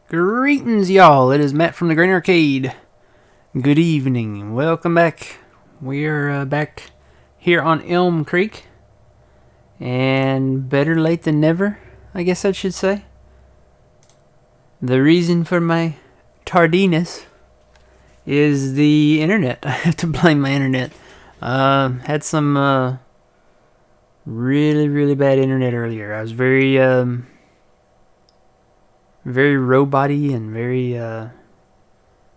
Greetings, y'all. It is Matt from the Green Arcade. Good evening. Welcome back. We're back here on Elm Creek. And better late than never, I guess I should say. The reason for my tardiness is the internet. I have to blame my internet. Had some really bad internet earlier. I was very robot-y and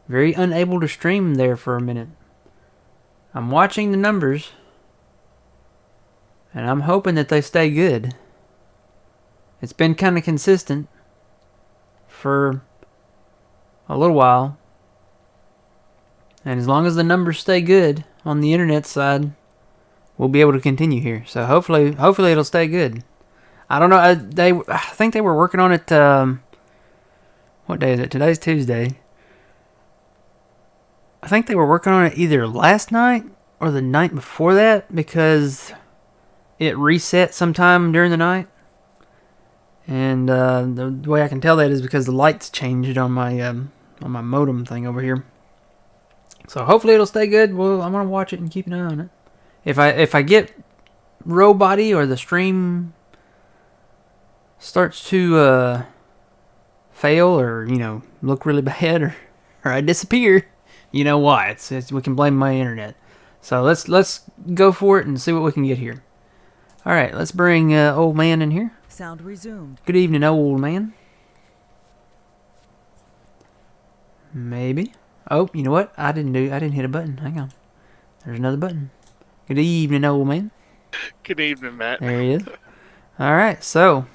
very unable to stream there for a minute. I'm watching the numbers, and I'm hoping that they stay good. It's been kind of consistent for a little while, and as long as the numbers stay good on the internet side, we'll be able to continue here. So hopefully it'll stay good. I don't know. I think they were working on it. What day is it? Today's Tuesday. I think they were working on it either last night or the night before that because it reset sometime during the night. And the way I can tell that is because the lights changed on my modem thing over here. So hopefully it'll stay good. Well, I'm gonna watch it and keep an eye on it. If I get robot-y or the stream starts to fail or look really bad or I disappear, you know why? It's we can blame my internet. So let's go for it and see what we can get here. All right, let's bring old man in here. Sound resumed. Good evening, old man. Maybe. Oh, you know what? I didn't hit a button. Hang on. There's another button. Good evening, old man. Good evening, Matt. There he is. All right, so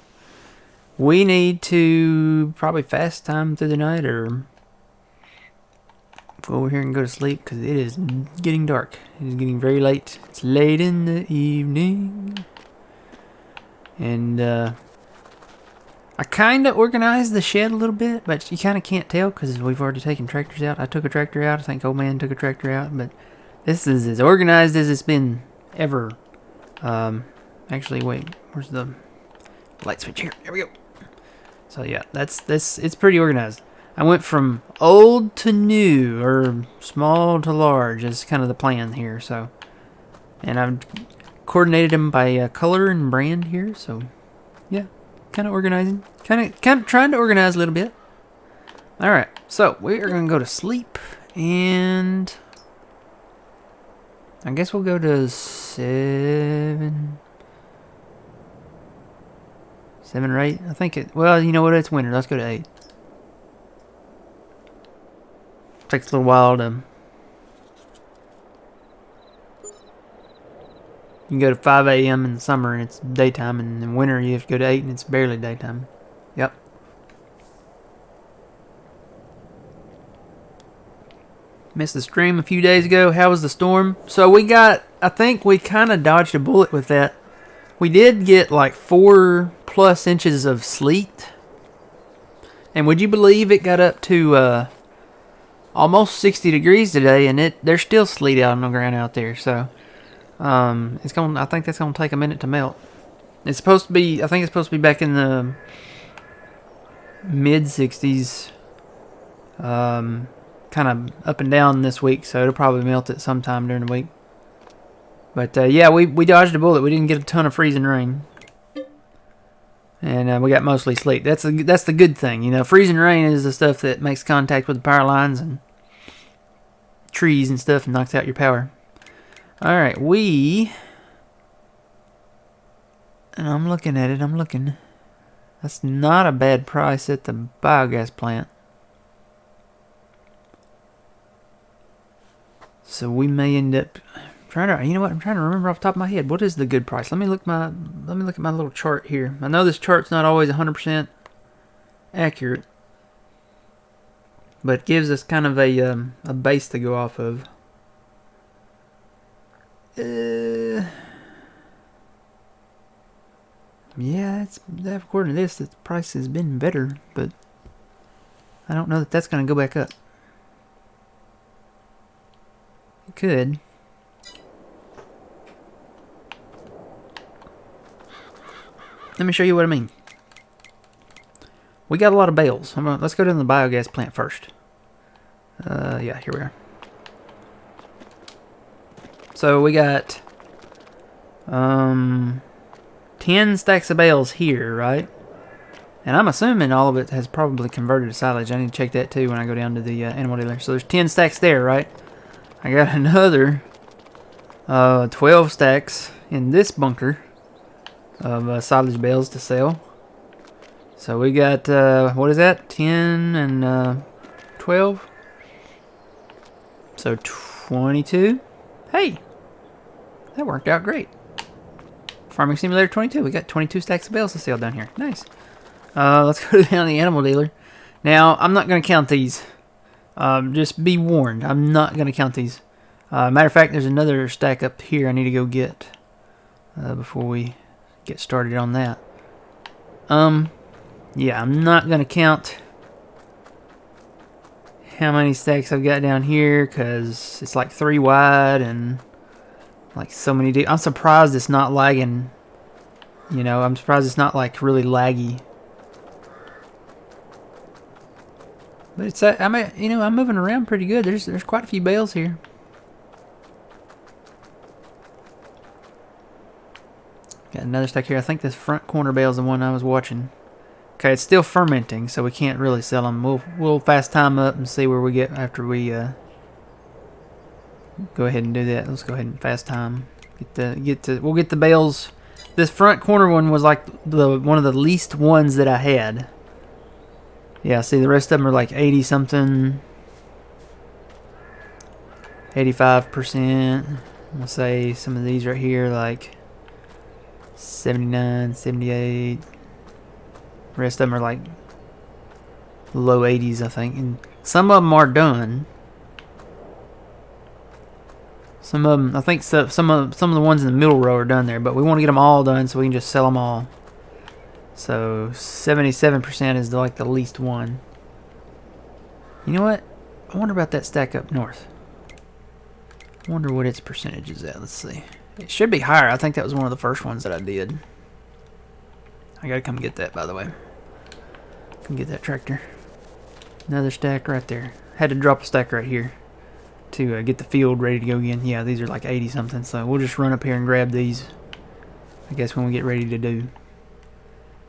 we need to probably fast time through the night or go over here and go to sleep because it is getting dark. It is getting very late. It's late in the evening. And I kind of organized the shed a little bit, but you kind of can't tell because we've already taken tractors out. I took a tractor out. I think old man took a tractor out, but this is as organized as it's been ever. Actually, wait, where's the light switch here? There we go. So yeah, it's pretty organized. I went from old to new, or small to large, is kind of the plan here. So, and I've coordinated them by color and brand here. So, yeah, kind of organizing, kind of trying to organize a little bit. All right, so we are gonna go to sleep, and I guess we'll go to 7 or 8. I think it. Well, you know what? It's winter. Let's go to 8. Takes a little while to. You can go to 5 a.m. in the summer and it's daytime, and in winter you have to go to 8 and it's barely daytime. Yep. Missed the stream a few days ago. How was the storm? So I think we kind of dodged a bullet with that. We did get like 4+ inches of sleet. And would you believe it got up to almost 60 degrees today, and there's still sleet out on the ground out there. So I think that's gonna take a minute to melt. It's supposed to be. I think it's supposed to be back in the mid 60s. Kind of up and down this week, so it'll probably melt at some time during the week. But yeah, we dodged a bullet. We didn't get a ton of freezing rain, and we got mostly sleet. That's the good thing, Freezing rain is the stuff that makes contact with the power lines and trees and stuff and knocks out your power. All right, and I'm looking at it. I'm looking. That's not a bad price at the biogas plant. So we may end up trying to. You know what? I'm trying to remember off the top of my head. What is the good price? Let me look at my little chart here. I know this chart's not always 100% accurate, but it gives us kind of a base to go off of. Yeah, according to this, the price has been better, but I don't know that that's going to go back up. It could. Let me show you what I mean. We got a lot of bales. Let's go to the biogas plant first. Yeah, here we are. So we got 10 stacks of bales here, right? And I'm assuming all of it has probably converted to silage. I need to check that too when I go down to the animal dealer. So there's 10 stacks there, right? I got another 12 stacks in this bunker of silage bales to sell. So we got, what is that? 10 and 12? So 22? Hey! That worked out great. Farming Simulator 22. We got 22 stacks of bales to sell down here. Nice. Let's go down to the animal dealer. Now, I'm not going to count these. Just be warned. I'm not going to count these. Matter of fact, there's another stack up here I need to go get before we get started on that. Yeah, I'm not going to count how many stacks I've got down here because it's like 3 wide and like so many deep. I'm surprised it's not lagging. You know, I'm surprised it's not like really laggy. But it's I'm moving around pretty good. There's quite a few bales here. Got another stack here. I think this front corner bale is the one I was watching. Okay, it's still fermenting, so we can't really sell them. We'll fast time up and see where we get after we go ahead and do that. Let's go ahead and fast time. We'll get the bales. This front corner one was like one of the least ones that I had. Yeah, see the rest of them are like 80 something, 85%. I'll say some of these right here like 79, 78. The rest of them are like low 80s, I think. And some of them are done. Some of them, I think some of the ones in the middle row are done there, but we want to get them all done so we can just sell them all. So 77% is like the least one. You know what? I wonder about that stack up north. I wonder what its percentage is at. Let's see. It should be higher. I think that was one of the first ones that I did. I gotta come get that, by the way. Come get that tractor. Another stack right there. Had to drop a stack right here to get the field ready to go again. Yeah, these are like 80 something, so we'll just run up here and grab these, I guess, when we get ready to do.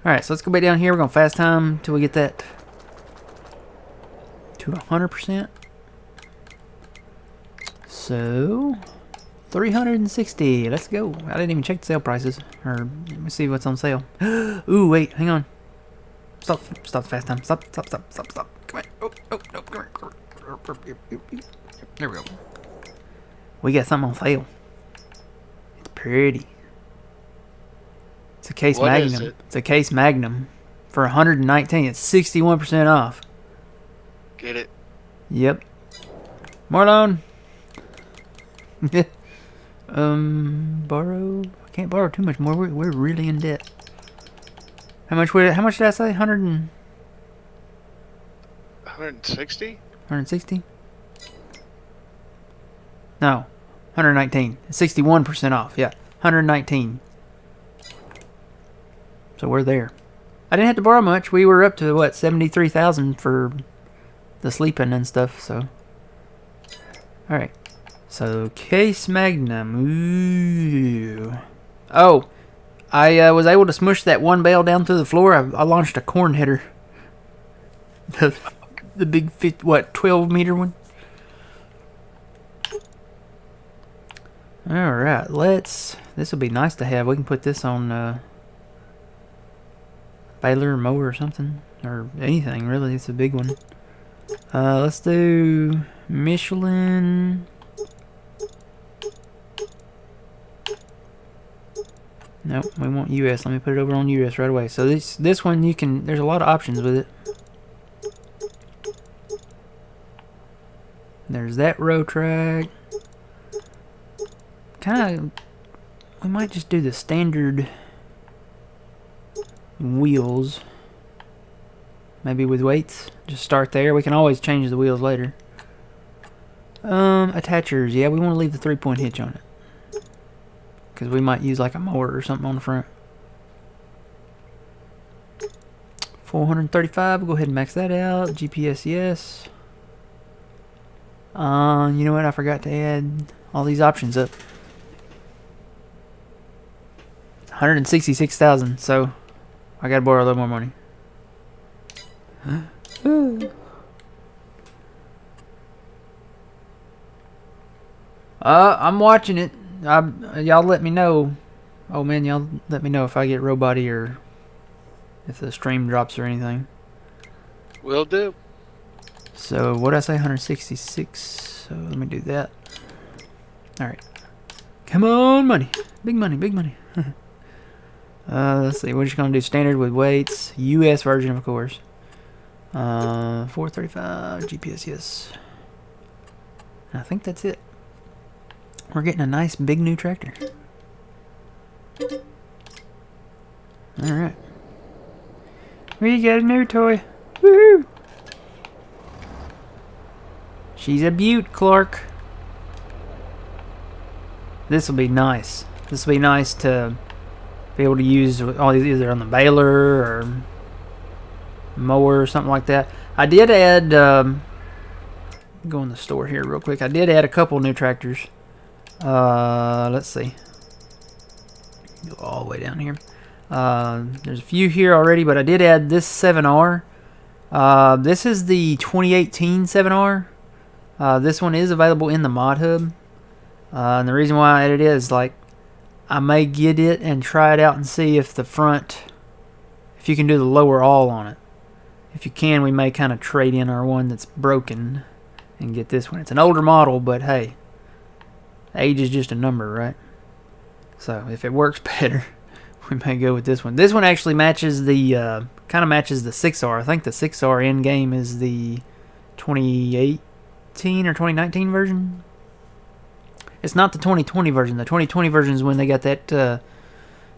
Alright, so let's go back down here. We're going to fast time till we get that to 100%. So, 360. Let's go. I didn't even check the sale prices. Or, let me see what's on sale. Ooh, wait, hang on. Stop the fast time. Stop. Come here. Oh, no, come here. There we go. We got something on sale. It's pretty. It's a Case Magnum. It's a Case Magnum for 119. It's 61% off. Get it? Yep. Marlon. Borrow. I can't borrow too much more. We're really in debt. How much did I say? 160? 160? No. 119. 61% off. Yeah. 119. So we're there. I didn't have to borrow much. We were up to what, 73,000 for the sleeping and stuff, so. Alright. So Case Magnum. Ooh. Oh. I was able to smush that one bale down through the floor. I launched a corn header. The big 12 meter one. Alright, this will be nice to have. We can put this on baler or mower or something, or anything really. It's a big one. Let's do Michelin. Nope, we want US. Let me put it over on US right away. So this one there's a lot of options with it. There's that row track. We might just do the standard wheels. Maybe with weights. Just start there. We can always change the wheels later. Attachers. Yeah, we want to leave the 3-point hitch on it. Because we might use like a mower or something on the front. 435. We'll go ahead and max that out. GPS, yes. You know what? I forgot to add all these options up. 166,000. So I gotta borrow a little more money. I'm watching it. Y'all let me know. Oh man, y'all let me know if I get roboty or if the stream drops or anything. Will do. So what did I say? 166. So let me do that. All right. Come on, money. Big money. Big money. Let's see. We're just gonna do standard with weights. U.S. version, of course. 435 GPS. Yes. I think that's it. We're getting a nice big new tractor. All right. We got a new toy. Woohoo! She's a beaut, Clark. This will be nice. This will be nice to be able to use all these either on the baler or mower or something like that. I did add. Go in the store here real quick. I did add a couple new tractors. Let's see. Go all the way down here. There's a few here already, but I did add this 7R. This is the 2018 7R. This one is available in the mod hub. And the reason why I added it is like I may get it and try it out and see if the front, if you can do the lower all on it. If you can, we may kind of trade in our one that's broken and get this one. It's an older model, but hey, age is just a number, right? So if it works better, we may go with this one. This one actually matches the kind of matches the 6R. I think the 6R in game is the 2018 or 2019 version. It's not the 2020 version. The 2020 version is when they got that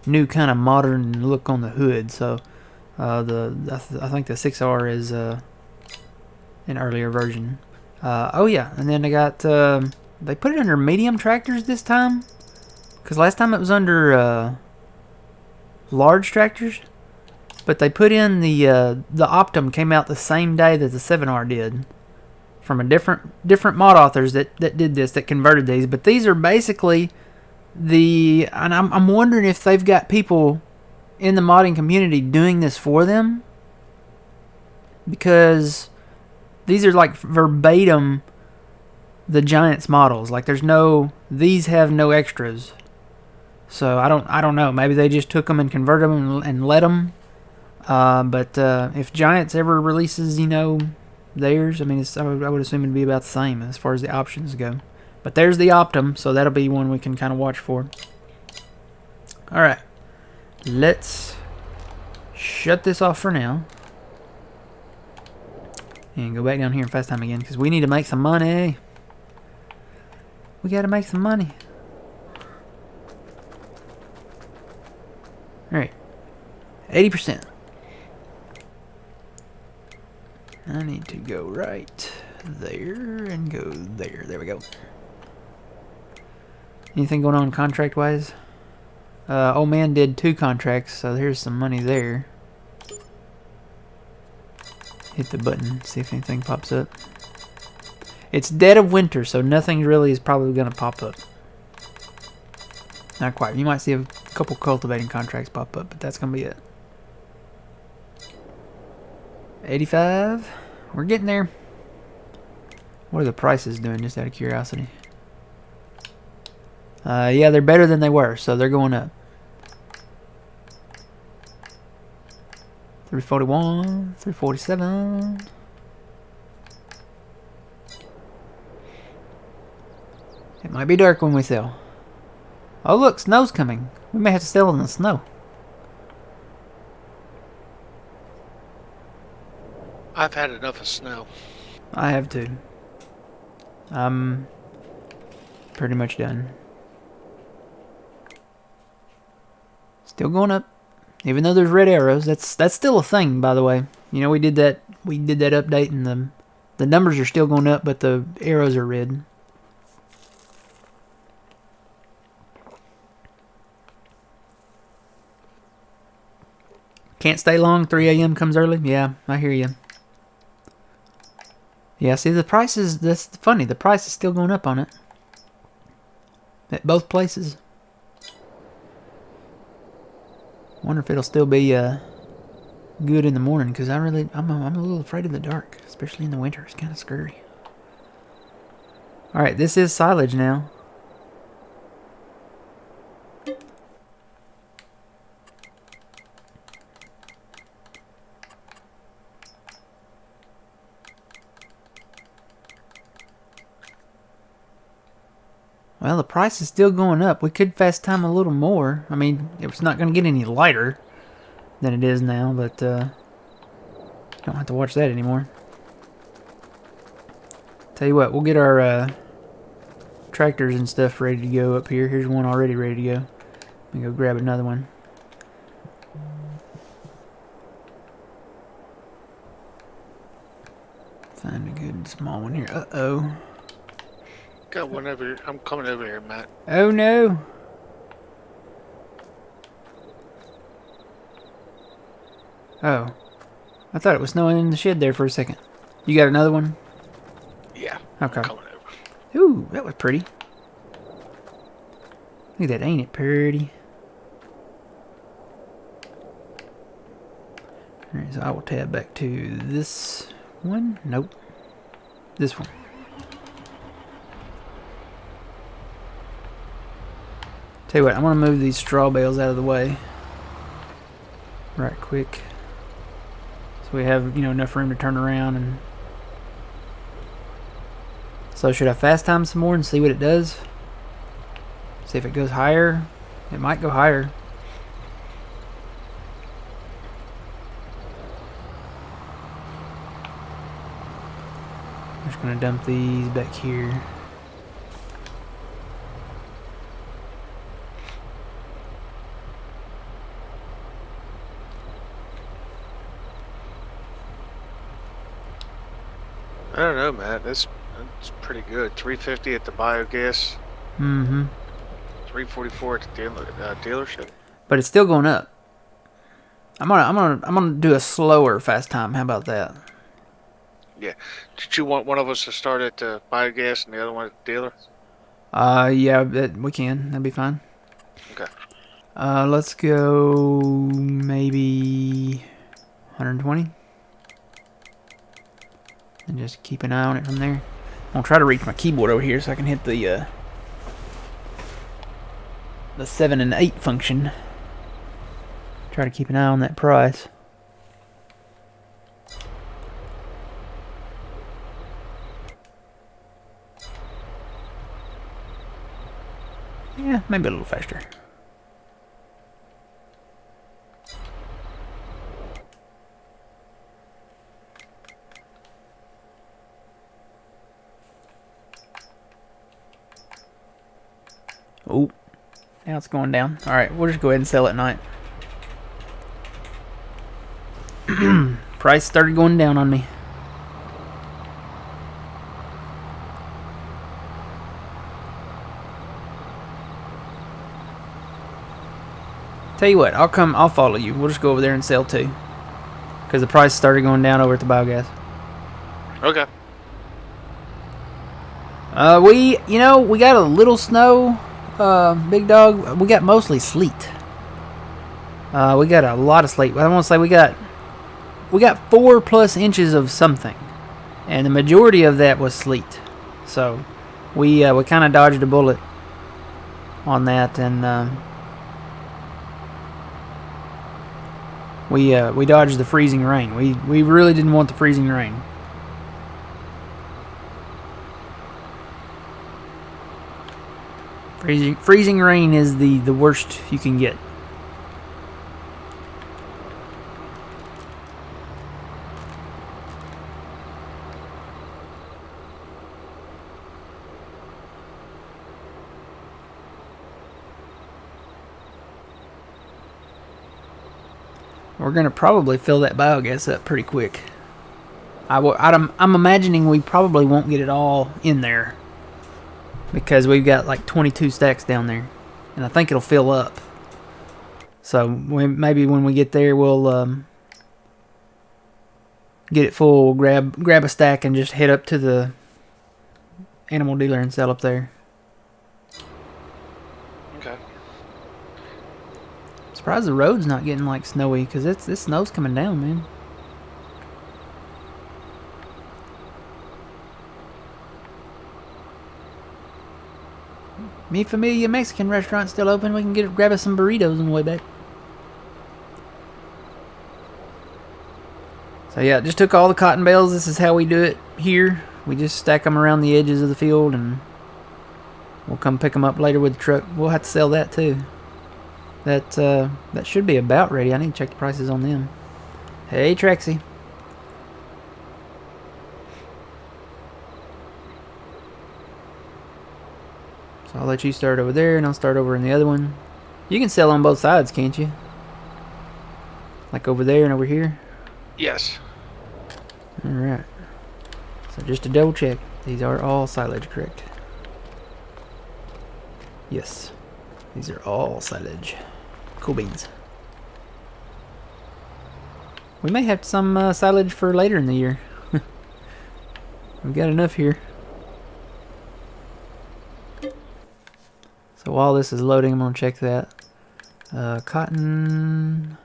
new kind of modern look on the hood. So I think the 6R is an earlier version. Oh yeah, and then they got they put it under medium tractors this time, because last time it was under large tractors. But they put in the Optum came out the same day that the 7R did, from a different mod authors that did this, that converted these. But these are basically and I'm wondering if they've got people in the modding community doing this for them, because these are like verbatim the Giants models. Like these have no extras. So I don't know. Maybe they just took them and converted them and let them. But if Giants ever releases, theirs, I mean, I would assume it'd be about the same as far as the options go. But there's the Optum, so that'll be one we can kind of watch for. All right, let's shut this off for now and go back down here in fast time again, because we need to make some money. We got to make some money. All right, 80%. I need to go right there and go there. There we go. Anything going on contract-wise? Old man did 2 contracts, so there's some money there. Hit the button, see if anything pops up. It's dead of winter, so nothing really is probably going to pop up. Not quite. You might see a couple cultivating contracts pop up, but that's going to be it. 85. We're getting there. What are the prices doing, just out of curiosity? Yeah, they're better than they were, so they're going up. 341, 347. It might be dark when we sell. Oh look, snow's coming. We may have to sell in the snow. I've had enough of snow. I have too. I'm pretty much done. Still going up, even though there's red arrows. That's still a thing, by the way. We did that update, and the numbers are still going up, but the arrows are red. Can't stay long. 3 a.m. comes early. Yeah, I hear you. Yeah, see, the price is... That's funny. The price is still going up on it. At both places. Wonder if it'll still be good in the morning, because I'm a little afraid of the dark, especially in the winter. It's kind of scary. Alright, this is silage now. Well, the price is still going up. We could fast time a little more. I mean, it's not going to get any lighter than it is now, but don't have to watch that anymore. Tell you what, we'll get our tractors and stuff ready to go up here. Here's one already ready to go. Let me go grab another one. Find a good small one here. Uh-oh. Got one over here. I'm coming over here, Matt. Oh no! Oh. I thought it was snowing in the shed there for a second. You got another one? Yeah. Okay. I'm coming over. Ooh, that was pretty. Look at that, ain't it pretty? Alright, so I will tab back to this one. Nope. This one. Tell you what, I'm going to move these straw bales out of the way. Right quick. So we have, you know, enough room to turn around. And so should I fast time some more and see what it does? See if it goes higher. It might go higher. I'm just going to dump these back here. I don't know, Matt. That's pretty good. 350 at the biogas. Mm-hmm. 344 at the dealership. But it's still going up. I'm gonna do a slower fast time. How about that? Yeah. Did you want one of us to start at the biogas and the other one at the dealer? Yeah, we can. That'd be fine. Okay. Let's go maybe 120. And just keep an eye on it from there. I'll try to reach my keyboard over here so I can hit the 7 and 8 function. Try to keep an eye on that price. Yeah, maybe a little faster. Oh, now it's going down. Alright, we'll just go ahead and sell at night. Price started going down on me. Tell you what, I'll follow you. We'll just go over there and sell too. Because the price started going down over at the biogas. Okay. We got a little snow, big dog. We got mostly sleet. We got a lot of sleet. I want to say we got 4+ inches of something, and the majority of that was sleet. So we kind of dodged a bullet on that, and we dodged the freezing rain. We really didn't want the freezing rain. Freezing rain is the worst you can get. We're gonna probably fill that biogas up pretty quick. I'm imagining we probably won't get it all in there, because we've got like 22 stacks down there, and I think it'll fill up. So maybe when we get there, we'll get it full. We'll grab a stack and just head up to the animal dealer and sell up there. Okay. Surprised the road's not getting like snowy, because this snow's coming down, man. Mi Familia Mexican restaurant still open. We can grab us some burritos on the way back. So yeah, just took all the cotton bales. This is how we do it here. We just stack them around the edges of the field, and we'll come pick them up later with the truck. We'll have to sell that too. That should be about ready. I need to check the prices on them. Hey, Trexie. So I'll let you start over there, and I'll start over in the other one. You can sell on both sides, can't you? Like over there and over here? Yes. Alright. So just to double check, these are all silage, correct? Yes. These are all silage. Cool beans. We may have some silage for later in the year. We've got enough here. So while this is loading, I'm going to check that. Cotton.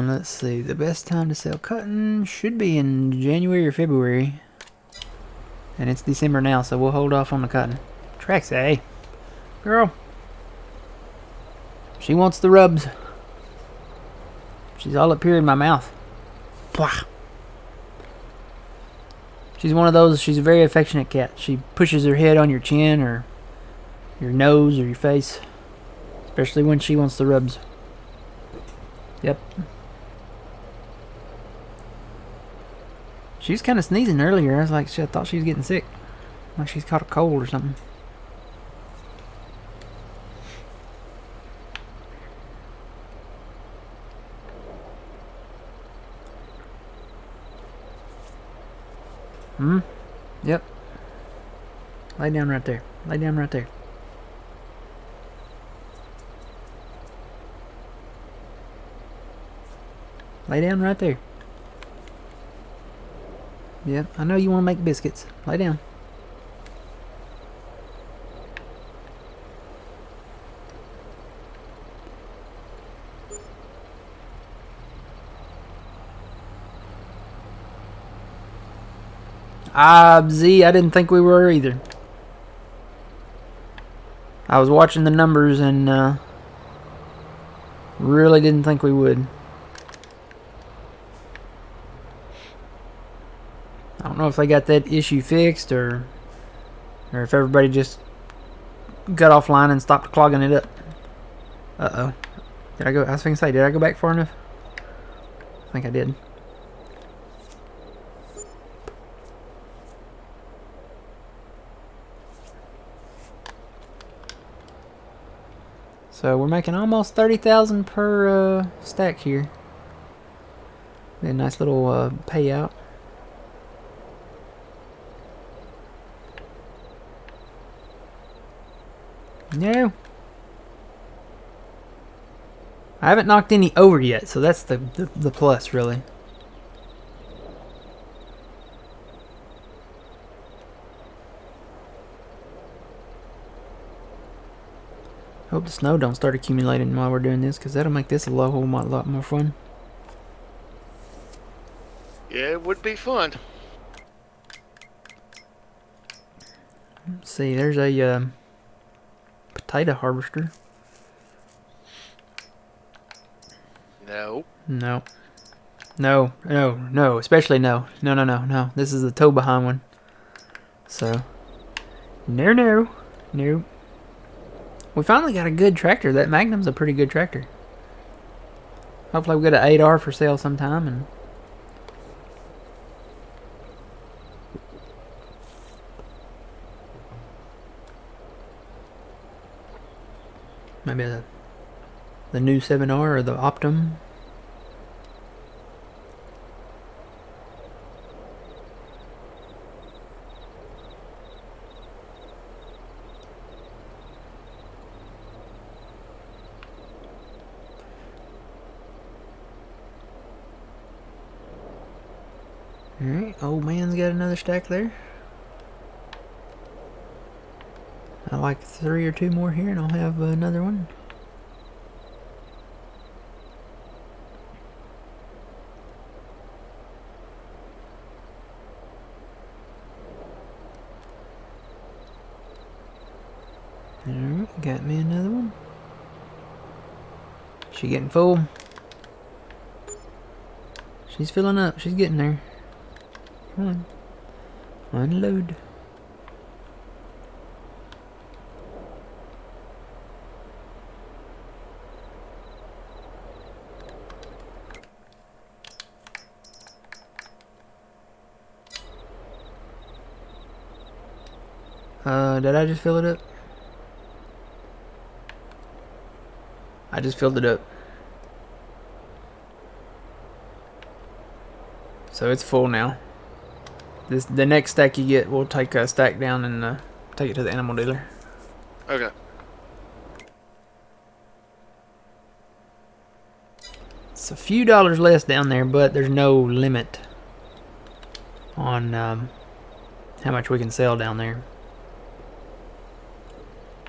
Let's see. The best time to sell cotton should be in January or February. And it's December now, so we'll hold off on the cotton. Trexie. Girl. She wants the rubs. She's all up here in my mouth. Blah. She's one of those, she's a very affectionate cat. She pushes her head on your chin or your nose or your face. Especially when she wants the rubs. Yep. She was kind of sneezing earlier. I was like, I thought she was getting sick. Like she's caught a cold or something. Yep. Lay down right there. Lay down right there. Lay down right there. Yep, I know you want to make biscuits. Lay down. Z, I didn't think we were either. I was watching the numbers and really didn't think we would. I don't know if they got that issue fixed or if everybody just got offline and stopped clogging it up. Uh-oh. Did I go? I was going to say, did I go back far enough? I think I did. So we're making almost 30,000 per stack here. Be a nice little payout. No. I haven't knocked any over yet, so that's the plus, really. Hope the snow don't start accumulating while we're doing this, because that'll make this a whole lot more fun. Yeah, it would be fun. Let's see, there's a potato harvester. No. No. No, no, no, especially no. No, no, no, no. This is the toe behind one. So, no, no, no. We finally got a good tractor. That Magnum's a pretty good tractor. Hopefully we get an 8R for sale sometime. And maybe the new 7R or the Optum. Alright, old man's got another stack there. I like 3 or 2 more here and I'll have another one. Alright, got me another one. She getting full. She's filling up. She's getting there. Come on. Unload. Did I just fill it up? I just filled it up. So it's full now. The next stack you get, we'll take a stack down and take it to the animal dealer. Okay. It's a few dollars less down there, but there's no limit on how much we can sell down there.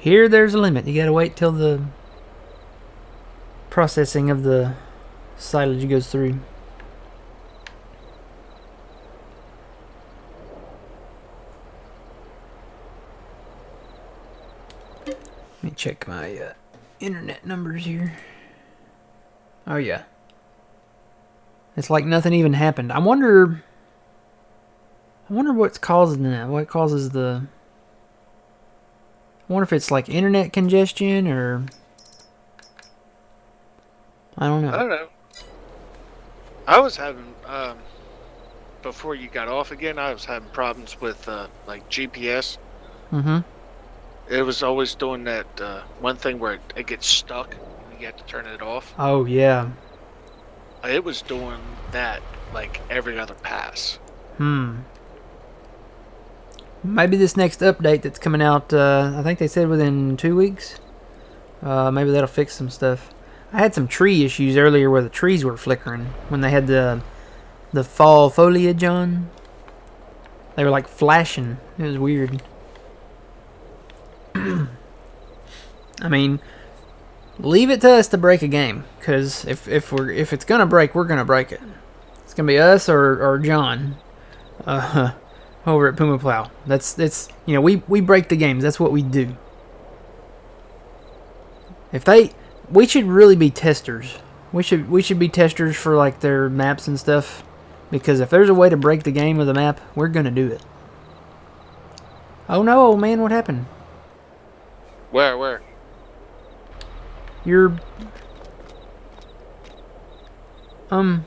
Here, there's a limit. You gotta wait till the processing of the silage goes through. Let me check my internet numbers here. Oh yeah, it's like nothing even happened. I wonder what's causing that. What causes the? I wonder if it's like internet congestion or I don't know. I don't know. I was having before you got off again. I was having problems with like GPS. Mm-hmm. It was always doing that one thing where it gets stuck and you have to turn it off. Oh yeah. It was doing that like every other pass. Maybe this next update that's coming out, I think they said within 2 weeks. Maybe that'll fix some stuff. I had some tree issues earlier where the trees were flickering when they had the fall foliage on. They were like flashing. It was weird. I mean, leave it to us to break a game, because if it's gonna break, we're gonna break it. It's gonna be us or John. Over at Puma Plow. That's you know, we break the games. That's what we do. We should really be testers. We should be testers for like their maps and stuff, because if there's a way to break the game with a map, we're gonna do it. Oh no, old man, what happened? Where? You're do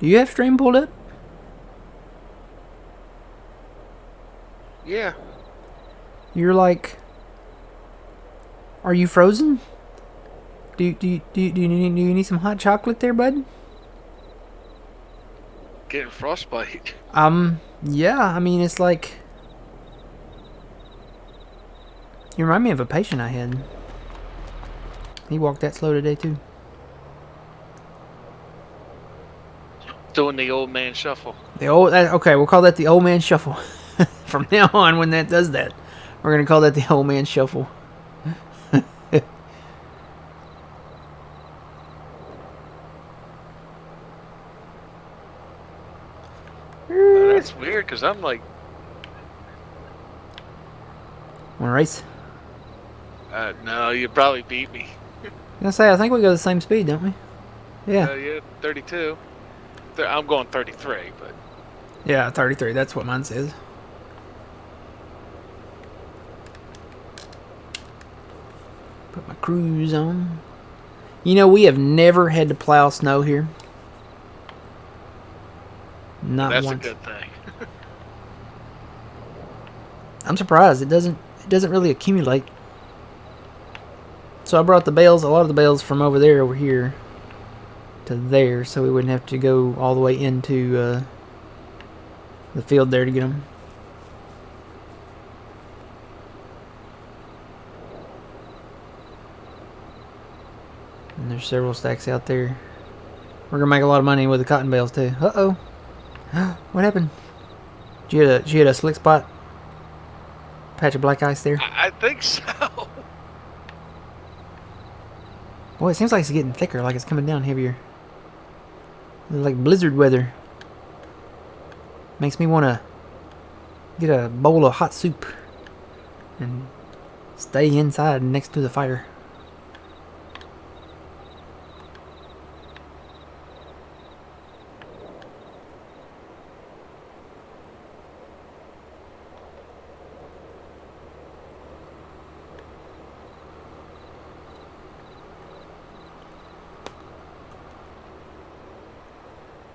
you have stream pulled up? Yeah. You're like, are you frozen? Do you need some hot chocolate there, bud? Getting frostbite. Yeah, I mean, it's like, you remind me of a patient I had. He walked that slow today too. Doing the old man shuffle. Okay, we'll call that the old man shuffle. From now on, when that does that, we're gonna call that the old man shuffle. That's weird, because I'm like... Wanna race? No, you probably beat me. I think we go the same speed, don't we? Yeah. Yeah, 32. I'm going 33, but... Yeah, 33. That's what mine says. Put my cruise on. You know, we have never had to plow snow here. Not That's once. a good thing. I'm surprised it doesn't really accumulate. So I brought the bales, a lot of the bales from over here to there, so we wouldn't have to go all the way into the field there to get them. And there's several stacks out there. We're gonna make a lot of money with the cotton bales too. Uh-oh. What happened? Did you hit a slick spot? Patch of black ice there? I think so. Boy, it seems like it's getting thicker, like it's coming down heavier. Like blizzard weather. Makes me want to get a bowl of hot soup and stay inside next to the fire.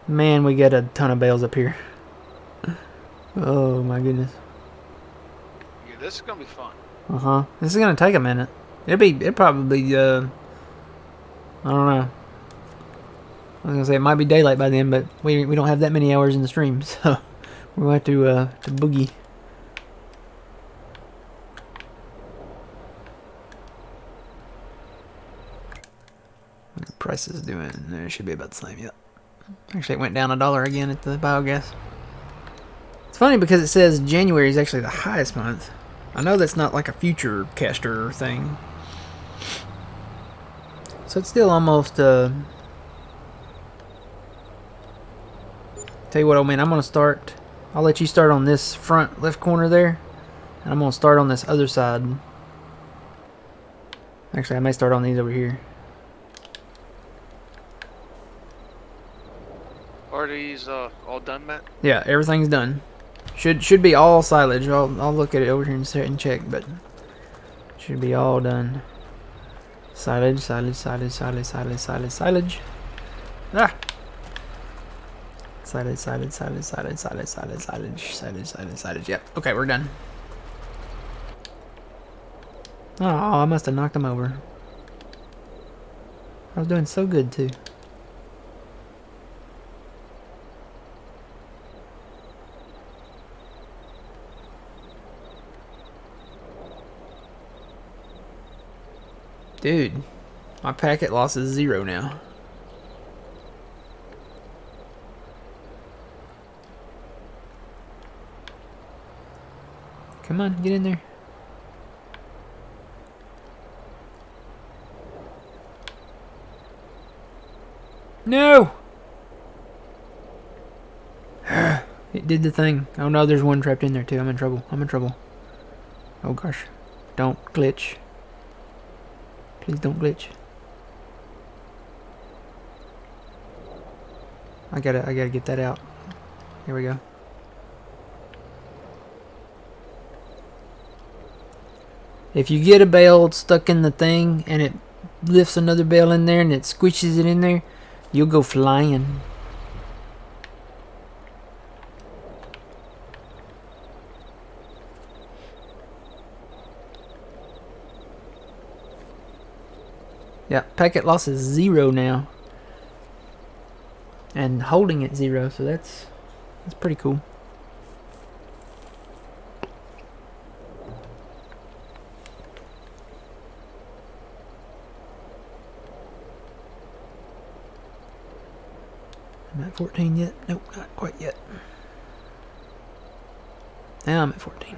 Man, we got a ton of bales up here. Oh my goodness. Yeah, this is gonna be fun. This is gonna take a minute. It'll probably I don't know. I was gonna say it might be daylight by then, but we don't have that many hours in the stream, so we're gonna have to boogie. What the price is doing? It should be about the same. Yep. Actually, it went down $1 again at the biogas. It's funny because it says January is actually the highest month. I know that's not like a future caster thing. So it's still almost, tell you what, old man, I'm going to start. I'll let you start on this front left corner there. And I'm going to start on this other side. Actually, I may start on these over here. Are these all done, Matt? Yeah, everything's done. Should be all silage. I'll look at it over here and check, but should be all done. Silage, silage, silage, silage, silage, silage, silage. Ah. Silage, silage, silage, silage, silage, silage, silage, silage, silage, silage. Yep. Okay, we're done. Oh, I must have knocked them over. I was doing so good too. Dude, my packet loss is 0 now. Come on, get in there. No! It did the thing. Oh no, there's one trapped in there too. I'm in trouble. I'm in trouble. Oh gosh. Don't glitch. Please don't glitch. I gotta get that out. Here we go. If you get a bale stuck in the thing and it lifts another bale in there and it squishes it in there, you'll go flying. Yeah, packet loss is 0 now. And holding at 0, so that's pretty cool. I'm at 14 yet? Nope, not quite yet. Now I'm at 14.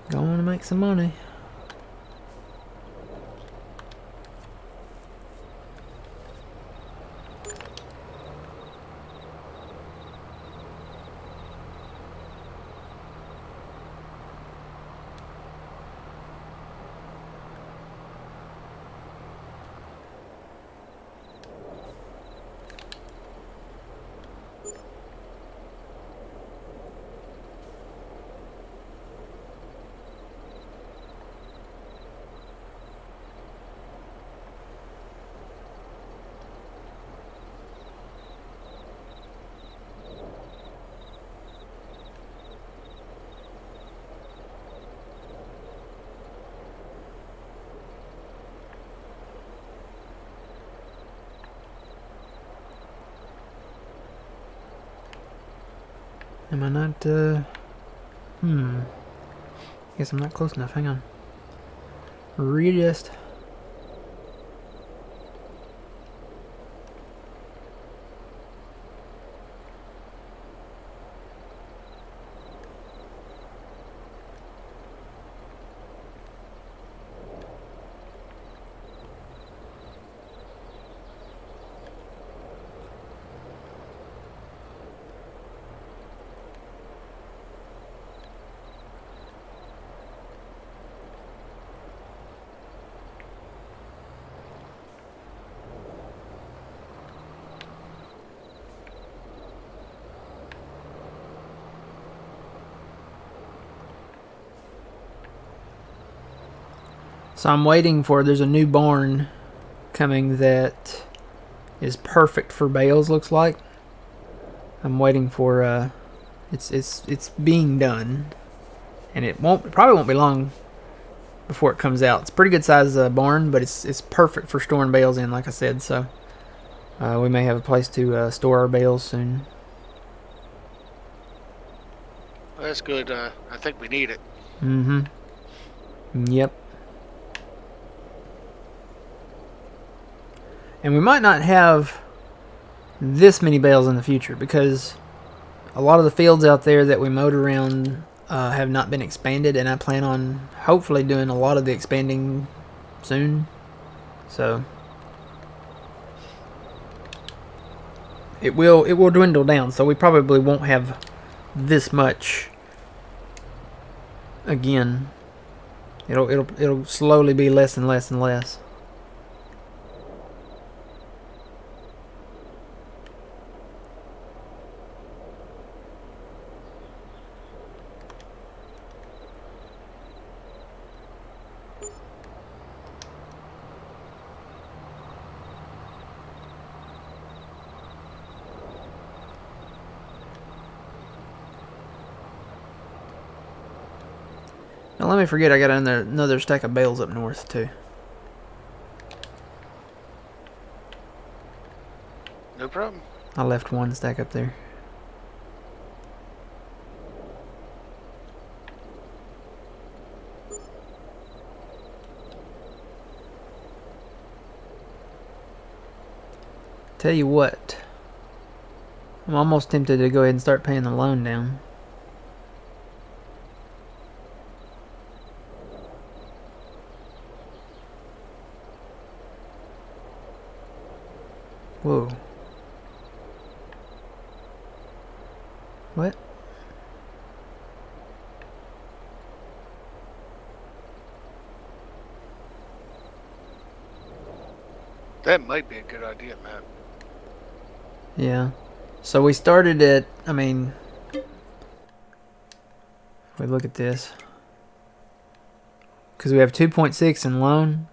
Going to make some money. Am I not, Guess I'm not close enough. Hang on. Readjust. So I'm waiting for, there's a new barn coming that is perfect for bales, looks like. I'm waiting for, it's being done. And it probably won't be long before it comes out. It's a pretty good size barn, but it's perfect for storing bales in, like I said. So we may have a place to store our bales soon. Well, that's good. I think we need it. Mm-hmm. Yep. And we might not have this many bales in the future because a lot of the fields out there that we mowed around have not been expanded, and I plan on hopefully doing a lot of the expanding soon. So it will dwindle down, so we probably won't have this much again. It'll slowly be less and less and less. Now let me forget, I got another stack of bales up north too. No problem. I left one stack up there. Tell you what, I'm almost tempted to go ahead and start paying the loan down. Whoa. What? That might be a good idea, Matt. Yeah. So we started at, I mean, if we look at this, because we have 2.6 in loan,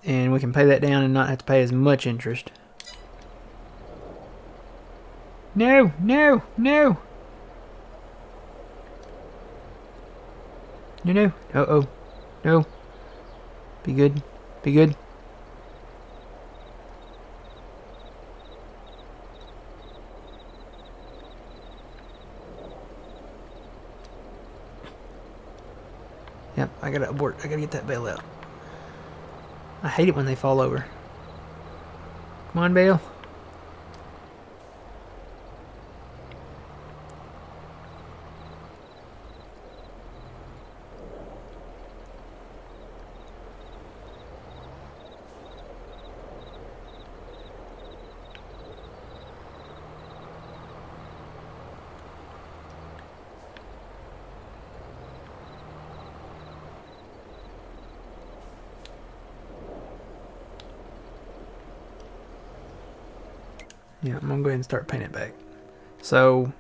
and we can pay that down and not have to pay as much interest. No, no, no. No. Uh-oh. No. Be good. Be good. Yep, I gotta abort. I gotta get that bale out. I hate it when they fall over. Come on, bale. Yeah, I'm gonna go ahead and start paying it back. So,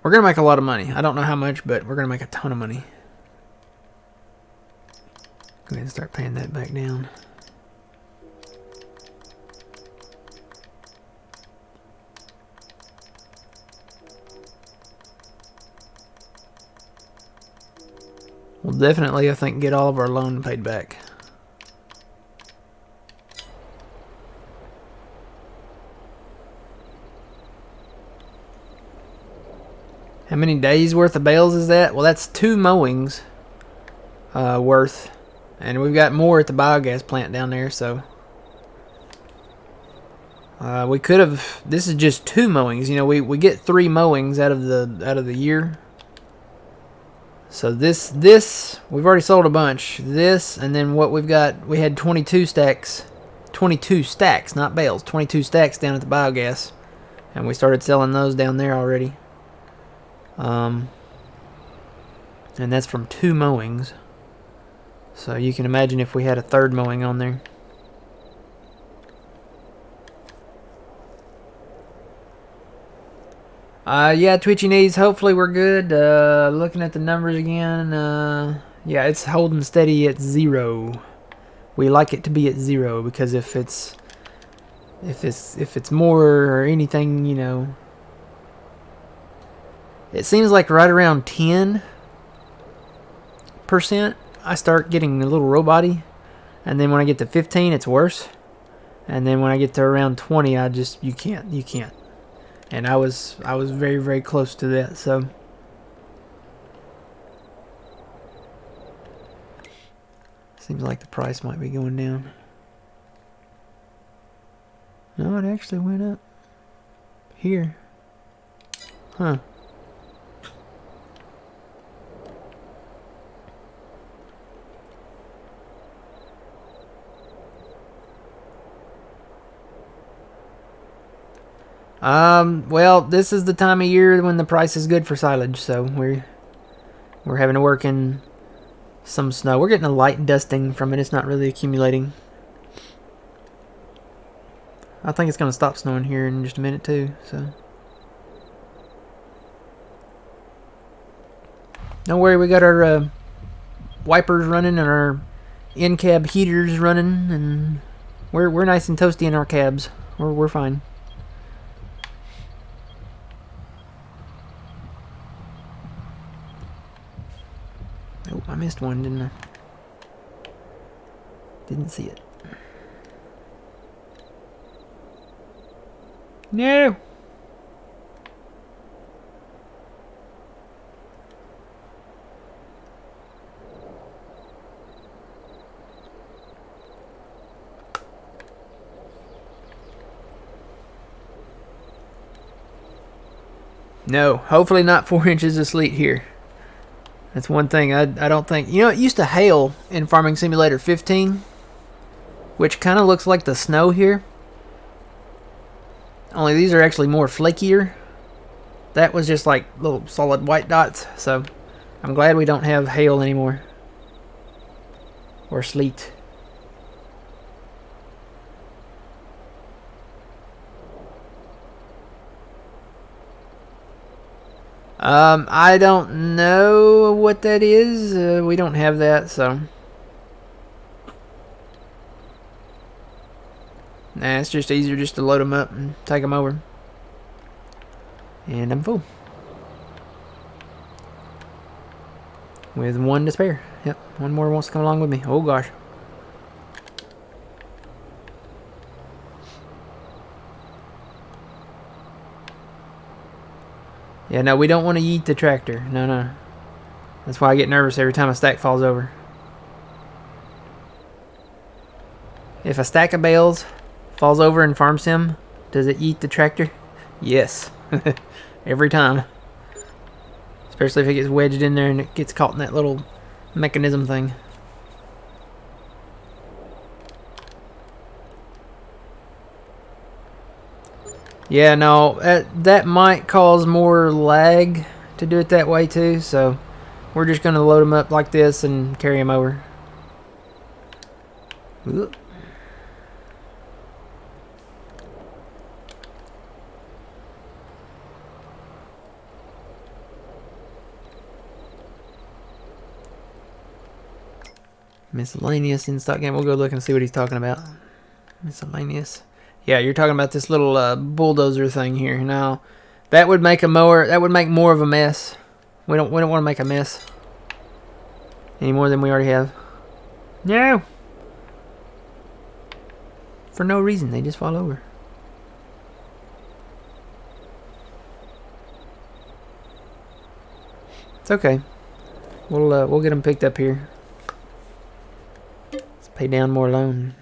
we're gonna make a lot of money. I don't know how much, but we're gonna make a ton of money. Go ahead and start paying that back down. We'll definitely, I think, get all of our loan paid back. How many days worth of bales is that? Well, that's 2 mowings worth. And we've got more at the biogas plant down there, so... we could have... This is just 2 mowings. You know, we get 3 mowings out of the year. So this we've already sold a bunch. This, and then what we've got, we had 22 stacks. 22 stacks, not bales. 22 stacks down at the biogas. And we started selling those down there already. And that's from 2 mowings. So you can imagine if we had a 3rd mowing on there. Yeah, Twitchy knees, hopefully we're good. Looking at the numbers again, yeah, it's holding steady at 0. We like it to be at 0 because if it's more or anything, you know, it seems like right around 10%, I start getting a little robot-y, and then when I get to 15, it's worse, and then when I get to around 20, you can't. And I was very, very close to that, so. Seems like the price might be going down. No, it actually went up. Here. Huh. Well, this is the time of year when the price is good for silage, so we're having to work in some snow. We're getting a light dusting from it. It's not really accumulating. I think it's going to stop snowing here in just a minute too, so. Don't worry, we got our wipers running and our in-cab heaters running, and we're nice and toasty in our cabs. We're fine. Oh, I missed one, didn't I? Didn't see it. No! No, hopefully not 4 inches of sleet here. That's one thing I don't think... You know, it used to hail in Farming Simulator 15, which kind of looks like the snow here. Only these are actually more flakier. That was just like little solid white dots, so I'm glad we don't have hail anymore. Or sleet. I don't know what that is. We don't have that, so. Nah, it's just easier just to load them up and take them over. And I'm full. With 1 to spare. Yep, 1 more wants to come along with me. Oh gosh. Yeah, no, we don't want to yeet the tractor. No, no. That's why I get nervous every time a stack falls over. If a stack of bales falls over in Farm Sim, does it yeet the tractor? Yes. Every time. Especially if it gets wedged in there and it gets caught in that little mechanism thing. Yeah, no, that might cause more lag to do it that way too, so we're just going to load them up like this and carry them over. Ooh. Miscellaneous in stock game. We'll go look and see what he's talking about. Miscellaneous. Yeah, you're talking about this little bulldozer thing here. Now, that would make a mower. That would make more of a mess. We don't want to make a mess any more than we already have. No. For no reason, they just fall over. It's okay. We'll get them picked up here. Let's pay down more loan.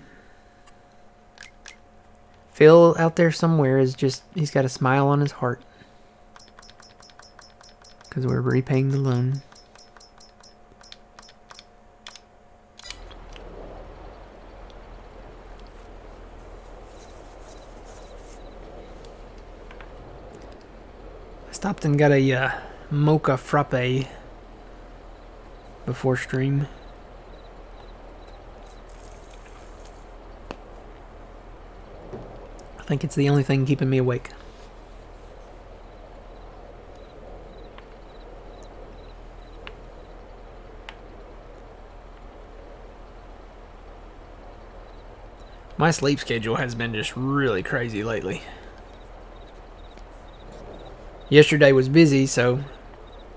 Phil out there somewhere is just, he's got a smile on his heart. Because we're repaying the loan. I stopped and got a mocha frappe before stream. I think it's the only thing keeping me awake. My sleep schedule has been just really crazy lately. Yesterday was busy, so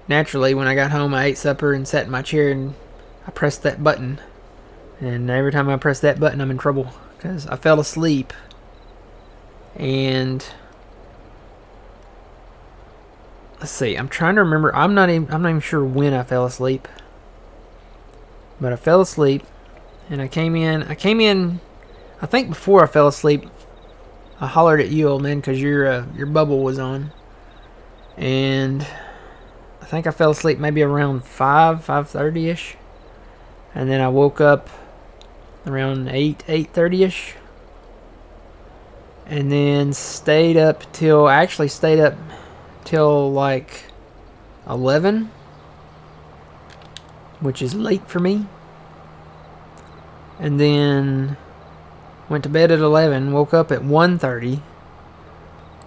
naturally when I got home I ate supper and sat in my chair and I pressed that button. And every time I press that button I'm in trouble because I fell asleep. And let's see, I'm trying to remember. I'm not even sure when I fell asleep. But I fell asleep and I came in I think before I fell asleep I hollered at you, old man, because your bubble was on. And I think I fell asleep maybe around 5:30ish. And then I woke up around 8:30ish. And then stayed up till like 11, which is late for me. And then went to bed at 11, woke up at 1:30,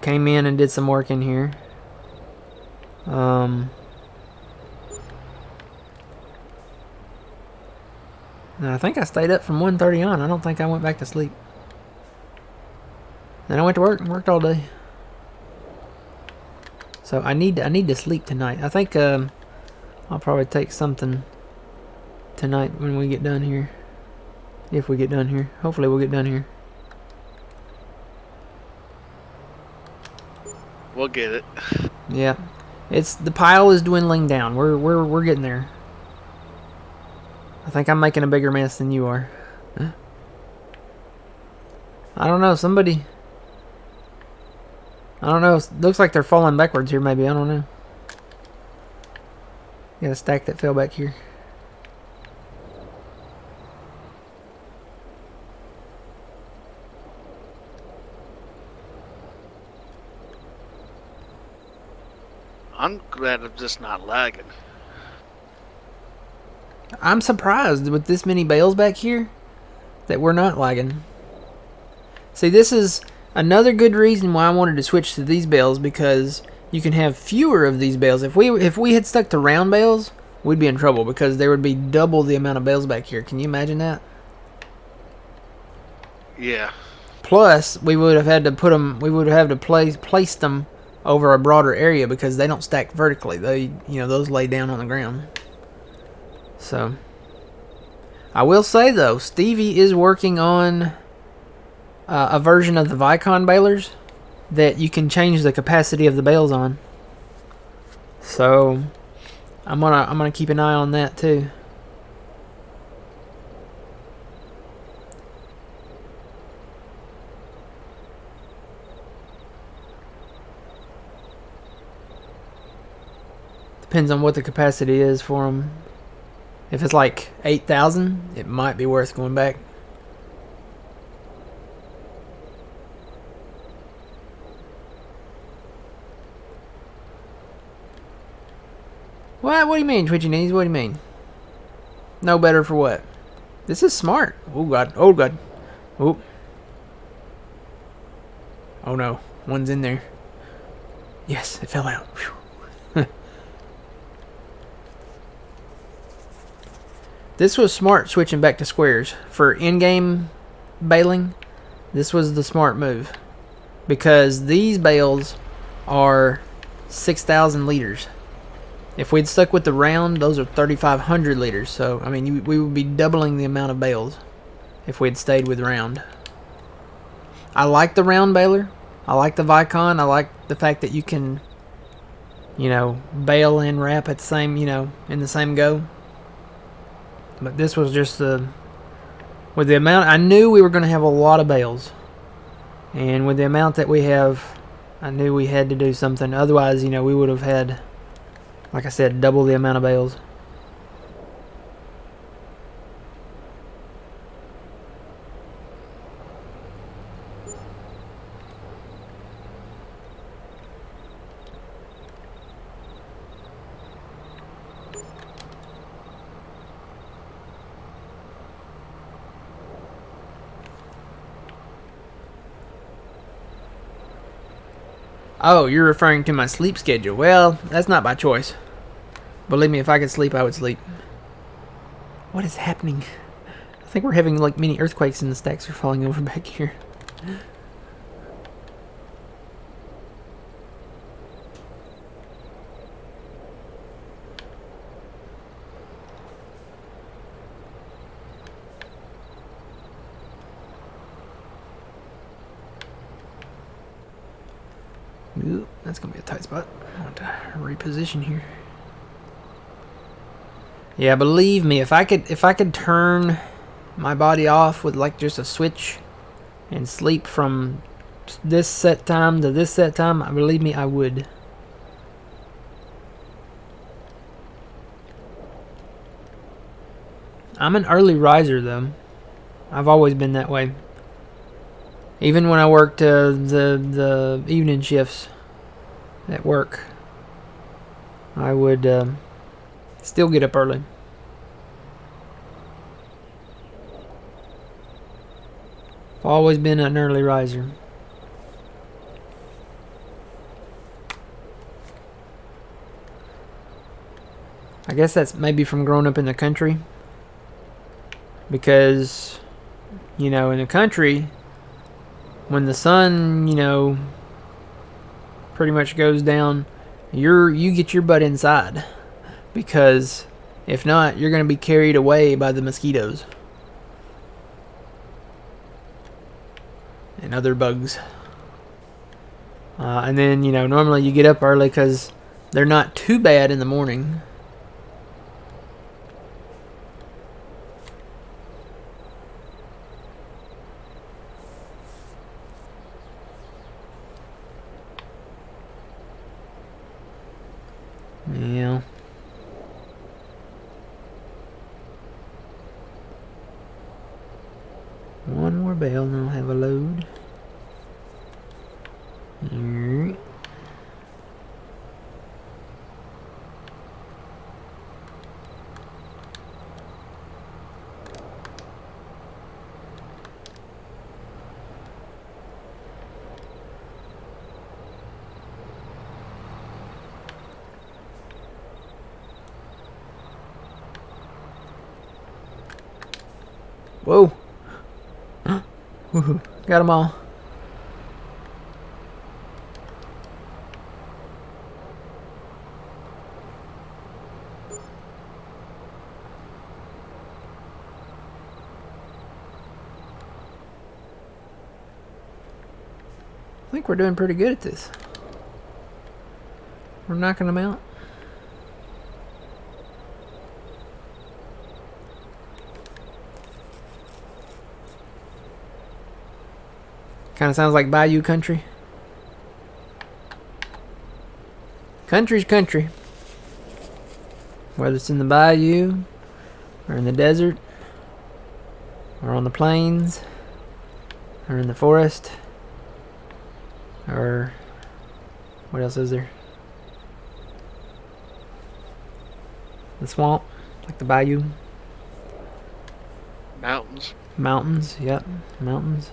came in and did some work in here. And I think I stayed up from 1:30 on. I don't think I went back to sleep. Then I went to work and worked all day. So I need to sleep tonight. I think I'll probably take something tonight when we get done here. If we get done here. Hopefully we'll get done here. We'll get it. Yeah. The pile is dwindling down. We're getting there. I think I'm making a bigger mess than you are. Huh? I don't know, somebody. I don't know. Looks like they're falling backwards here, maybe. I don't know. Got a stack that fell back here. I'm glad I'm just not lagging. I'm surprised with this many bales back here that we're not lagging. See, this is another good reason why I wanted to switch to these bales, because you can have fewer of these bales. If we had stuck to round bales, we'd be in trouble because there would be double the amount of bales back here. Can you imagine that? Yeah. Plus, we would have had to put them. We would have had to place them over a broader area because they don't stack vertically. They, those lay down on the ground. So, I will say though, Stevie is working on a version of the Vicon balers that you can change the capacity of the bales on. So, I'm gonna keep an eye on that too. Depends on what the capacity is for them. If it's like 8,000, it might be worth going back. What do you mean, Twitchy Knees? What do you mean? No better for what? This is smart. Oh god. Oh god. Oh. Oh no. One's in there. Yes, it fell out. Whew. This was smart, switching back to squares. For in-game baling, this was the smart move. Because these bales are 6,000 liters. If we'd stuck with the round, those are 3,500 liters. So, I mean, we would be doubling the amount of bales if we'd stayed with round. I like the round baler. I like the Vicon. I like the fact that you can you know, bale and wrap at the same, you know, in the same go. But this was just with the amount, I knew we were going to have a lot of bales. And with the amount that we have, I knew we had to do something. Otherwise, you know, we would have had, like I said, double the amount of bales. Oh, you're referring to my sleep schedule. Well, that's not by choice. Believe me, if I could sleep, I would sleep. What is happening? I think we're having like mini earthquakes and the stacks are falling over back here. Ooh, that's gonna be a tight spot. I want to reposition here. Yeah, believe me, if I could turn my body off with like just a switch and sleep from this set time to this set time, believe me, I would. I'm an early riser though. I've always been that way. Even when I worked the evening shifts at work, I would still get up early. I've always been an early riser. I guess that's maybe from growing up in the country. Because, you know, in the country, when the sun, you know, pretty much goes down, you get your butt inside, because if not, you're going to be carried away by the mosquitoes and other bugs. And then, you know, normally you get up early because they're not too bad in the morning. Yeah. One more bale and I'll have a load. Alright. Whoa. Woohoo. Got them all. I think we're doing pretty good at this. We're knocking them out. Kind of sounds like Bayou country. Country's country. Whether it's in the bayou, or in the desert, or on the plains, or in the forest, or what else is there? The swamp, like the bayou. Mountains. Mountains, yep, mountains.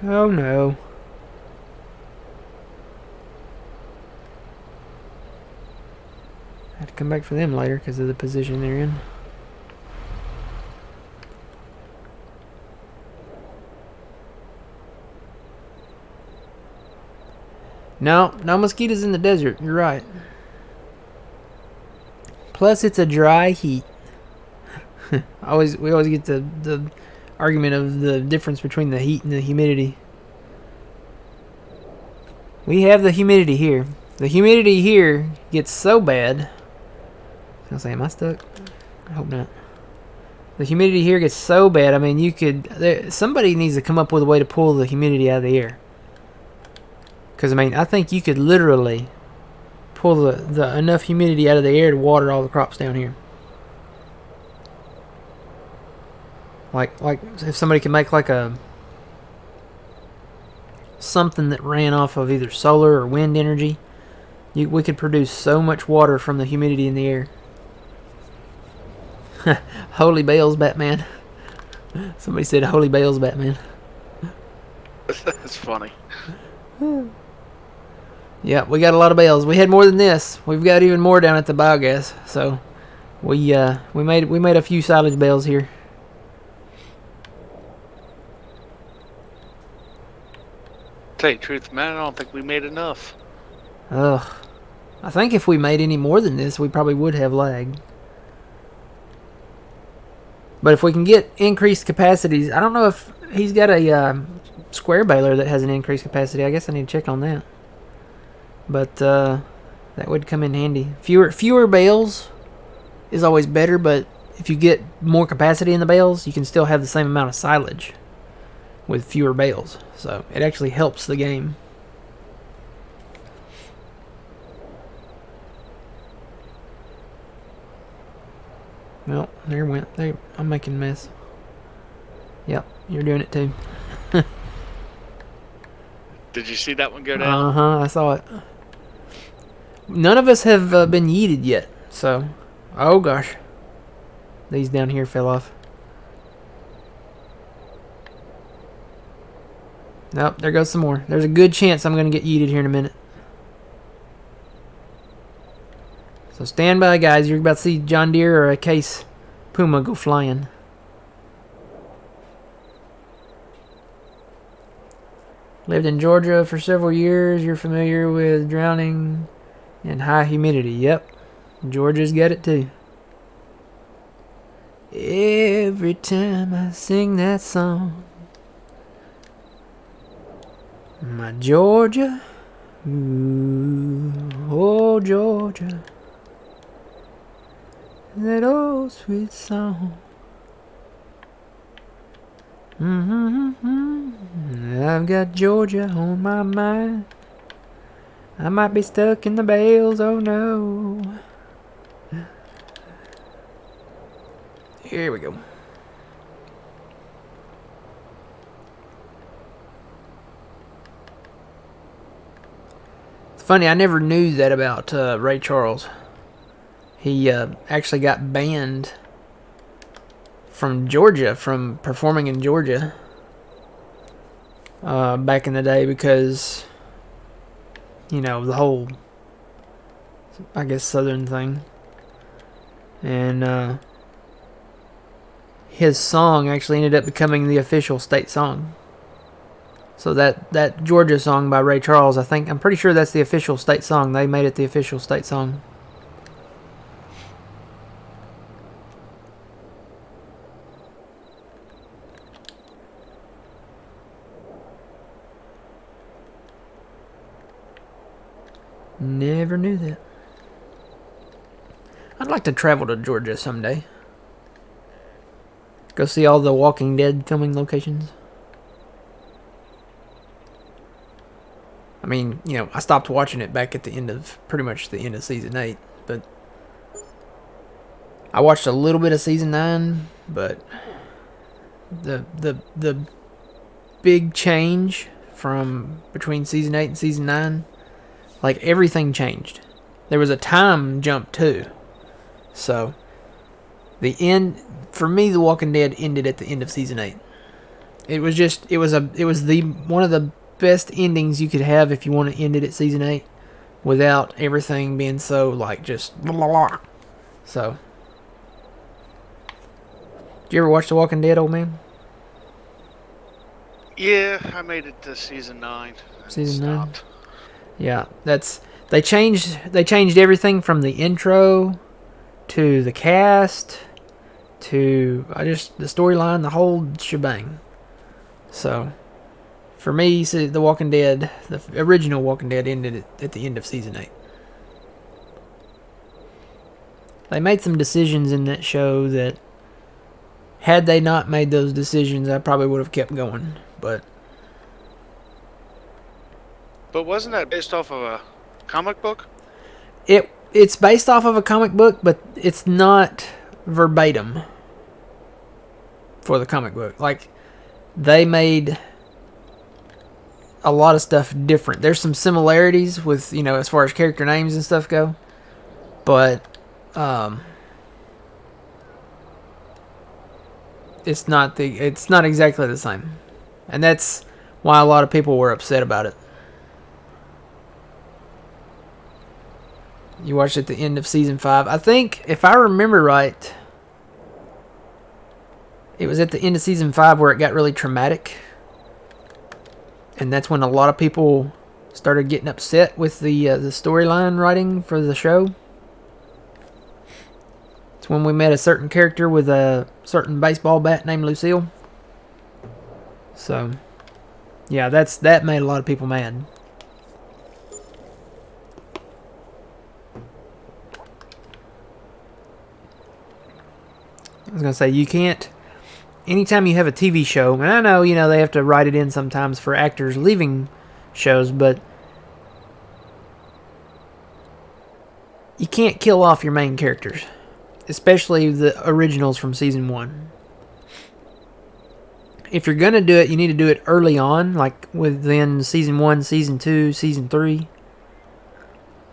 Oh no. I have to come back for them later because of the position they're in. No mosquitoes in the desert. You're right. Plus, it's a dry heat. We always get the argument of the difference between the heat and the humidity. We have the humidity here. The humidity here gets so bad. I was gonna say, am I stuck? I hope not. The humidity here gets so bad. I mean, somebody needs to come up with a way to pull the humidity out of the air. Because I mean, I think you could literally pull the enough humidity out of the air to water all the crops down here. Like if somebody could make like something that ran off of either solar or wind energy, we could produce so much water from the humidity in the air. Holy bales, Batman. Somebody said holy bales, Batman. That's funny. Yeah, we got a lot of bales. We had more than this. We've got even more down at the biogas. So we made a few silage bales here. Tell you the truth, man, I don't think we made enough. Ugh. I think if we made any more than this, we probably would have lag. But if we can get increased capacities, I don't know if he's got a square baler that has an increased capacity. I guess I need to check on that. But that would come in handy. Fewer bales is always better, but if you get more capacity in the bales, you can still have the same amount of silage with fewer bales. So it actually helps the game. Well, there went. I'm making a mess. Yep, you're doing it too. Did you see that one go down? Uh-huh, I saw it. None of us have been yeeted yet, so... Oh, gosh. These down here fell off. Nope, there goes some more. There's a good chance I'm going to get yeeted here in a minute. So stand by, guys. You're about to see John Deere or a Case Puma go flying. Lived in Georgia for several years. You're familiar with drowning and high humidity. Yep. Georgia's got it too. Every time I sing that song, my Georgia, ooh, oh Georgia, that old sweet song. I've got Georgia on my mind. I might be stuck in the bales, oh no. Here we go. It's funny, I never knew that about Ray Charles. He actually got banned from Georgia, from performing in Georgia back in the day because, you know, the whole, I guess, Southern thing. And his song actually ended up becoming the official state song. So that Georgia song by Ray Charles, I'm pretty sure that's the official state song. They made it the official state song. Never knew that. I'd like to travel to Georgia someday. Go see all the Walking Dead filming locations. I mean, you know, I stopped watching it back at the end of, pretty much the end of season 8, but I watched a little bit of season 9, but the big change from between season 8 and season 9, like everything changed. There was a time jump too. So the end, for me, The Walking Dead ended at the end of season 8. It was one of the best endings you could have if you want to end it at season 8 without everything being so like just blah, blah, blah. So, did you ever watch The Walking Dead, old man? Yeah, I made it to season 9. Season 9. Yeah, they changed everything from the intro to the cast to the storyline, the whole shebang. So for me, The Walking Dead, the original Walking Dead, ended at the end of season 8. They made some decisions in that show that, had they not made those decisions, I probably would have kept going. But wasn't that based off of a comic book? It's based off of a comic book, but it's not verbatim for the comic book. Like, they made a lot of stuff different. There's some similarities with, as far as character names and stuff go, but it's not exactly the same, and that's why a lot of people were upset about it. You watched at the end of season 5. I think, if I remember right, it was at the end of season 5 where it got really traumatic. And that's when a lot of people started getting upset with the storyline writing for the show. It's when we met a certain character with a certain baseball bat named Lucille. So, yeah, that made a lot of people mad. I was going to say, you can't... Anytime you have a TV show, and I know, they have to write it in sometimes for actors leaving shows, but you can't kill off your main characters, especially the originals from season 1. If you're going to do it, you need to do it early on, like within season 1, season 2, season 3.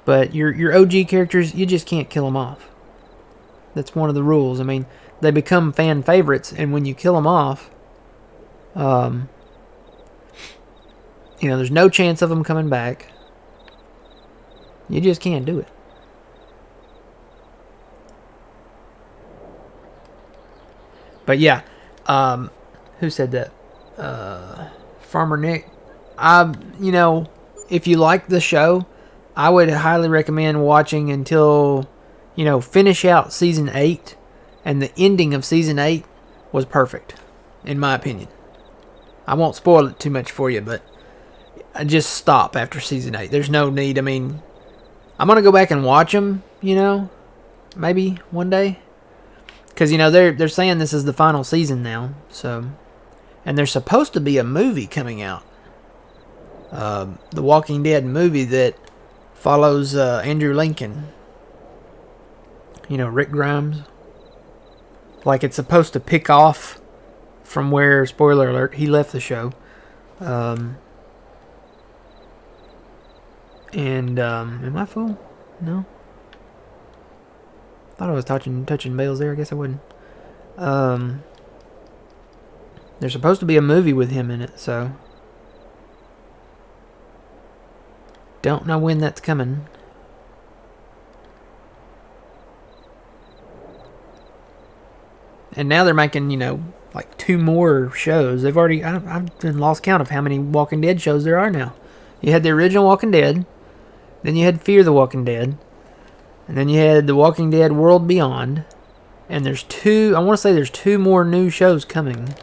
But your OG characters, you just can't kill them off. That's one of the rules. I mean, they become fan favorites, and when you kill them off, there's no chance of them coming back. You just can't do it. But yeah, who said that? Farmer Nick. If you like the show, I would highly recommend watching until, finish out season 8. And the ending of season 8 was perfect, in my opinion. I won't spoil it too much for you, but just stop after season 8. There's no need. I mean, I'm going to go back and watch them, maybe one day. Because, they're saying this is the final season now. So, and there's supposed to be a movie coming out. The Walking Dead movie that follows Andrew Lincoln. Rick Grimes. Like, it's supposed to pick off from where, spoiler alert, he left the show. Am I full? No. Thought I was touching bales there. I guess I wouldn't. There's supposed to be a movie with him in it, so don't know when that's coming. And now they're making, like 2 more shows. They've already... I've been lost count of how many Walking Dead shows there are now. You had the original Walking Dead. Then you had Fear the Walking Dead. And then you had The Walking Dead World Beyond. And there's 2... I want to say there's 2 more new shows coming.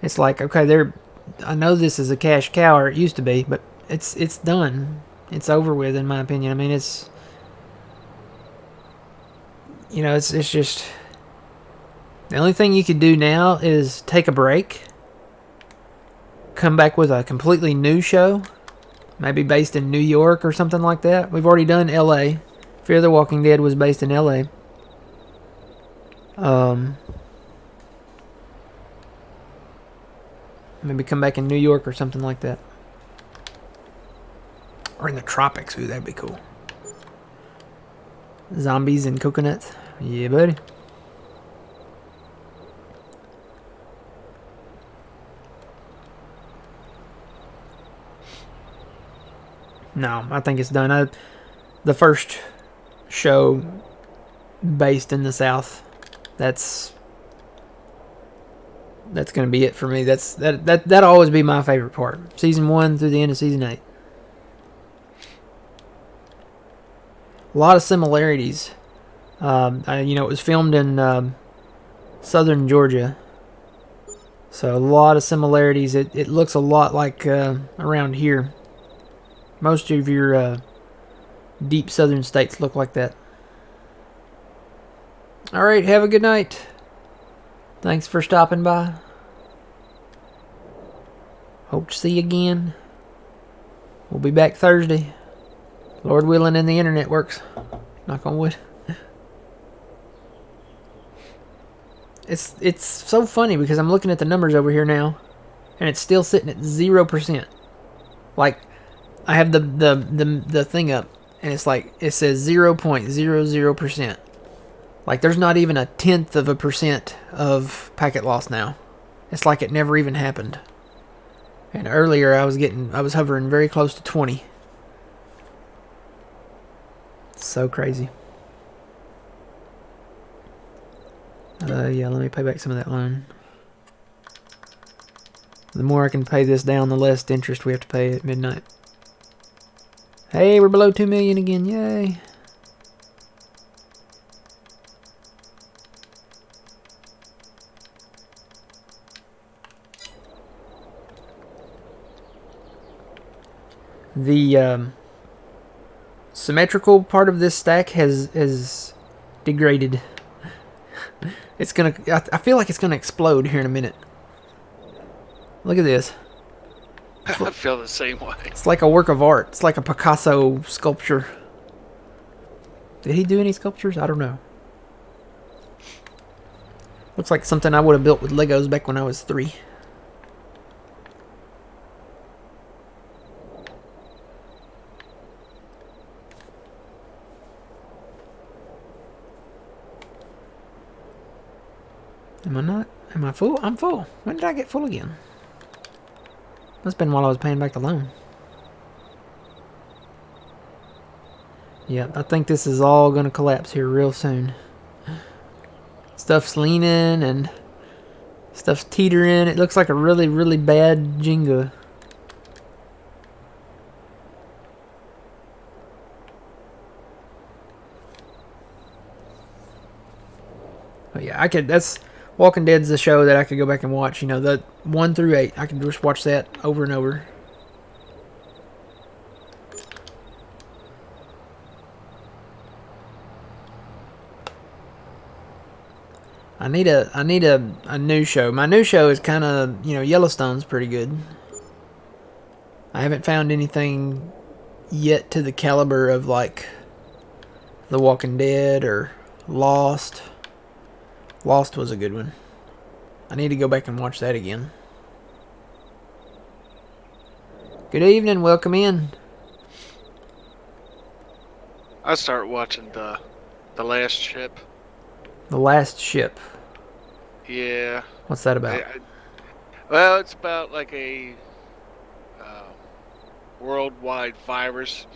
It's like, okay, I know this is a cash cow, or it used to be, but it's done. It's over with, in my opinion. I mean, it's... it's just... The only thing you could do now is take a break, come back with a completely new show, maybe based in New York or something like that. We've already done L.A. Fear the Walking Dead was based in L.A. Maybe come back in New York or something like that. Or in the tropics. Ooh, that'd be cool. Zombies and coconuts. Yeah, buddy. No, I think it's done. The first show based in the South, that's going to be it for me. That'll always be my favorite part. Season 1 through the end of season 8. A lot of similarities. It was filmed in southern Georgia, so a lot of similarities. It looks a lot like around here. Most of your deep southern states look like that. All right, have a good night. Thanks for stopping by. Hope to see you again. We'll be back Thursday. Lord willing, and the internet works. Knock on wood. It's so funny because I'm looking at the numbers over here now, and it's still sitting at 0%. Like, I have the thing up, and it's like it says 0.00%. Like, there's not even a 0.1% of packet loss now. It's like it never even happened. And earlier I was hovering very close to 20. So crazy. Yeah, let me pay back some of that loan. The more I can pay this down, the less interest we have to pay at midnight. Hey, we're below 2 million again. Yay. The symmetrical part of this stack has degraded. It's gonna. I feel like it's gonna explode here in a minute. Look at this. I feel the same way. It's like a work of art. It's like a Picasso sculpture. Did he do any sculptures? I don't know. Looks like something I would have built with Legos back when I was 3. Am I not? Am I full? I'm full. When did I get full again? Must have been while I was paying back the loan. Yeah, I think this is all going to collapse here real soon. Stuff's leaning and stuff's teetering. It looks like a really, really bad Jenga. But yeah, that's Walking Dead's the show that I could go back and watch. You know, the 1 through 8. I could just watch that over and over. I need a new show. My new show is kind of, Yellowstone's pretty good. I haven't found anything yet to the caliber of like The Walking Dead or Lost. Lost was a good one. I need to go back and watch that again. Good evening, welcome in. I start watching the Last Ship. The Last Ship. Yeah. What's that about? Well, it's about like a worldwide virus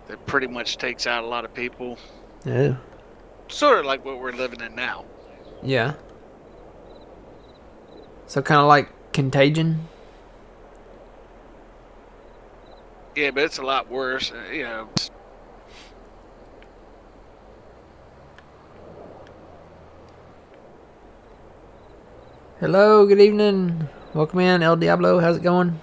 that pretty much takes out a lot of people. Yeah. Sort of like what we're living in now. Yeah. So kind of like Contagion? Yeah, but it's a lot worse. Hello, good evening. Welcome in, El Diablo. How's it going?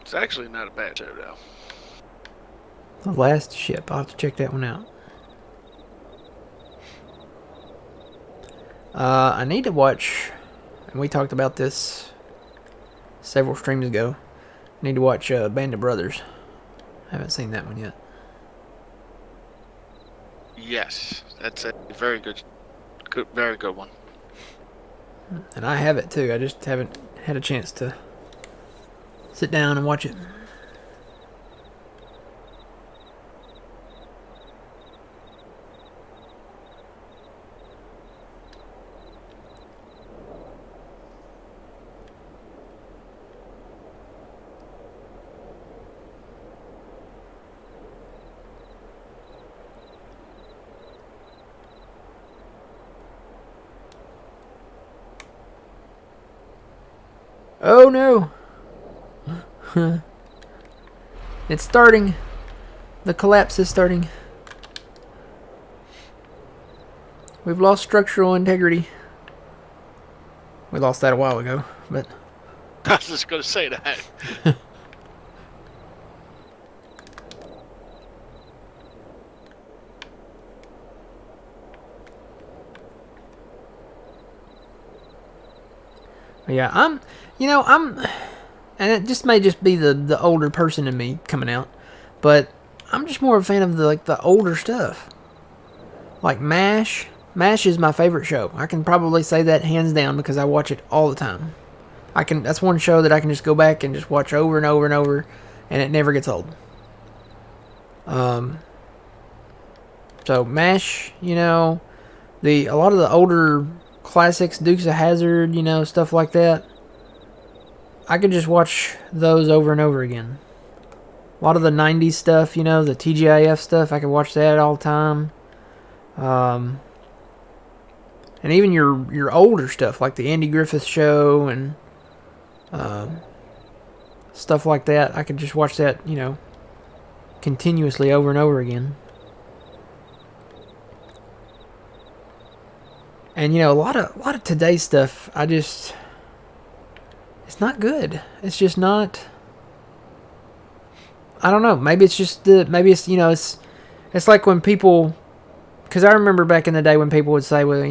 It's actually not a bad show, though. The Last Ship. I'll have to check that one out. I need to watch, and we talked about this several streams ago. I need to watch Band of Brothers. I haven't seen that one yet. Yes, that's a very good, very good one. And I have it too. I just haven't had a chance to sit down and watch it. Oh no! It's starting. The collapse is starting. We've lost structural integrity. We lost that a while ago, but... I was just going to say that. Yeah, and it just may just be the older person in me coming out, but I'm just more of a fan of the older stuff. Like MASH. MASH is my favorite show. I can probably say that hands down because I watch it all the time. That's one show that I can just go back and just watch over and over and over, and it never gets old. So MASH, a lot of the older classics, Dukes of Hazzard, stuff like that. I could just watch those over and over again. A lot of the 90s stuff, the TGIF stuff, I could watch that all the time. And even your older stuff, like the Andy Griffith Show and stuff like that, I could just watch that, continuously over and over again. And a lot of today's stuff, it's not good. It's just not. I don't know. Maybe it's just it's like when people, because I remember back in the day when people would say, well,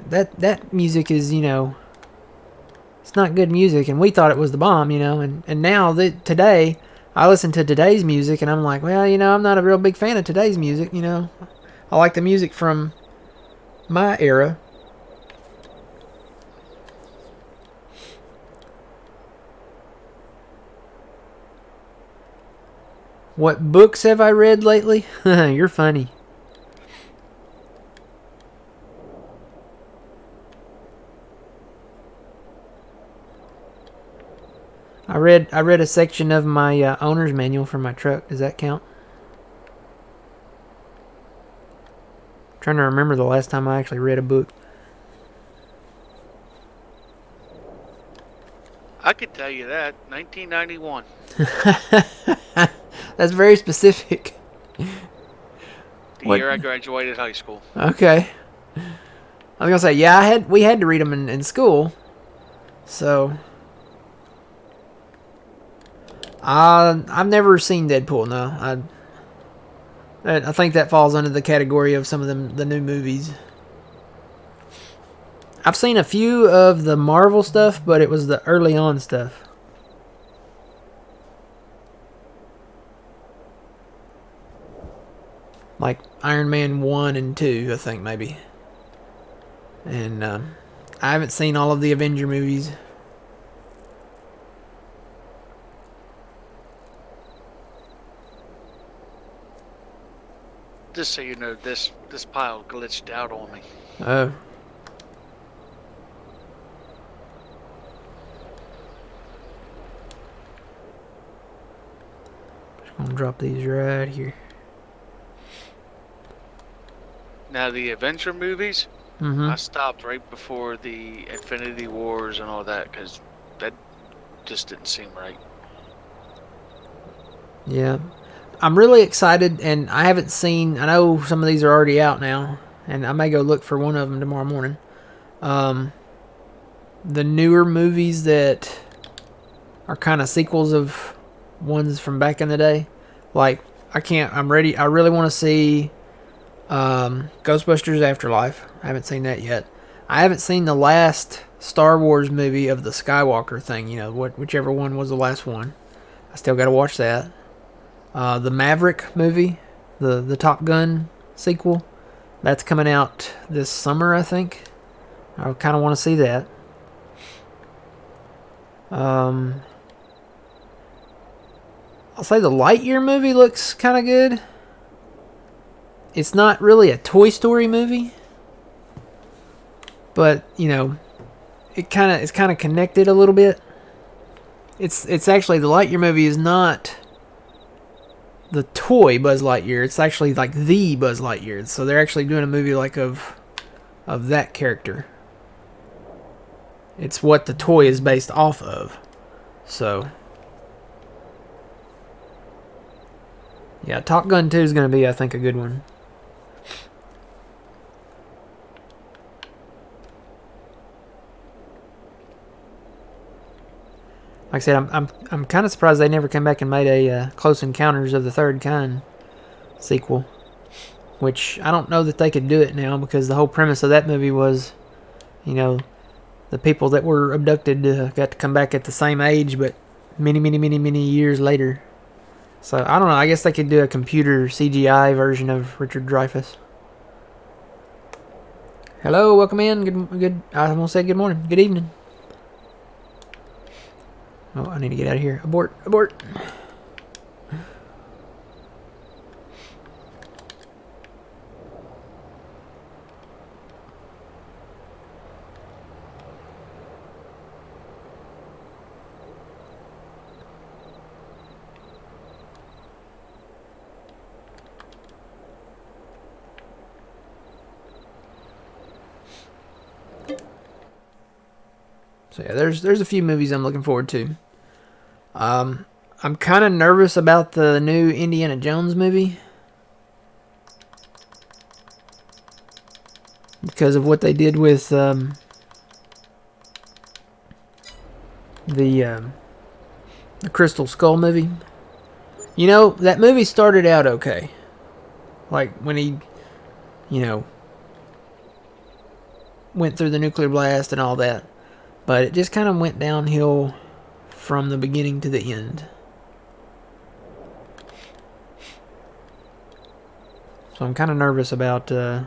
that music is it's not good music, and we thought it was the bomb, and now today I listen to today's music and I'm like, well, I'm not a real big fan of today's music, I like the music from my era. What books have I read lately? You're funny. I read a section of my owner's manual for my truck. Does that count? Trying to remember the last time I actually read a book. I could tell you that. 1991. That's very specific. The year I graduated high school. Okay. I was gonna say, yeah, we had to read them in school. So I've never seen Deadpool. No, I think that falls under the category of some of the new movies. I've seen a few of the Marvel stuff, but it was the early on stuff. Like Iron Man 1 and 2, I think, maybe. And I haven't seen all of the Avenger movies. Just so you know, this pile glitched out on me. Oh. Just gonna drop these right here. Now the Avenger movies, Mm-hmm. I stopped right before the Infinity Wars and all that because that just didn't seem right. Yeah. I'm really excited, and I haven't seen... I know some of these are already out now, and I may go look for one of them tomorrow morning. The newer movies that are kind of sequels of ones from back in the day. Like, I'm ready. I really want to see Ghostbusters Afterlife. I haven't seen that yet. I haven't seen the last Star Wars movie of the Skywalker thing, whichever one was the last one. I still got to watch that. The Maverick movie, the Top Gun sequel, that's coming out this summer, I think. I kind of want to see that. I'll say the Lightyear movie looks kind of good. It's not really a Toy Story movie, but it's kind of connected a little bit. It's actually, the Lightyear movie is not the toy Buzz Lightyear. It's actually like the Buzz Lightyear. So they're actually doing a movie like of that character. It's what the toy is based off of. So, yeah, Top Gun 2 is going to be, I think, a good one. Like I said, I'm kind of surprised they never came back and made a Close Encounters of the Third Kind sequel. Which, I don't know that they could do it now, because the whole premise of that movie was, you know, the people that were abducted got to come back at the same age, but many years later. So, I don't know, I guess they could do a computer CGI version of Richard Dreyfuss. Hello, welcome in. Good. I almost said good morning. Good evening. Oh, I need to get out of here. Abort. So yeah, there's a few movies I'm looking forward to. I'm kind of nervous about the new Indiana Jones movie because of what they did with the Crystal Skull movie. You know, that movie started out okay. Like when he, went through the nuclear blast and all that. But it just kind of went downhill from the beginning to the end. So I'm kind of nervous about the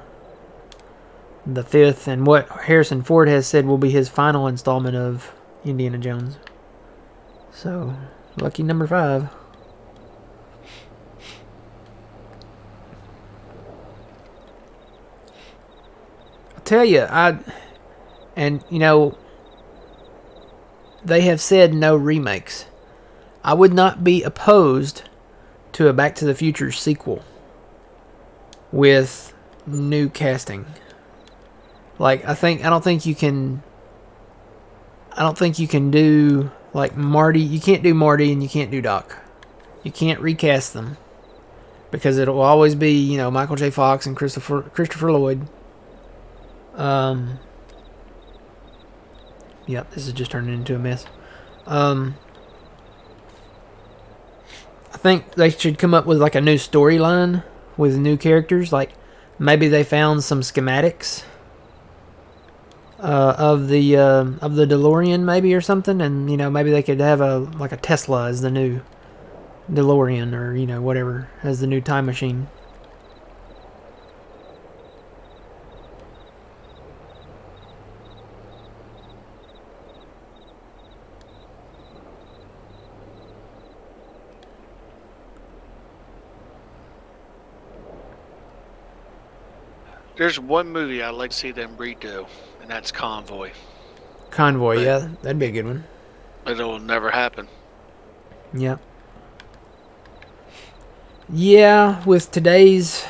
fifth and what Harrison Ford has said will be his final installment of Indiana Jones. So, lucky number 5. I'll tell you, they have said no remakes. I would not be opposed to a Back to the Future sequel with new casting. Like, I don't think you can do like Marty. You can't do Marty and you can't do Doc. You can't recast them because it will always be, Michael J. Fox and Christopher Lloyd. Yep, this is just turning into a mess. I think they should come up with like a new storyline with new characters. Like maybe they found some schematics of the DeLorean, maybe, or something, and maybe they could have a Tesla as the new DeLorean, or whatever, as the new time machine. There's one movie I'd like to see them redo, and that's Convoy. Convoy, yeah, that'd be a good one. But it'll never happen. Yep. Yeah, with today's...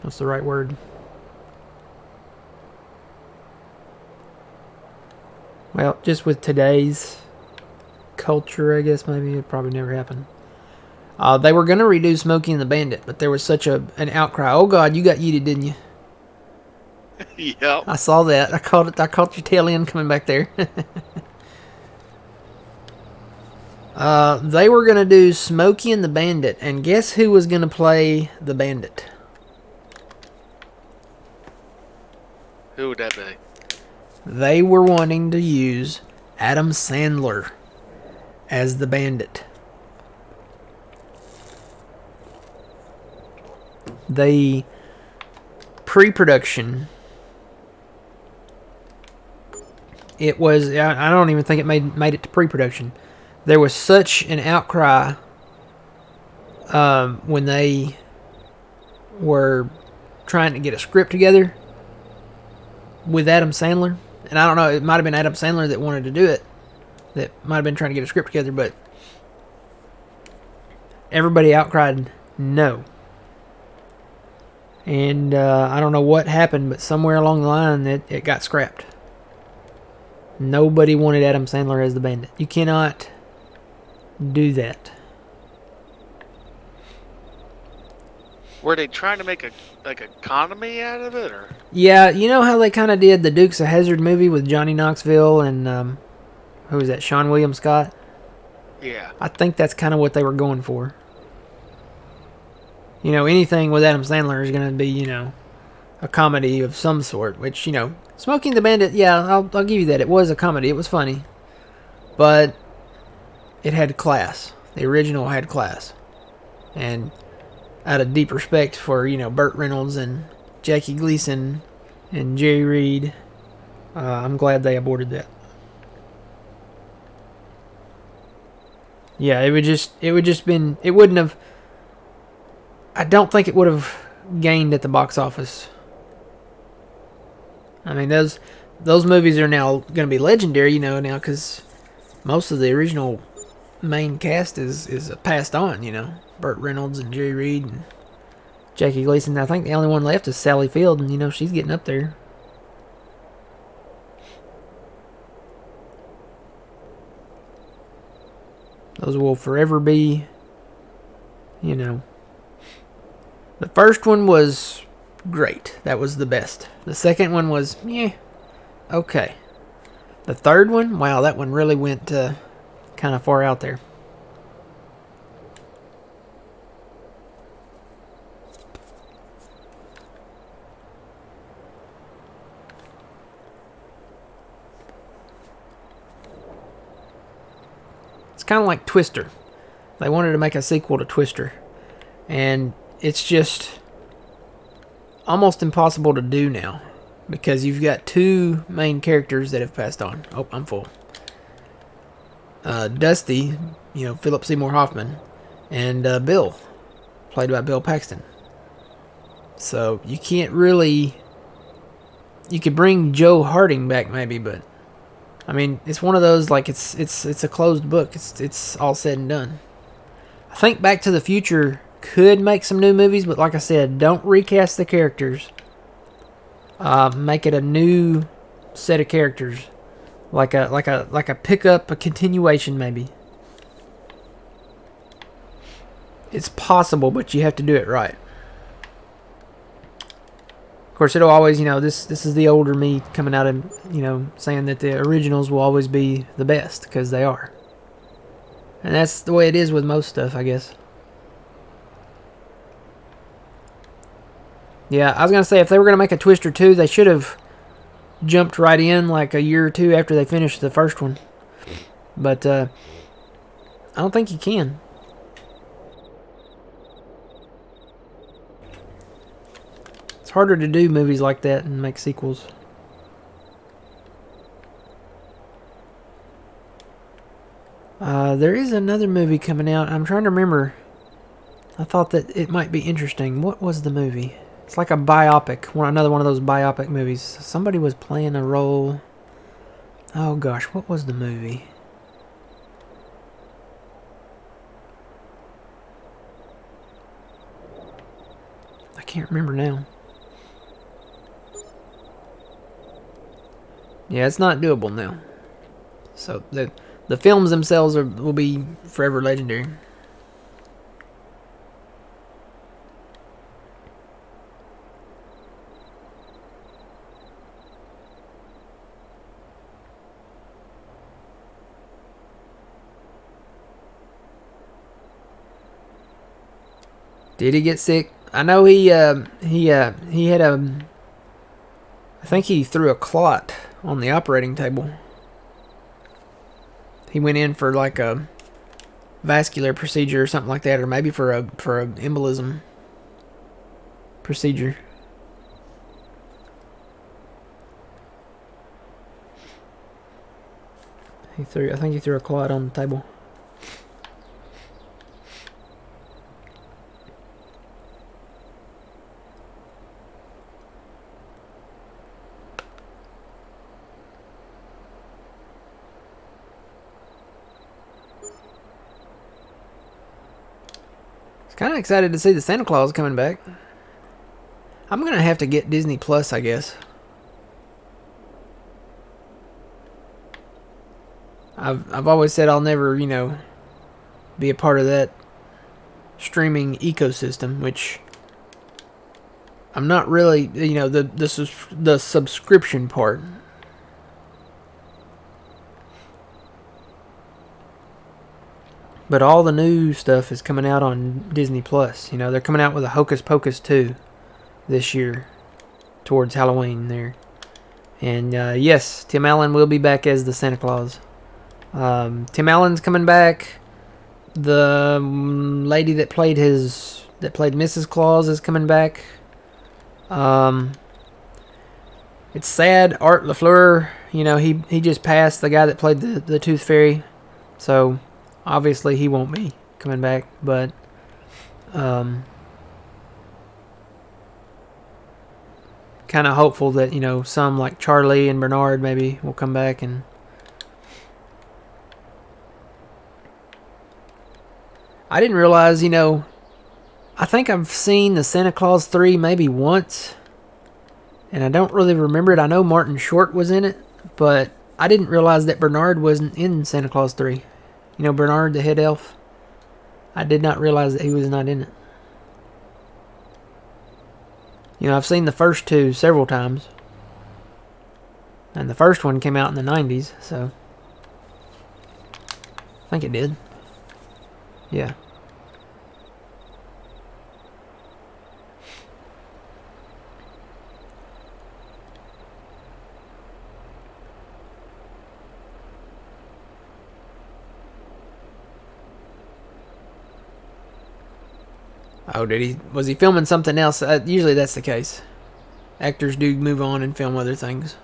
What's the right word? Well, just with today's culture, I guess, maybe it'd probably never happen. They were going to redo Smokey and the Bandit, but there was such an outcry. Oh, God, you got yeeted, didn't you? Yep. I saw that. I caught your tail end coming back there. They were going to do Smokey and the Bandit, and guess who was going to play the Bandit? Who would that be? They were wanting to use Adam Sandler as the Bandit. The pre-production, it was, I don't even think it made it to pre-production. There was such an outcry when they were trying to get a script together with Adam Sandler. And I don't know, it might have been Adam Sandler that wanted to do it. That might have been trying to get a script together, but everybody outcried no. And I don't know what happened, but somewhere along the line it got scrapped. Nobody wanted Adam Sandler as the bandit. You cannot do that. Were they trying to make a comedy out of it, or? Yeah, you know how they kind of did the Dukes of Hazzard movie with Johnny Knoxville and who was that? Sean William Scott. Yeah. I think that's kind of what they were going for. You know, anything with Adam Sandler is going to be, you know, a comedy of some sort. Which, you know, Smokey and the Bandit, yeah, I'll give you that. It was a comedy. It was funny, but it had class. The original had class, and out of deep respect for, you know, Burt Reynolds and Jackie Gleason and Jerry Reed, I'm glad they aborted that. Yeah, it wouldn't have. I don't think it would have gained at the box office. I mean, those movies are now going to be legendary, you know, now because most of the original main cast is passed on, you know. Burt Reynolds and Jerry Reed and Jackie Gleason. I think the only one left is Sally Field, and, you know, she's getting up there. Those will forever be, you know. The first one was great. That was the best. The second one was, yeah, okay. The third one, wow, that one really went kind of far out there. It's kind of like Twister. They wanted to make a sequel to Twister, and it's just almost impossible to do now because you've got two main characters that have passed on. Oh, I'm full. Dusty, you know, Philip Seymour Hoffman, and Bill, played by Bill Paxton. So you can't really. You could bring Joe Harding back maybe, but I mean, it's one of those, like, it's a closed book. It's all said and done. I think Back to the Future could make some new movies, but like I said, don't recast the characters. Make it a new set of characters, like a pickup, a continuation maybe. It's possible, but you have to do it right. Of course, it'll always, you know, this is the older me coming out and, you know, saying that the originals will always be the best, because they are. And that's the way it is with most stuff, I guess. Yeah, I was going to say, if they were going to make a Twister 2, they should have jumped right in like a year or two after they finished the first one. But I don't think you can. It's harder to do movies like that and make sequels. There is another movie coming out. I'm trying to remember. I thought that it might be interesting. What was the movie? It's like a biopic. Another one of those biopic movies. Somebody was playing a role. Oh gosh, what was the movie? I can't remember now. Yeah, it's not doable now. So the films themselves will be forever legendary. Did he get sick? I know he had a. I think he threw a clot on the operating table. He went in for like a vascular procedure or something like that, or maybe for a embolism procedure. I think he threw a clot on the table. Kind of excited to see the Santa Claus coming back. I'm gonna have to get Disney Plus, I guess. I've always said I'll never, be a part of that streaming ecosystem, which I'm not really, the subscription part. But all the new stuff is coming out on Disney Plus. They're coming out with a Hocus Pocus 2 this year towards Halloween there. And yes, Tim Allen will be back as the Santa Claus. Tim Allen's coming back. The lady that played Mrs. Claus is coming back. It's sad. Art LaFleur, he just passed, the guy that played the Tooth Fairy. So obviously he won't be coming back, but kind of hopeful that some like Charlie and Bernard maybe will come back. And I didn't realize, I think I've seen the Santa Claus 3 maybe once, and I don't really remember it. I know Martin Short was in it, but I didn't realize that Bernard wasn't in Santa Claus 3. Bernard, the head elf. I did not realize that he was not in it. I've seen the first two several times. And the first one came out in the 90s, so I think it did. Yeah. Oh, did he? Was he filming something else? Usually that's the case. Actors do move on and film other things.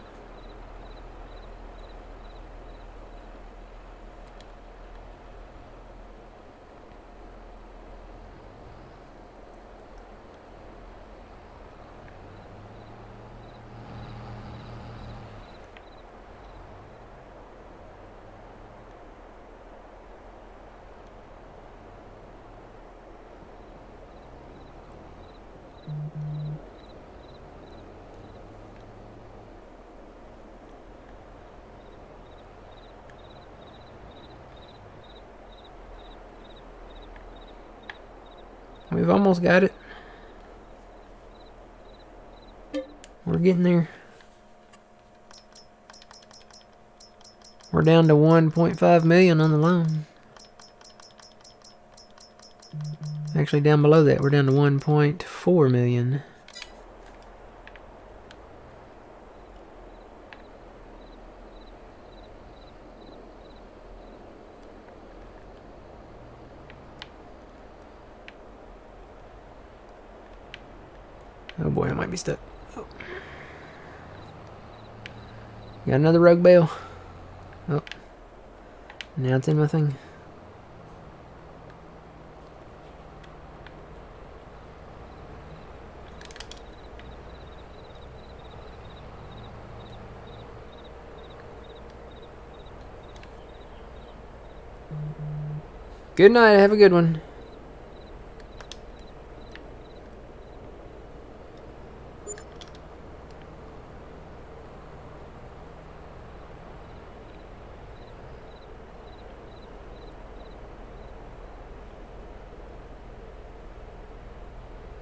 We've almost got it. We're getting there. We're down to 1.5 million on the loan. Actually, down below that, we're down to 1.4 million. Oh boy, I might be stuck. Oh. Got another rogue bale. Oh. Now it's in my thing. Good night. Have a good one.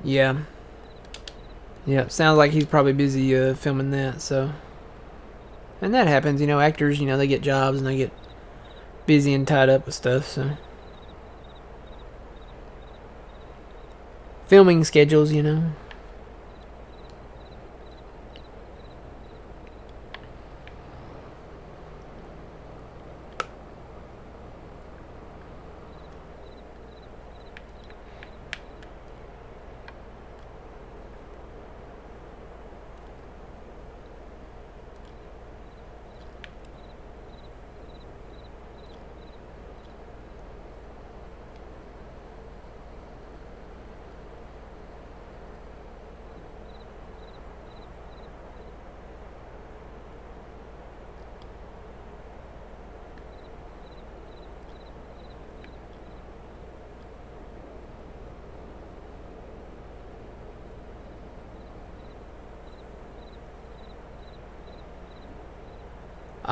Yeah. Yeah, sounds like he's probably busy filming that, so. And that happens, actors, they get jobs and they get busy and tied up with stuff, so. Filming schedules,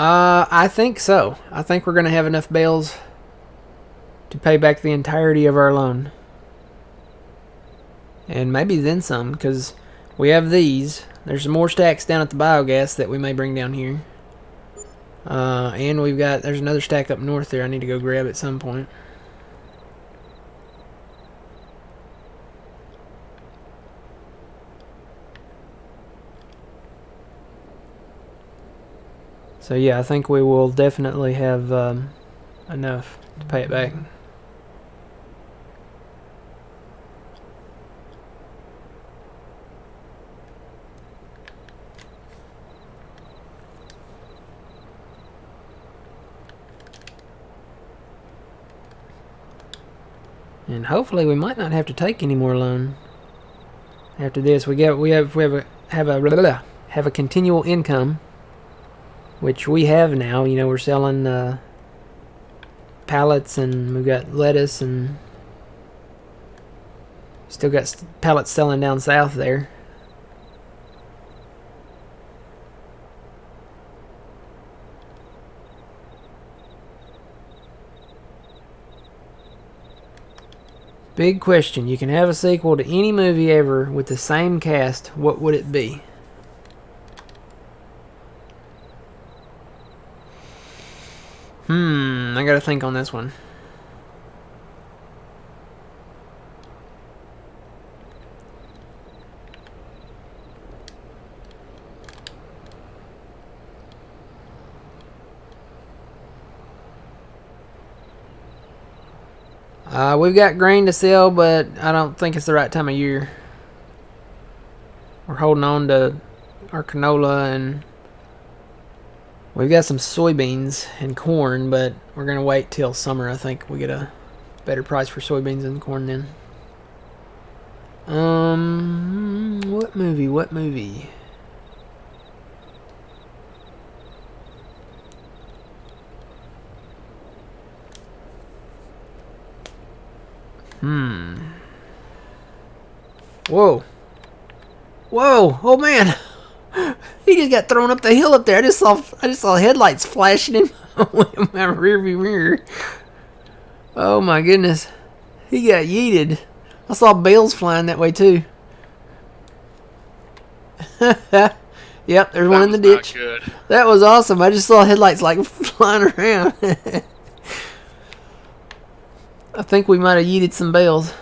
I think so. I think we're going to have enough bales to pay back the entirety of our loan. And maybe then some, because we have these. There's some more stacks down at the biogas that we may bring down here. And there's another stack up north there I need to go grab at some point. So yeah, I think we will definitely have enough to pay it back. And hopefully we might not have to take any more loan after this. We have a continual income, which we have now. You know, we're selling pallets, and we've got lettuce, and still got pallets selling down south there. Big question. You can have a sequel to any movie ever with the same cast. What would it be? I gotta think on this one. We've got grain to sell, but I don't think it's the right time of year. We're holding on to our canola, and we've got some soybeans and corn, but we're going to wait till summer. I think we get a better price for soybeans and corn then. What movie? Whoa. Oh man. He just got thrown up the hill up there. I just saw headlights flashing in my rearview mirror. Oh my goodness. He got yeeted. I saw bales flying that way too. Yep, there's one in the ditch. Good. That was awesome. I just saw headlights like flying around. I think we might have yeeted some bales.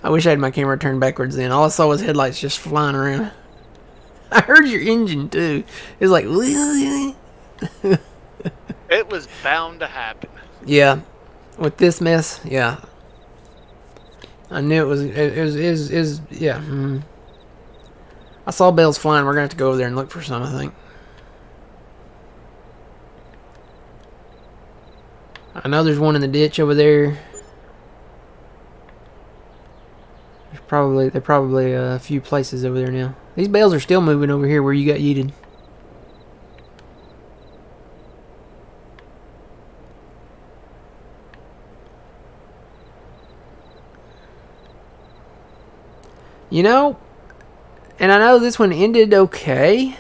I wish I had my camera turned backwards then. All I saw was headlights just flying around. I heard your engine too. It was like... It was bound to happen. Yeah. With this mess, yeah. I knew it was yeah. I saw bales flying. We're going to have to go over there and look for some, I think. I know there's one in the ditch over there. There are probably a few places over there now. These bales are still moving over here where you got yeeted. You know, and I know this one ended okay.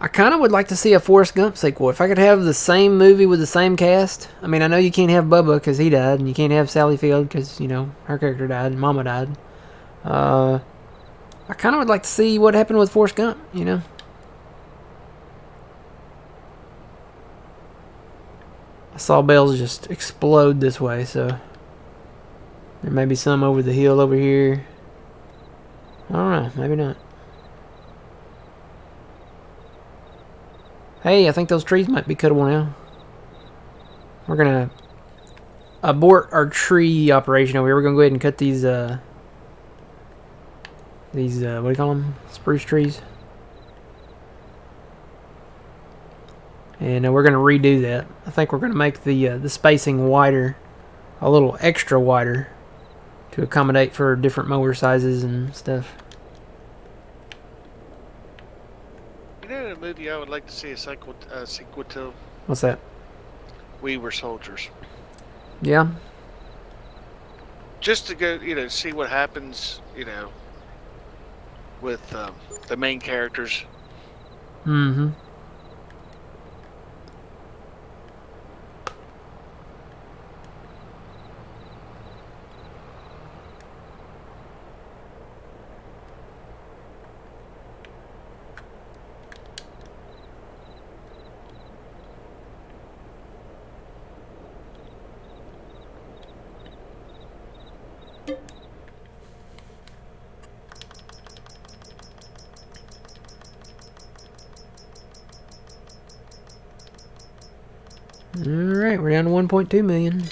I kind of would like to see a Forrest Gump sequel. If I could have the same movie with the same cast. I mean, I know you can't have Bubba because he died, and you can't have Sally Field because, you know, her character died and Mama died. I kind of would like to see what happened with Forrest Gump, you know. I saw bales just explode this way, so there may be some over the hill over here. I don't know, maybe not. Hey, I think those trees might be cuttable now. We're gonna abort our tree operation over here. We're gonna go ahead and cut these what do you call them? Spruce trees. And we're gonna redo that. I think we're gonna make the spacing wider, a little extra wider, to accommodate for different mower sizes and stuff. You know, a movie I would like to see a sequel to. What's that? We Were Soldiers. Yeah. Just to go, you know, see what happens, you know, with the main characters. Mm-hmm. Alright, we're down to 1.2 million.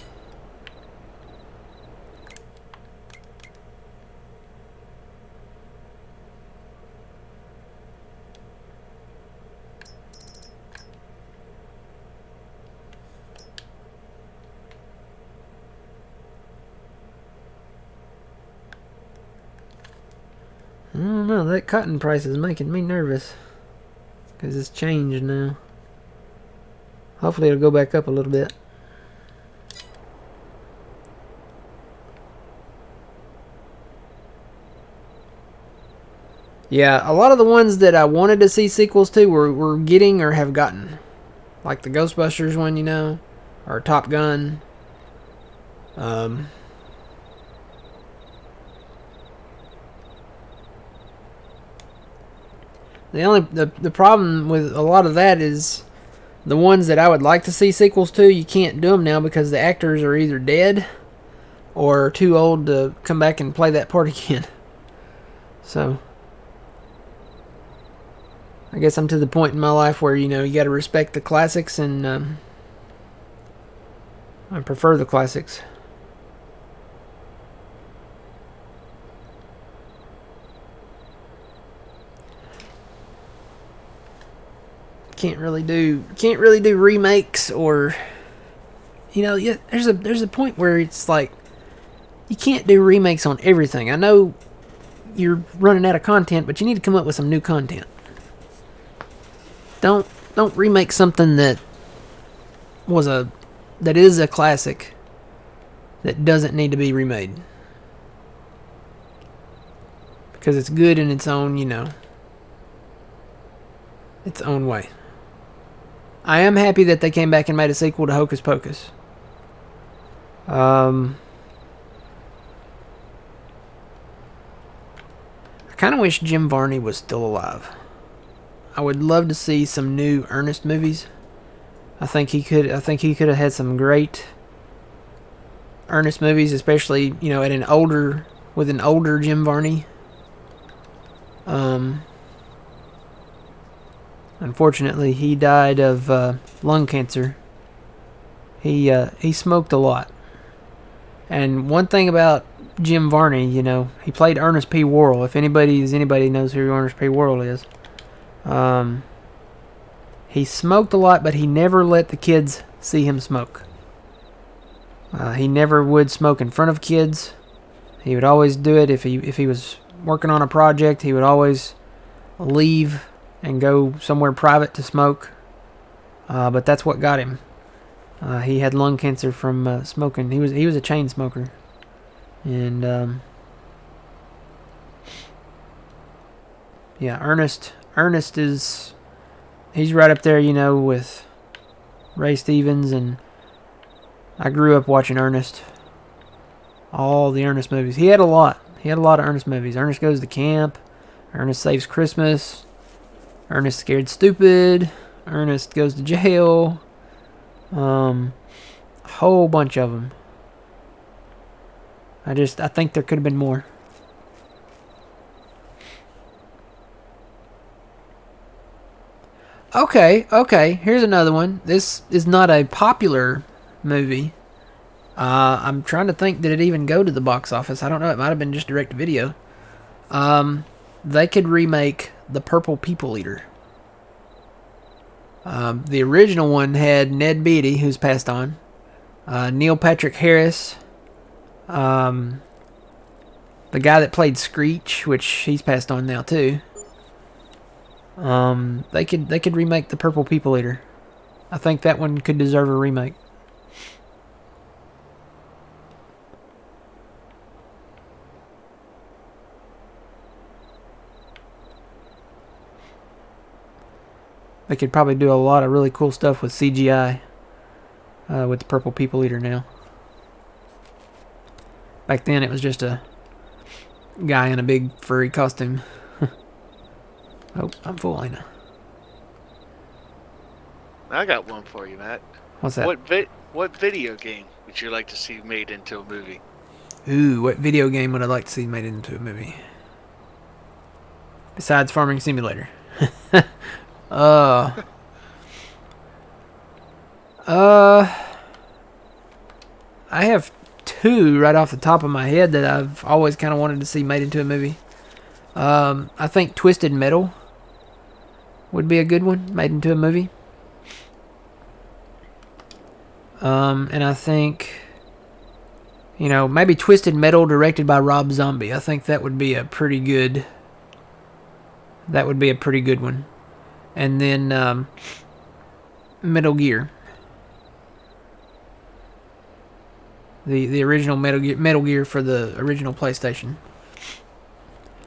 I don't know, that cotton price is making me nervous. Because it's changed now. Hopefully it'll go back up a little bit. Yeah, a lot of the ones that I wanted to see sequels to we're getting or have gotten. Like the Ghostbusters one, you know, or Top Gun. The problem with a lot of that is the ones that I would like to see sequels to, you can't do them now because the actors are either dead or too old to come back and play that part again. So I guess I'm to the point in my life where, you know, you got to respect the classics, and I prefer the classics. Can't really do remakes, or, you know, yeah, there's a point where it's like you can't do remakes on everything. I know you're running out of content, but you need to come up with some new content. Don't remake something that is a classic that doesn't need to be remade. Because it's good in its own, you know, its own way. I am happy that they came back and made a sequel to Hocus Pocus. I kind of wish Jim Varney was still alive. I would love to see some new Ernest movies. I think he could have had some great Ernest movies, especially, you know, with an older Jim Varney. Unfortunately, he died of lung cancer. He smoked a lot. And one thing about Jim Varney, you know, he played Ernest P. Worrell. If anybody knows who Ernest P. Worrell is, he smoked a lot, but he never let the kids see him smoke. He never would smoke in front of kids. He would always do it if he was working on a project. He would always leave and go somewhere private to smoke. But that's what got him. He had lung cancer from smoking. He was a chain smoker, and yeah, Ernest he's right up there, you know, with Ray Stevens, and I grew up watching Ernest. All the Ernest movies. He had a lot of Ernest movies. Ernest Goes to Camp, Ernest Saves Christmas, Ernest Scared Stupid, Ernest Goes to Jail. A whole bunch of them. I think there could have been more. Okay. Here's another one. This is not a popular movie. I'm trying to think, did it even go to the box office? I don't know. It might have been just direct to video. They could remake The Purple People Eater. The original one had Ned Beatty, who's passed on, Neil Patrick Harris, the guy that played Screech, which he's passed on now too. They could remake The Purple People Eater. I think that one could deserve a remake. They could probably do a lot of really cool stuff with CGI with the Purple People Eater now. Back then, it was just a guy in a big furry costume. Oh, I'm full, ain't I? I got one for you, Matt. What's that? What video game would you like to see made into a movie? Ooh, what video game would I like to see made into a movie? Besides Farming Simulator. I have two right off the top of my head that I've always kind of wanted to see made into a movie. I think Twisted Metal would be a good one made into a movie. And I think, you know, maybe Twisted Metal directed by Rob Zombie. I think that would be a pretty good. That would be a pretty good one. And then Metal Gear. The original Metal Gear for the original PlayStation.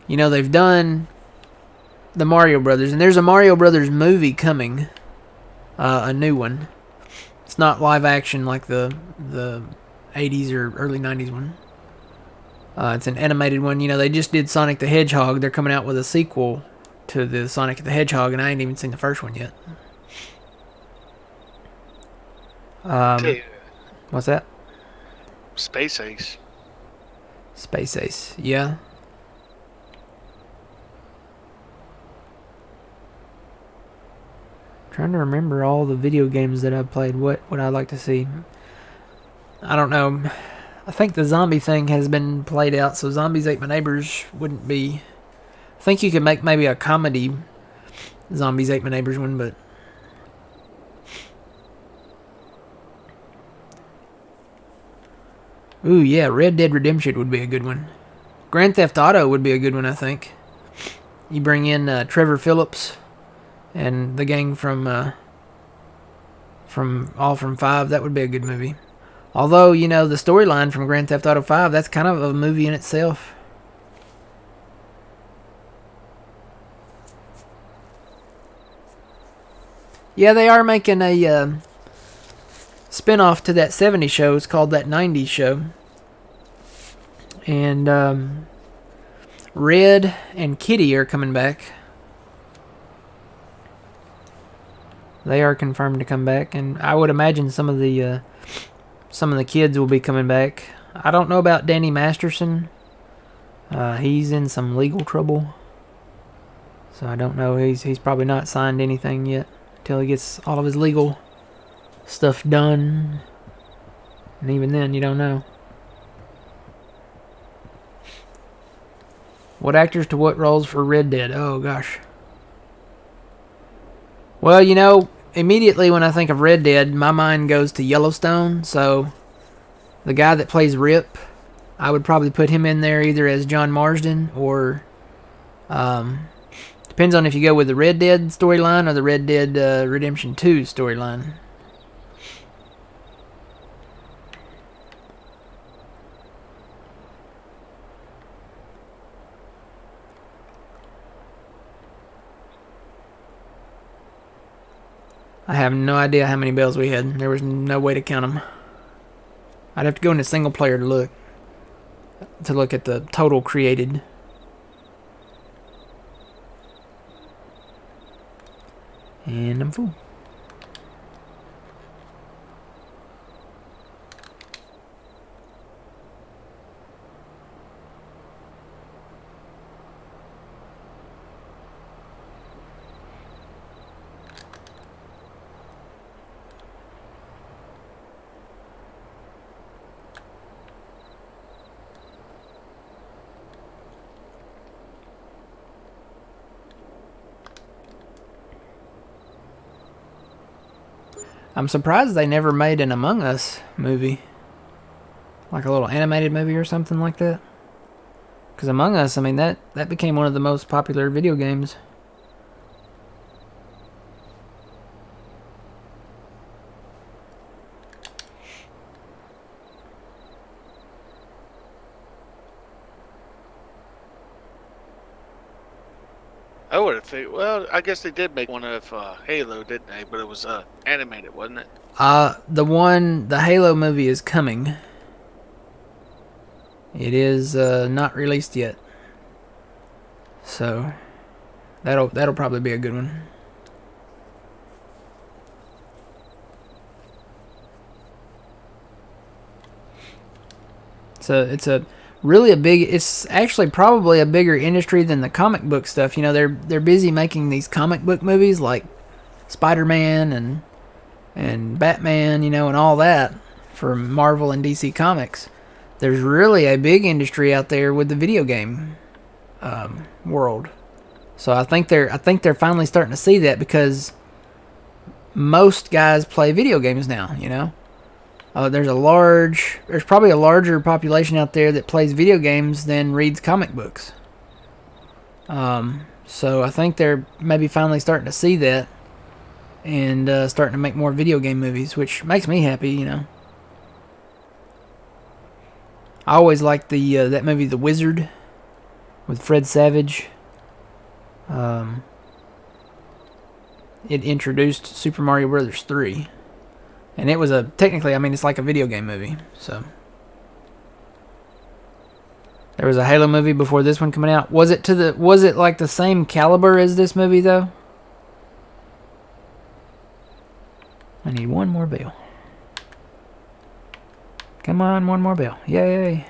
You know, they've done the Mario Brothers, and there's a Mario Brothers movie coming, a new one. It's not live action like the 80s or early 90s one. It's an animated one. You know, they just did Sonic the Hedgehog. They're coming out with a sequel to the Sonic the Hedgehog, and I ain't even seen the first one yet. What's that? Space Ace. Space Ace, yeah. Trying to remember all the video games that I've played. What would I like to see? I don't know. I think the zombie thing has been played out, so Zombies Ate My Neighbors wouldn't be. I think you could make maybe a comedy Zombies Ate My Neighbors one, but. Ooh, yeah, Red Dead Redemption would be a good one. Grand Theft Auto would be a good one, I think. You bring in Trevor Phillips and the gang from 5. That would be a good movie. Although, you know, the storyline from Grand Theft Auto 5, that's kind of a movie in itself. Yeah, they are making a spin-off to that 70s show. It's called That 90s Show. And Red and Kitty are coming back. They are confirmed to come back, and I would imagine some of the kids will be coming back. I don't know about Danny Masterson. He's in some legal trouble, so I don't know. He's probably not signed anything yet until he gets all of his legal stuff done. And even then, you don't know. What actors to what roles for Red Dead? Oh, gosh. Well, you know, immediately when I think of Red Dead, my mind goes to Yellowstone. So, the guy that plays Rip, I would probably put him in there either as John Marsden or... depends on if you go with the Red Dead storyline or the Red Dead Redemption 2 storyline. I have no idea how many bells we had. There was no way to count them. I'd have to go into single player to look at the total created. And I'm full. I'm surprised they never made an Among Us movie. Like a little animated movie or something like that. Because Among Us, I mean, that became one of the most popular video games. I would have think. Well, I guess they did make one of Halo, didn't they? But it was animated, wasn't it? The Halo movie is coming. It is not released yet, so that'll probably be a good one. So it's it's actually probably a bigger industry than the comic book stuff. You know, they're busy making these comic book movies like Spider-Man and Batman, you know, and all that for Marvel and DC Comics. There's really a big industry out there with the video game world. So I think they're finally starting to see that, because most guys play video games now, you know. There's probably a larger population out there that plays video games than reads comic books. So I think they're maybe finally starting to see that and starting to make more video game movies, which makes me happy, you know. I always liked that movie, The Wizard, with Fred Savage. It introduced Super Mario Brothers 3. And it was technically, I mean, it's like a video game movie, so. There was a Halo movie before this one coming out. Was it like the same caliber as this movie, though? I need one more bell. Come on, one more bell. Yay.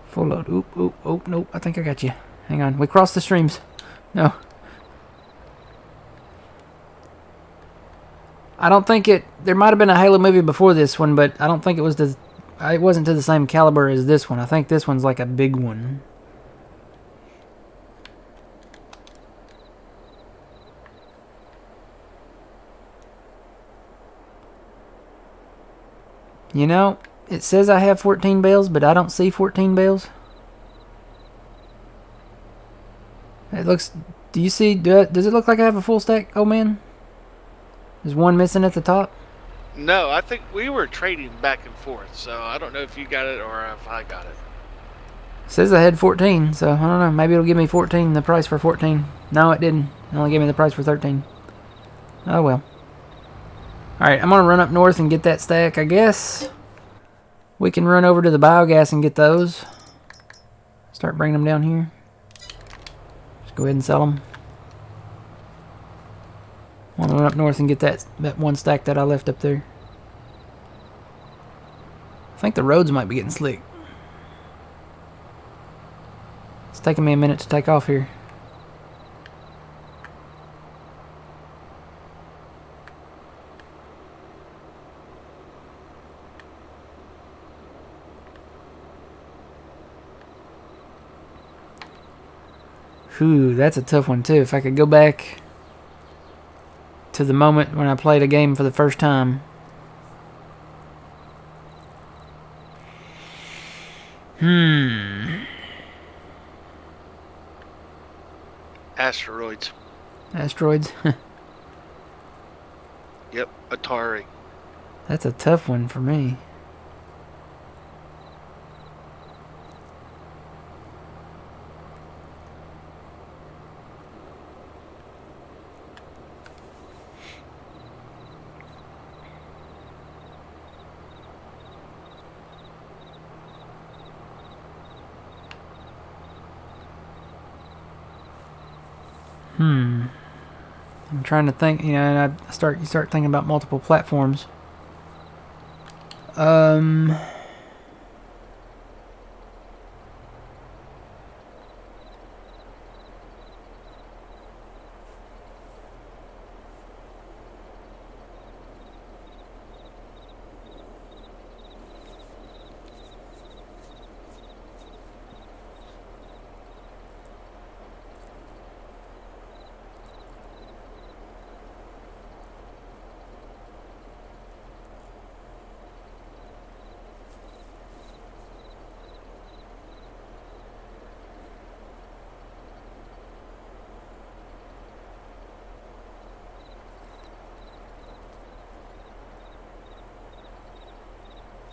Full load. Oop, nope. I think I got you. Hang on. We crossed the streams. No. I don't think there might have been a Halo movie before this one, but I don't think it wasn't to the same caliber as this one. I think this one's like a big one. You know, it says I have 14 bells, but I don't see 14 bells. It looks... Do you see... Does it look like I have a full stack, old man? There's one missing at the top? No, I think we were trading back and forth, so I don't know if you got it or if I got it. It says I had 14, so I don't know. Maybe it'll give me 14, the price for 14. No, it didn't. It only gave me the price for 13. Oh, well. Alright, I'm going to run up north and get that stack, I guess. We can run over to the biogas and get those. Start bringing them down here. Just go ahead and sell them. I want to run up north and get that one stack that I left up there. I think the roads might be getting slick. It's taking me a minute to take off here. Whew, that's a tough one too. If I could go back to the moment when I played a game for the first time. Asteroids. Asteroids? Yep, Atari. That's a tough one for me. I'm trying to think, you know, and you start thinking about multiple platforms.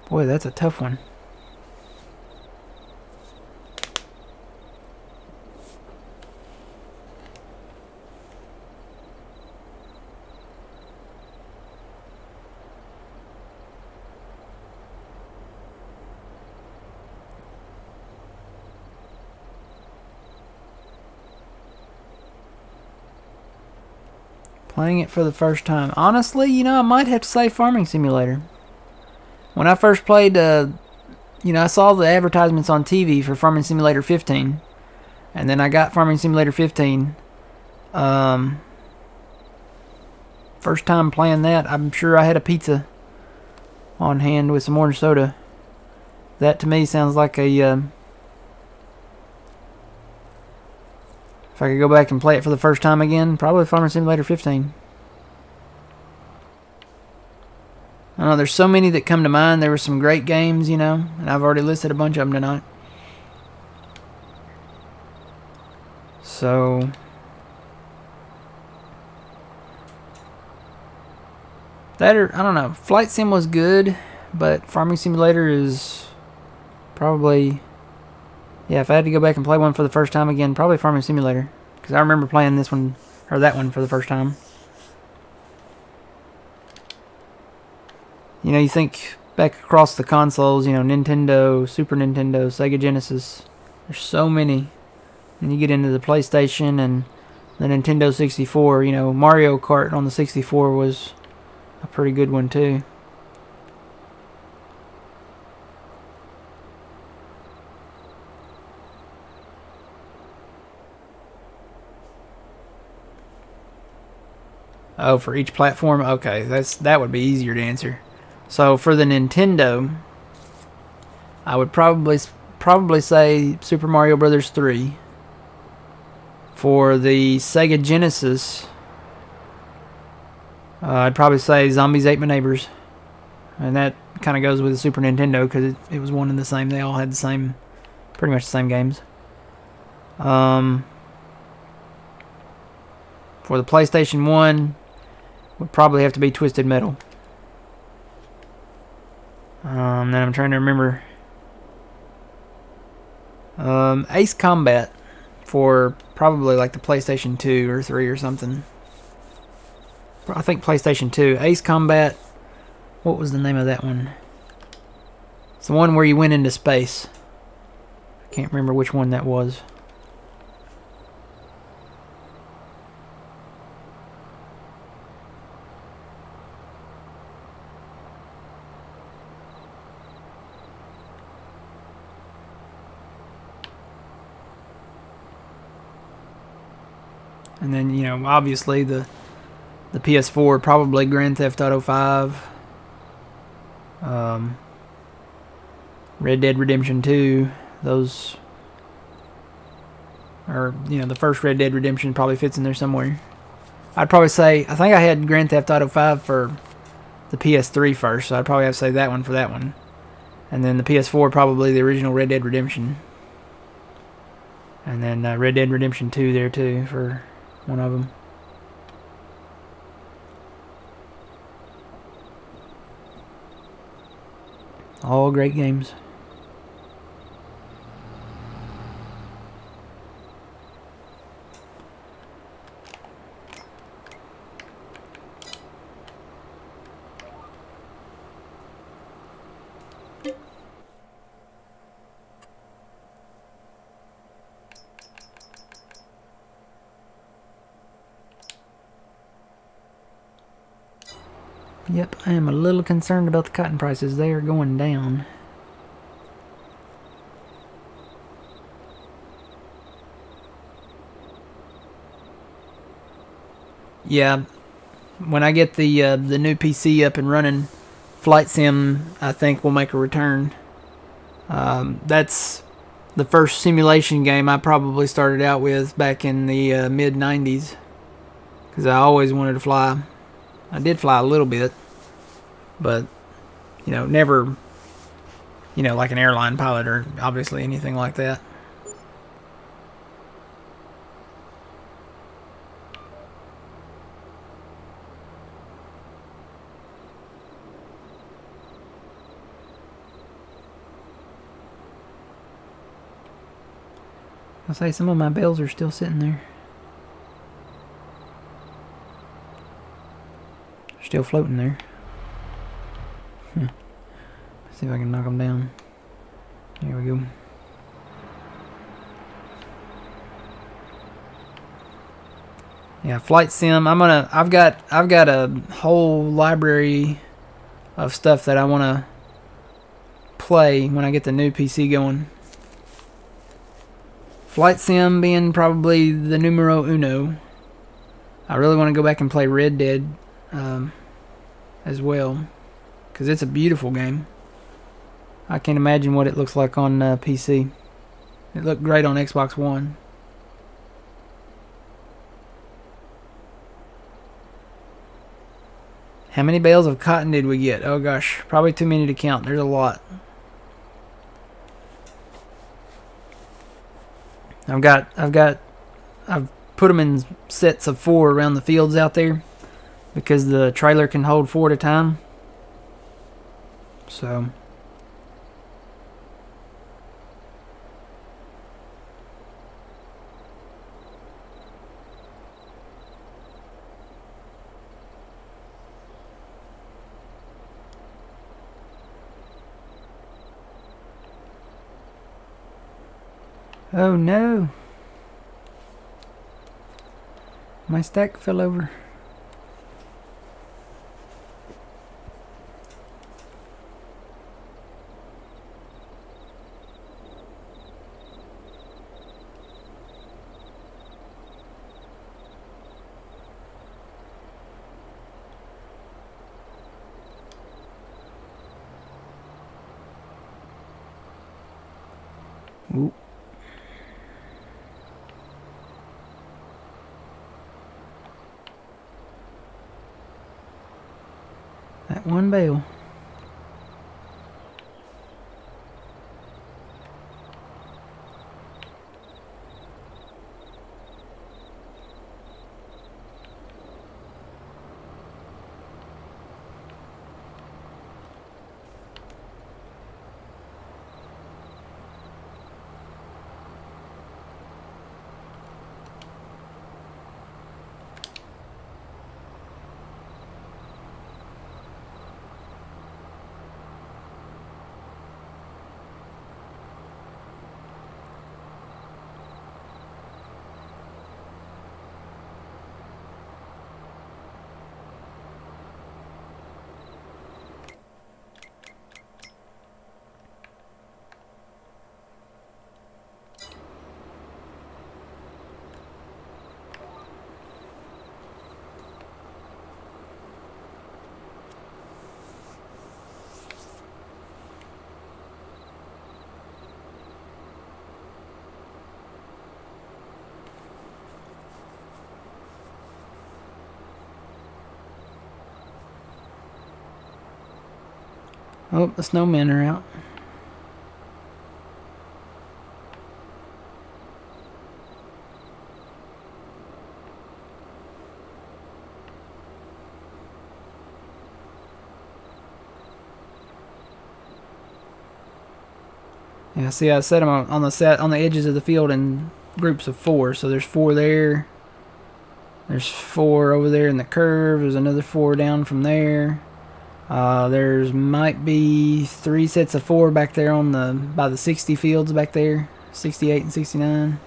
Boy, that's a tough one. Playing it for the first time. Honestly, you know, I might have to say Farming Simulator. When I first played, you know, I saw the advertisements on TV for Farming Simulator 15. And then I got Farming Simulator 15. First time playing that, I'm sure I had a pizza on hand with some orange soda. That to me sounds like a... if I could go back and play it for the first time again, probably Farming Simulator 15. I know there's so many that come to mind. There were some great games, you know, and I've already listed a bunch of them tonight. So... that or, I don't know. Flight Sim was good, but Farming Simulator is probably... yeah, if I had to go back and play one for the first time again, probably Farming Simulator. Because I remember playing this one, or that one, for the first time. You know, you think back across the consoles, you know, Nintendo, Super Nintendo, Sega Genesis. There's so many. And you get into the PlayStation and the Nintendo 64. You know, Mario Kart on the 64 was a pretty good one, too. Oh, for each platform? Okay, that would be easier to answer. So for the Nintendo, I would probably say Super Mario Brothers 3. For the Sega Genesis, I'd probably say Zombies Ate My Neighbors. And that kind of goes with the Super Nintendo because it was one and the same. They all had the same, pretty much the same games. For the PlayStation 1, would probably have to be Twisted Metal. Then I'm trying to remember. Ace Combat for probably like the PlayStation 2 or 3 or something. I think PlayStation 2. Ace Combat. What was the name of that one? It's the one where you went into space. I can't remember which one that was. And then, you know, obviously the PS4, probably Grand Theft Auto 5. Red Dead Redemption 2. Those are, you know, the first Red Dead Redemption probably fits in there somewhere. I'd probably say, I think I had Grand Theft Auto 5 for the PS3 first, so I'd probably have to say that one for that one. And then the PS4, probably the original Red Dead Redemption. And then Red Dead Redemption 2 there too for one of them. All great games. Yep, I am a little concerned about the cotton prices. They are going down. Yeah, when I get the new PC up and running, Flight Sim, I think, will make a return. That's the first simulation game I probably started out with back in the mid-90s. Because I always wanted to fly. I did fly a little bit. But, you know, never, you know, like an airline pilot or obviously anything like that. I'll say some of my bells are still sitting there. Still floating there. Let's see if I can knock them down. Here we go. Yeah, Flight Sim. I've got a whole library of stuff that I wanna play when I get the new PC going. Flight Sim being probably the numero uno. I really want to go back and play Red Dead as well, because it's a beautiful game. I can't imagine what it looks like on PC. It looked great on Xbox One. How many bales of cotton did we get? Oh gosh, probably too many to count. There's a lot. I've put them in sets of 4 around the fields out there because the trailer can hold 4 at a time. So oh no. My stack fell over. Ooh. That one bale. Oh, the snowmen are out. Yeah, see, I set them on the edges of the field in groups of 4. So there's 4 there. There's 4 over there in the curve. There's another 4 down from there. There's might be 3 sets of 4 back there on by the 60 fields back there, 68 and 69.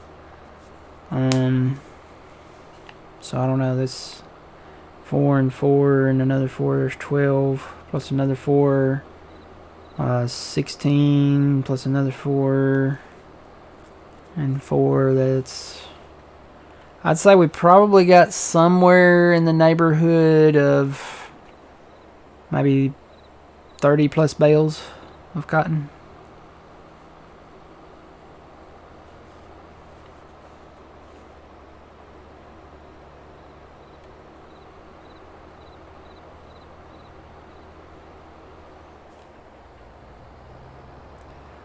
So I don't know. This 4 and 4 and another 4. There's 12 plus another 4. 16 plus another 4 and 4. That's, I'd say we probably got somewhere in the neighborhood of maybe 30 plus bales of cotton.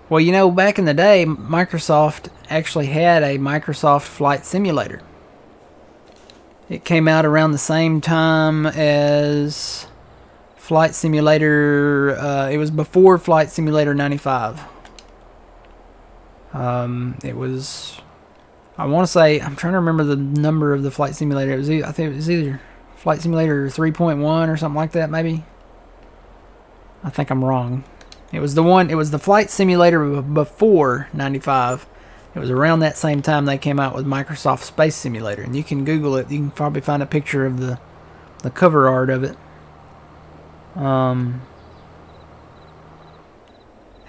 Well, you know, back in the day, Microsoft actually had a Microsoft Flight Simulator. It came out around the same time as Flight Simulator. It was before Flight Simulator 95. It was, I want to say, I'm trying to remember the number of the Flight Simulator. I think it was either Flight Simulator 3.1 or something like that, maybe. I think I'm wrong. It was the Flight Simulator before 95, It was around that same time they came out with Microsoft Space Simulator, and you can Google it. You can probably find a picture of the cover art of it. How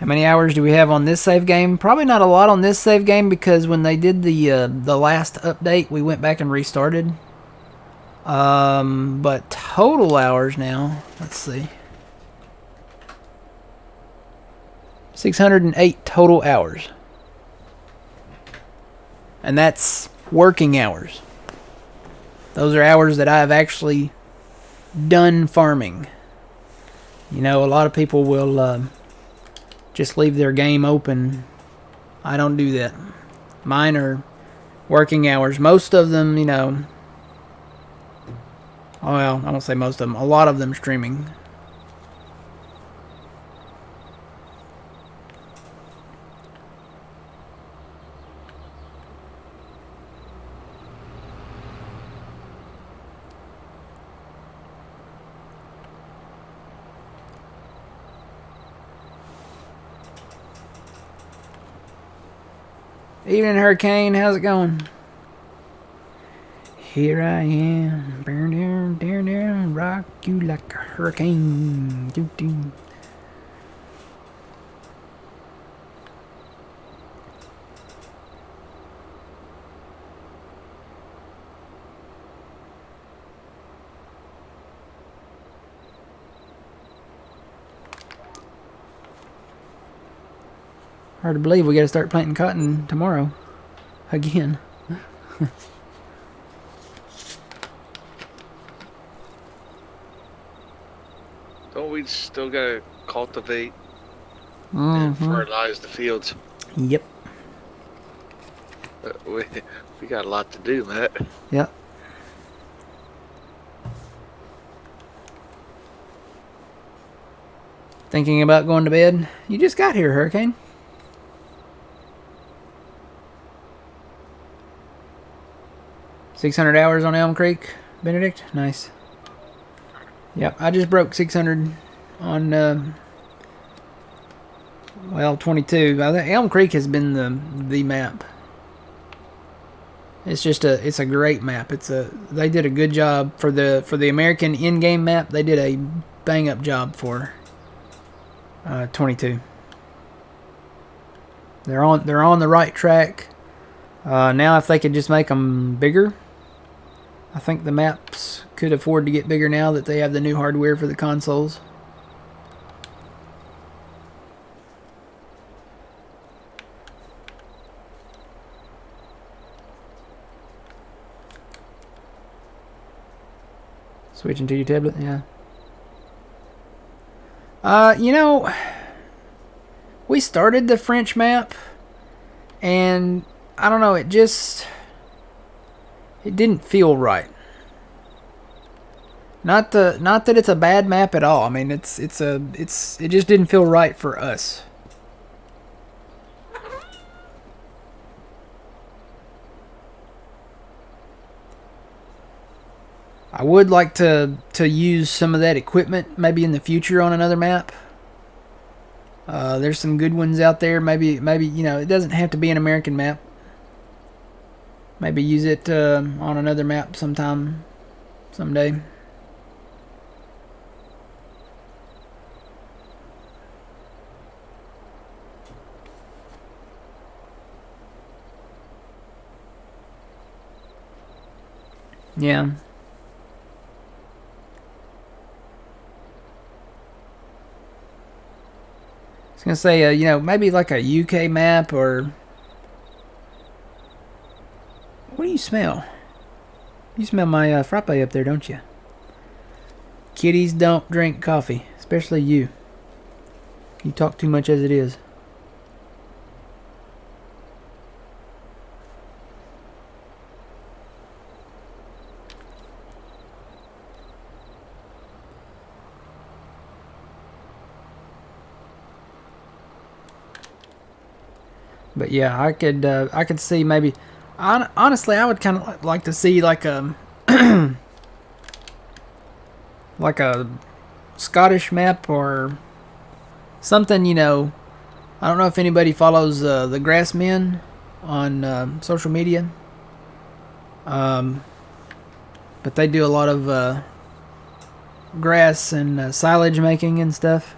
many hours do we have on this save game? Probably not a lot on this save game, because when they did the last update, we went back and restarted. But total hours now, let's see. 608 total hours. And that's working hours. Those are hours that I have actually done farming. You know, a lot of people will just leave their game open. I don't do that. Mine are working hours. Most of them, you know, well, I won't say most of them. A lot of them streaming. Evening, Hurricane. How's it going? Here I am, burn down, down, down, rock you like a hurricane. Doo -doo. Hard to believe we got to start planting cotton tomorrow, again. Don't we still gotta cultivate Mhm. and fertilize the fields? Yep. We got a lot to do, Matt. Yep. Thinking about going to bed? You just got here, Hurricane. $600 hours on Elm Creek, Benedict. Nice. Yep, I just broke 600 on well, 22. Elm Creek has been the map. It's just it's a great map. They did a good job for the American in-game map. They did a bang up job for 22. They're on the right track. Now if they could just make them bigger, I think the maps could afford to get bigger now that they have the new hardware for the consoles. Switching to your tablet, yeah. You know, we started the French map, and I don't know, it didn't feel right. Not that it's a bad map at all. I mean, it just didn't feel right for us. I would like to use some of that equipment maybe in the future on another map. There's some good ones out there. Maybe you know, it doesn't have to be an American map. Maybe use it on another map sometime, someday. Yeah. I was gonna say, you know, maybe like a UK map, or what do you smell? You smell my frappe up there, don't you? Kitties don't drink coffee, especially you. You talk too much as it is. But yeah, I could see maybe. Honestly, I would kind of like to see like a like a Scottish map or something. You know, I don't know if anybody follows the Grassmen on social media. But they do a lot of grass and silage making and stuff.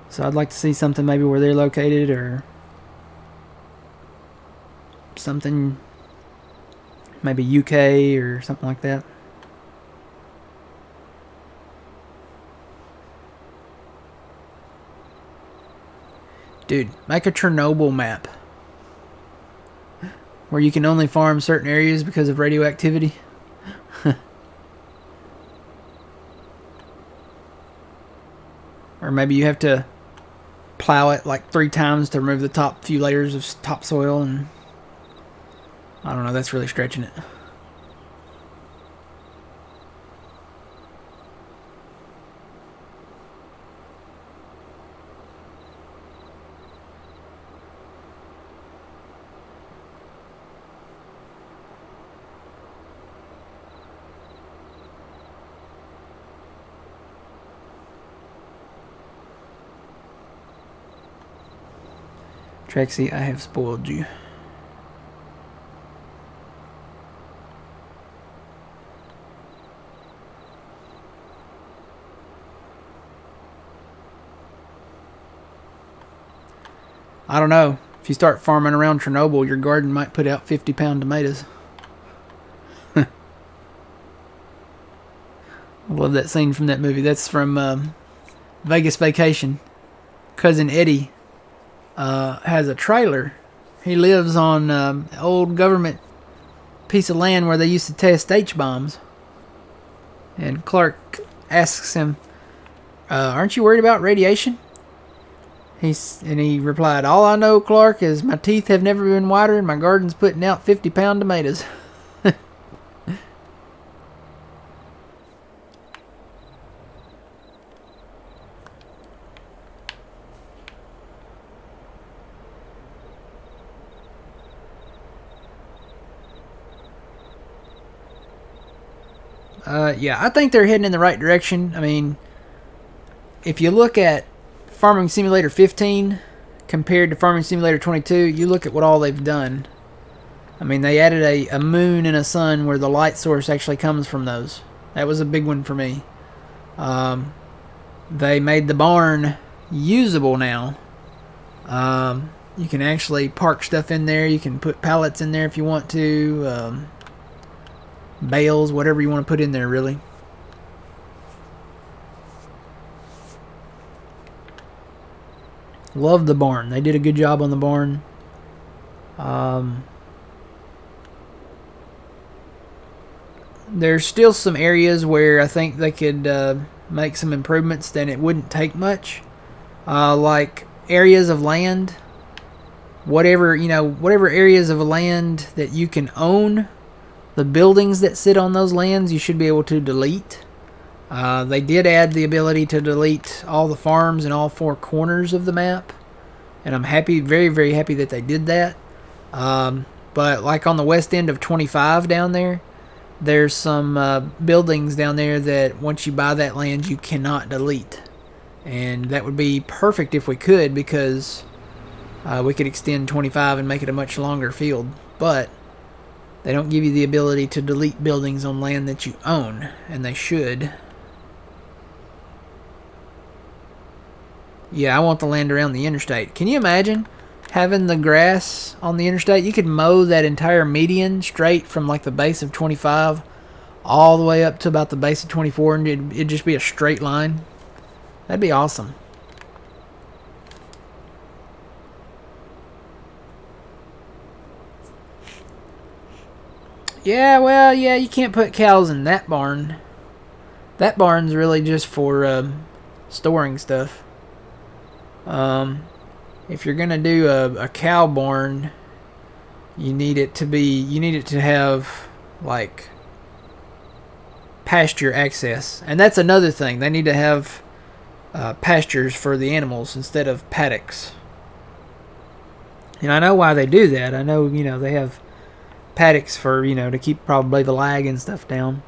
So I'd like to see something maybe where they're located, or something maybe UK or something like that. Dude, make a Chernobyl map where you can only farm certain areas because of radioactivity. Or maybe you have to plow it like 3 times to remove the top few layers of topsoil, and I don't know, that's really stretching it. Trexie, I have spoiled you. I don't know. If you start farming around Chernobyl, your garden might put out 50-pound tomatoes. I love that scene from that movie. That's from Vegas Vacation. Cousin Eddie has a trailer. He lives on an old government piece of land where they used to test H-bombs. And Clark asks him, aren't you worried about radiation? He replied, all I know, Clark, is my teeth have never been whiter and my garden's putting out 50-pound tomatoes. Yeah, I think they're heading in the right direction. I mean, if you look at Farming Simulator 15 compared to Farming Simulator 22, you look at what all they've done. I mean, they added a moon and a sun where the light source actually comes from those. That was a big one for me. They made the barn usable now. You can actually park stuff in there. You can put pallets in there if you want to. Bales, whatever you want to put in there, really. Love the barn. They did a good job on the barn. There's still some areas where I think they could make some improvements. Then it wouldn't take much. Like areas of land, whatever areas of land that you can own. The buildings that sit on those lands, you should be able to delete. They did add the ability to delete all the farms in all 4 corners of the map. And I'm happy, very, very happy that they did that. But like on the west end of 25 down there, there's some buildings down there that once you buy that land, you cannot delete. And that would be perfect if we could, because we could extend 25 and make it a much longer field. But they don't give you the ability to delete buildings on land that you own, and they should. Yeah, I want the land around the interstate. Can you imagine having the grass on the interstate? You could mow that entire median straight from like the base of 25 all the way up to about the base of 24, and it'd just be a straight line. That'd be awesome. Yeah, well, yeah, you can't put cows in that barn. That barn's really just for storing stuff. If you're gonna do a cow barn, you need it to have like pasture access, and that's another thing. They need to have pastures for the animals instead of paddocks. And I know why they do that. I know, they have paddocks for, to keep probably the lag and stuff down.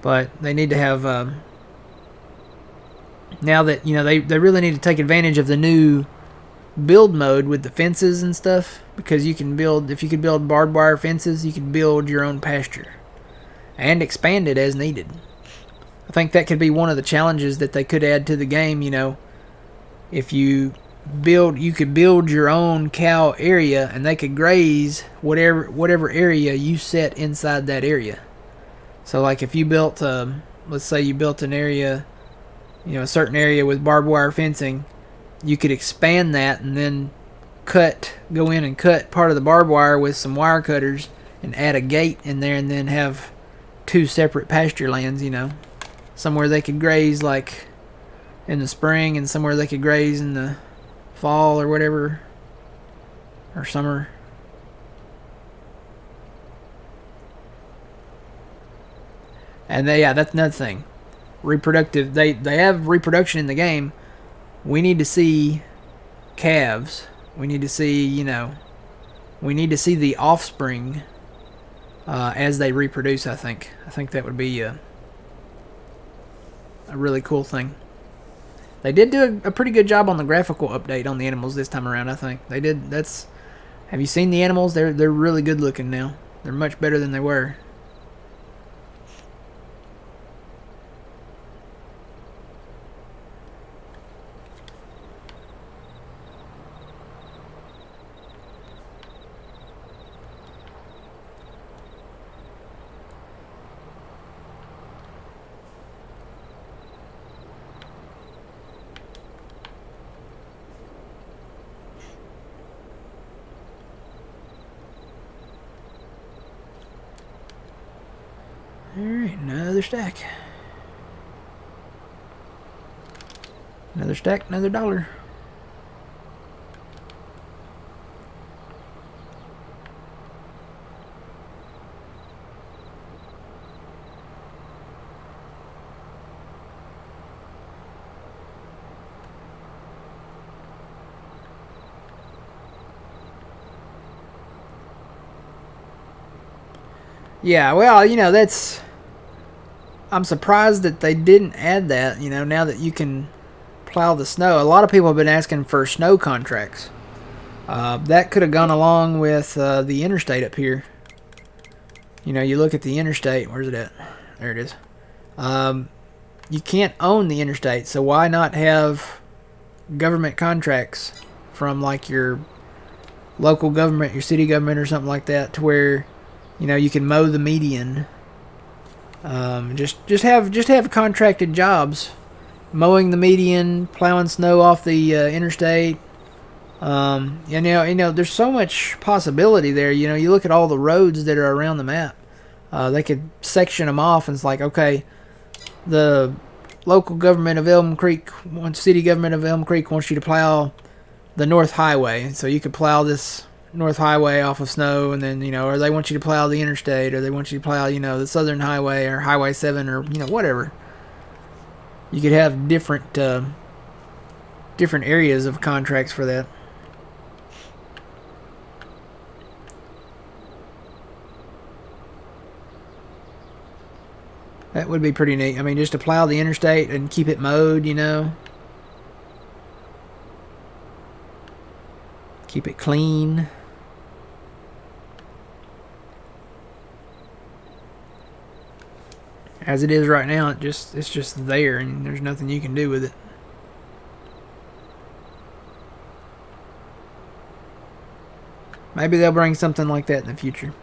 But they need to have, now that, they really need to take advantage of the new build mode with the fences and stuff, because you can build, if you could build barbed wire fences, you could build your own pasture and expand it as needed. I think that could be one of the challenges that they could add to the game. You know, if you could build your own cow area, and they could graze whatever area you set inside that area. So like if you built, let's say you built an area, you know, a certain area with barbed wire fencing, you could expand that and then go in and cut part of the barbed wire with some wire cutters and add a gate in there, and then have 2 separate pasture lands, you know. Somewhere they could graze like in the spring, and somewhere they could graze in the fall or whatever, or summer. And that's another thing. Reproductive, they have reproduction in the game. We need to see calves. We need to see, you know, we need to see the offspring as they reproduce. I think that would be a really cool thing. They did do a pretty good job on the graphical update on the animals this time around. I think they did. Have you seen the animals? They're really good looking now. They're much better than they were. Alright, another stack. Another stack, another $1. Yeah, well, you know, I'm surprised that they didn't add that, you know, now that you can plow the snow. A lot of people have been asking for snow contracts. That could have gone along with the interstate up here. You know, you look at the interstate. Where's it at? There it is. You can't own the interstate, so why not have government contracts from like your local government, your city government or something like that, to where, you know, you can mow the median. Just have contracted jobs, mowing the median, plowing snow off the interstate. You know, there's so much possibility there. You know, you look at all the roads that are around the map. They could section them off, and it's like, okay, the local government of Elm Creek, city government of Elm Creek wants you to plow the North Highway, so you could plow this North Highway off of snow, and then, you know, or they want you to plow the interstate, or they want you to plow, you know, the Southern Highway or Highway 7, or, you know, whatever. You could have different areas of contracts for that. That would be pretty neat. I mean, just to plow the interstate and keep it mowed, you know. Keep it clean. As it is right now, it's just there, and there's nothing you can do with it. Maybe they'll bring something like that in the future.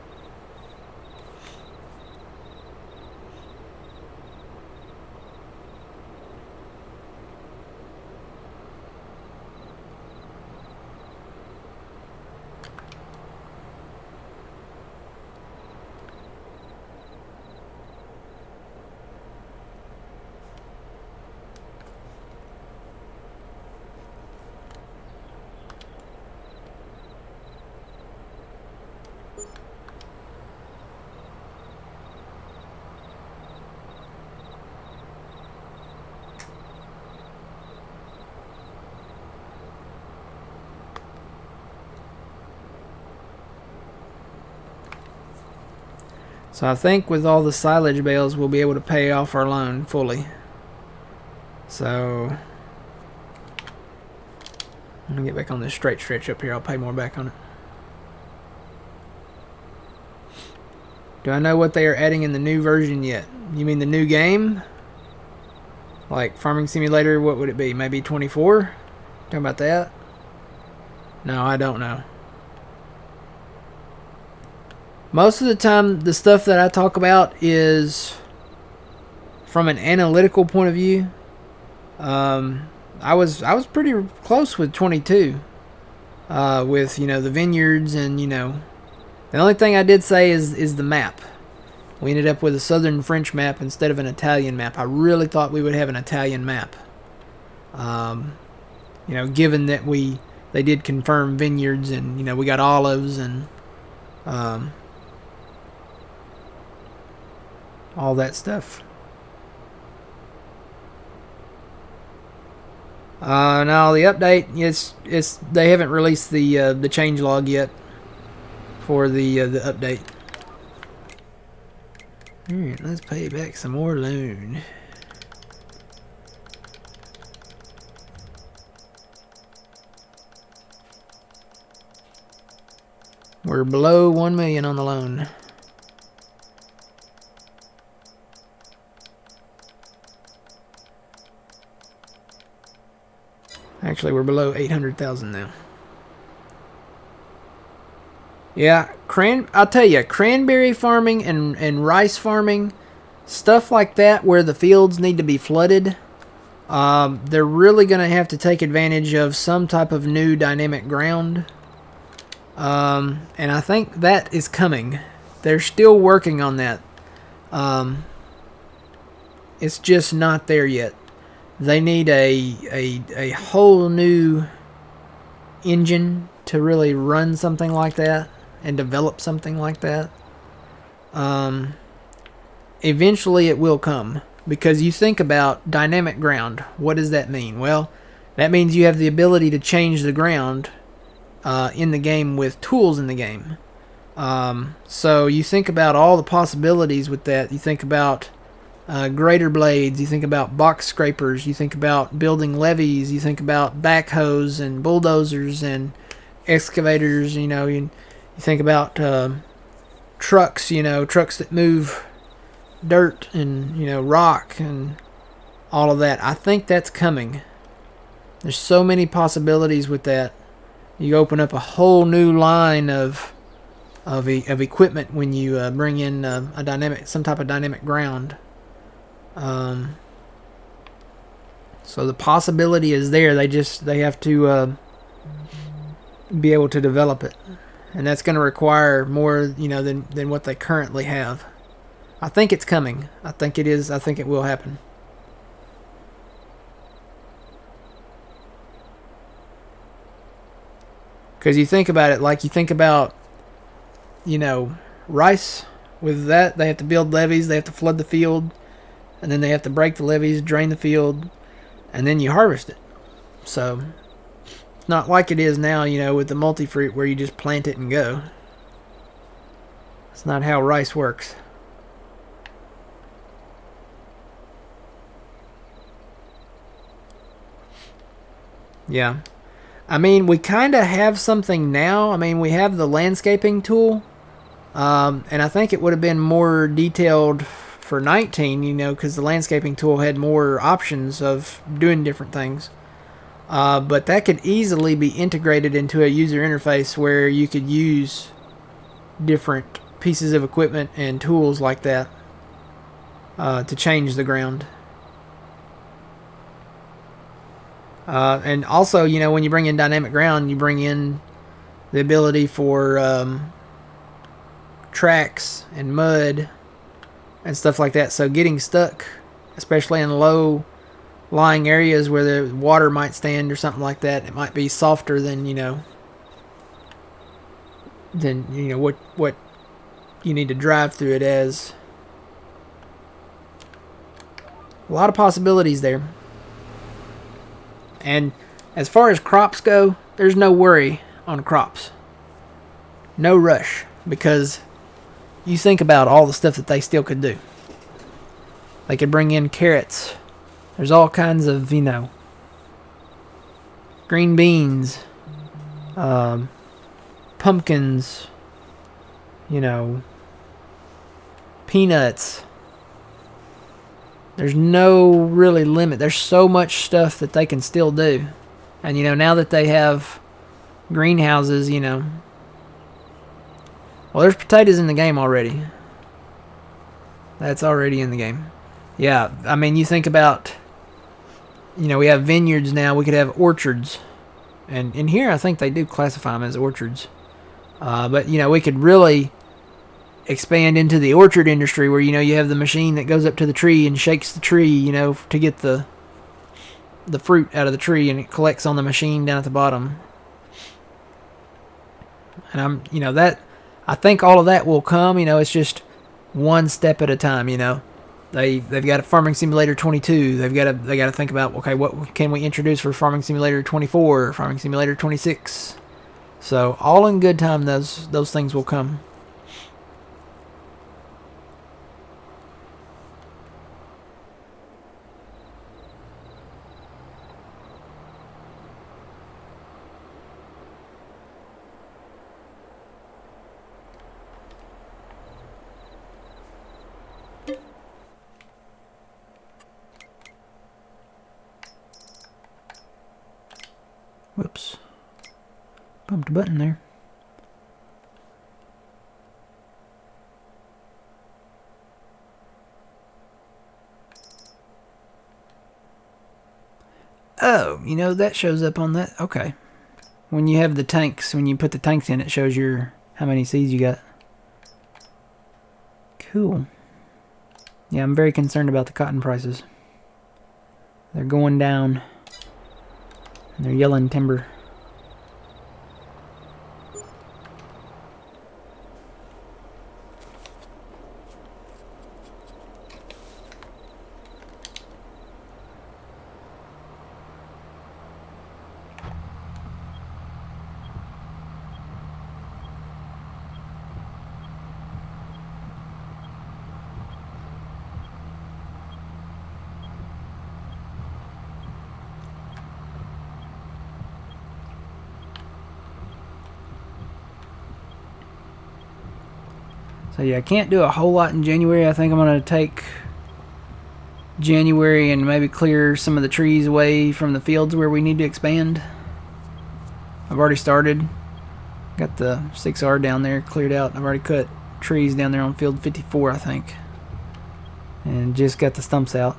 So I think with all the silage bales, we'll be able to pay off our loan fully. So I'm gonna get back on this straight stretch up here. I'll pay more back on it. Do I know what they are adding in the new version yet? You mean the new game? Like Farming Simulator, what would it be? Maybe 24? Talking about that? No, I don't know. Most of the time, the stuff that I talk about is from an analytical point of view. I was pretty close with 22, with the vineyards and the only thing I did say is the map. We ended up with a southern French map instead of an Italian map. I really thought we would have an Italian map. Given that they did confirm vineyards and we got olives and all that stuff. Now the update it's they haven't released the changelog yet for the update. Alright, let's pay back some more loan. We're below 1 million on the loan. Actually, we're below 800,000 now. Yeah, I'll tell you, cranberry farming and rice farming, stuff like that where the fields need to be flooded, they're really going to have to take advantage of some type of new dynamic ground. And I think that is coming. They're still working on that. It's just not there yet. They need a whole new engine to really run something like that and develop something like that. Eventually it will come, because you think about dynamic ground. What does that mean? Well, that means you have the ability to change the ground in the game with tools in the game. So you think about all the possibilities with that. You think about grater blades, you think about box scrapers, you think about building levees, you think about backhoes and bulldozers and excavators, you think about trucks, trucks that move dirt and rock and all of that. I think that's coming. There's so many possibilities with that. You open up a whole new line of equipment when you bring in some type of dynamic ground. So the possibility is there. They have to be able to develop it, and that's going to require more than what they currently have. I think it's coming. I think it is. I think it will happen. Because you think about it, like you think about rice. With that, they have to build levees, they have to flood the field, and then they have to break the levees, drain the field, and then you harvest it. So it's not like it is now, with the multi-fruit where you just plant it and go. It's not how rice works. Yeah. I mean, we kind of have something now. I mean, we have the landscaping tool. And I think it would have been more detailed for 19, because the landscaping tool had more options of doing different things. But that could easily be integrated into a user interface where you could use different pieces of equipment and tools like that to change the ground. And also, when you bring in dynamic ground, you bring in the ability for tracks and mud and stuff like that. So getting stuck, especially in low lying areas where the water might stand or something like that, it might be softer than what you need to drive through it as. A lot of possibilities there. And as far as crops go, there's no worry on crops. No rush, because you think about all the stuff that they still could do. They could bring in carrots. There's all kinds of, green beans, pumpkins, you know, peanuts. There's no really limit. There's so much stuff that they can still do. And, you know, now that they have greenhouses, you know, well, there's potatoes in the game already. That's already in the game. Yeah, I mean, you think about, you know, we have vineyards now. We could have orchards. And in here, I think they do classify them as orchards. But, you know, we could really expand into the orchard industry where, you know, you have the machine that goes up to the tree and shakes the tree, you know, to get the fruit out of the tree, and it collects on the machine down at the bottom. And you know, that, I think all of that will come, you know, it's just one step at a time, you know. They've got a Farming Simulator 22. They got to think about, okay, what can we introduce for Farming Simulator 24, Farming Simulator 26. So all in good time, those things will come. Whoops. Bumped a button there. Oh, you know, that shows up on that. Okay. When you have the tanks, when you put the tanks in, it shows your how many seeds you got. Cool. Yeah, I'm very concerned about the cotton prices. They're going down. And they're yelling timber. So yeah, I can't do a whole lot in January. I think I'm going to take January and maybe clear some of the trees away from the fields where we need to expand. I've already started. Got the 6R down there cleared out. I've already cut trees down there on field 54, I think. And just got the stumps out.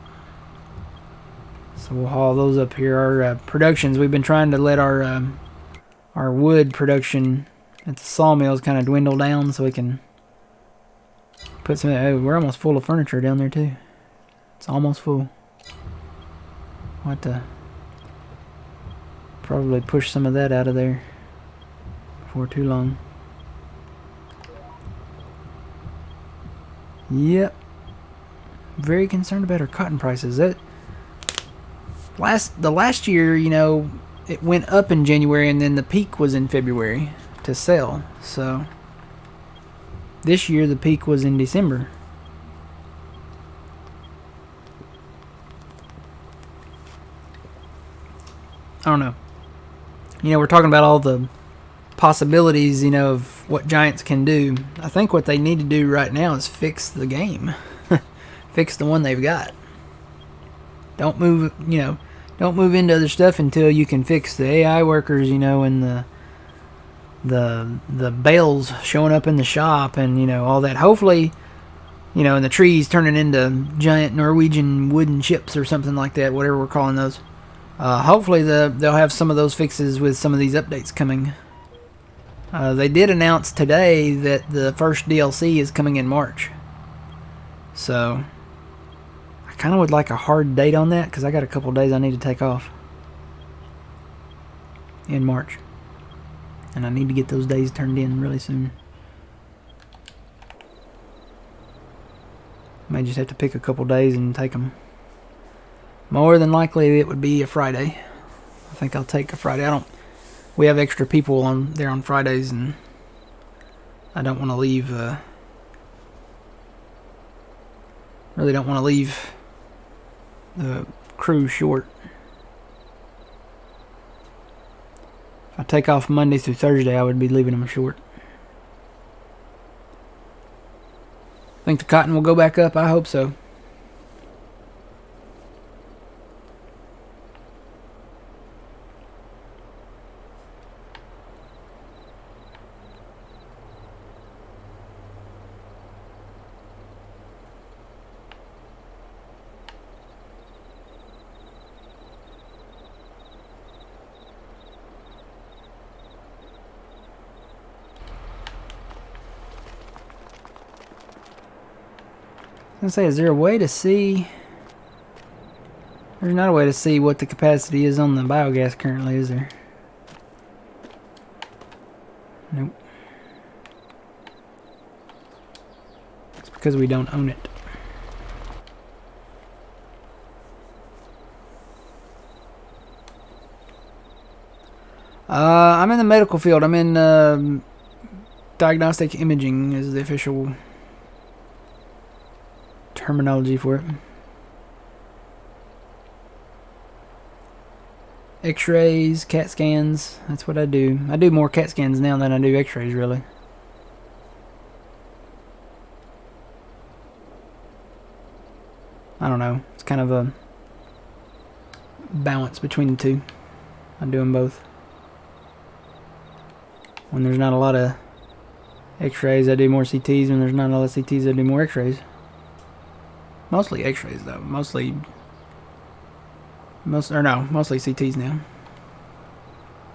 So we'll haul those up here. Our productions, we've been trying to let our wood production at the sawmills kind of dwindle down so we can put some. Oh, we're almost full of furniture down there too. It's almost full. I'll have to probably push some of that out of there before too long. Yep. Very concerned about our cotton prices. The last year, you know, it went up in January and then the peak was in February to sell. So this year the peak was in December. I don't know. You know, we're talking about all the possibilities, you know, of what Giants can do. I think what they need to do right now is fix the game. Fix the one they've got. Don't move, you know, don't move into other stuff until you can fix the AI workers, you know, and the bales showing up in the shop and, you know, all that. Hopefully, you know, and the trees turning into giant Norwegian wooden ships or something like that, whatever we're calling those. Hopefully they'll have some of those fixes with some of these updates coming. They did announce today that the first DLC is coming in March. So I kind of would like a hard date on that because I got a couple days I need to take off in March. And I need to get those days turned in really soon. May just have to pick a couple days and take them. More than likely it would be a Friday. I think I'll take a Friday. We have extra people on there on Fridays and I don't want to leave really don't want to leave the crew short. take off Monday through Thursday, I would be leaving them short. Think the cotton will go back up? I hope so. I was gonna say, is there a way to see? There's not a way to see what the capacity is on the biogas currently, is there? Nope. It's because we don't own it. I'm in the medical field. I'm in diagnostic imaging is the official terminology for it. X-rays, CAT scans, that's what I do. I do more CAT scans now than I do X-rays, really. I don't know. It's kind of a balance between the two. I do them both. When there's not a lot of X-rays, I do more CTs. When there's not a lot of CTs, I do more X-rays. Mostly X-rays though. Mostly CTs now.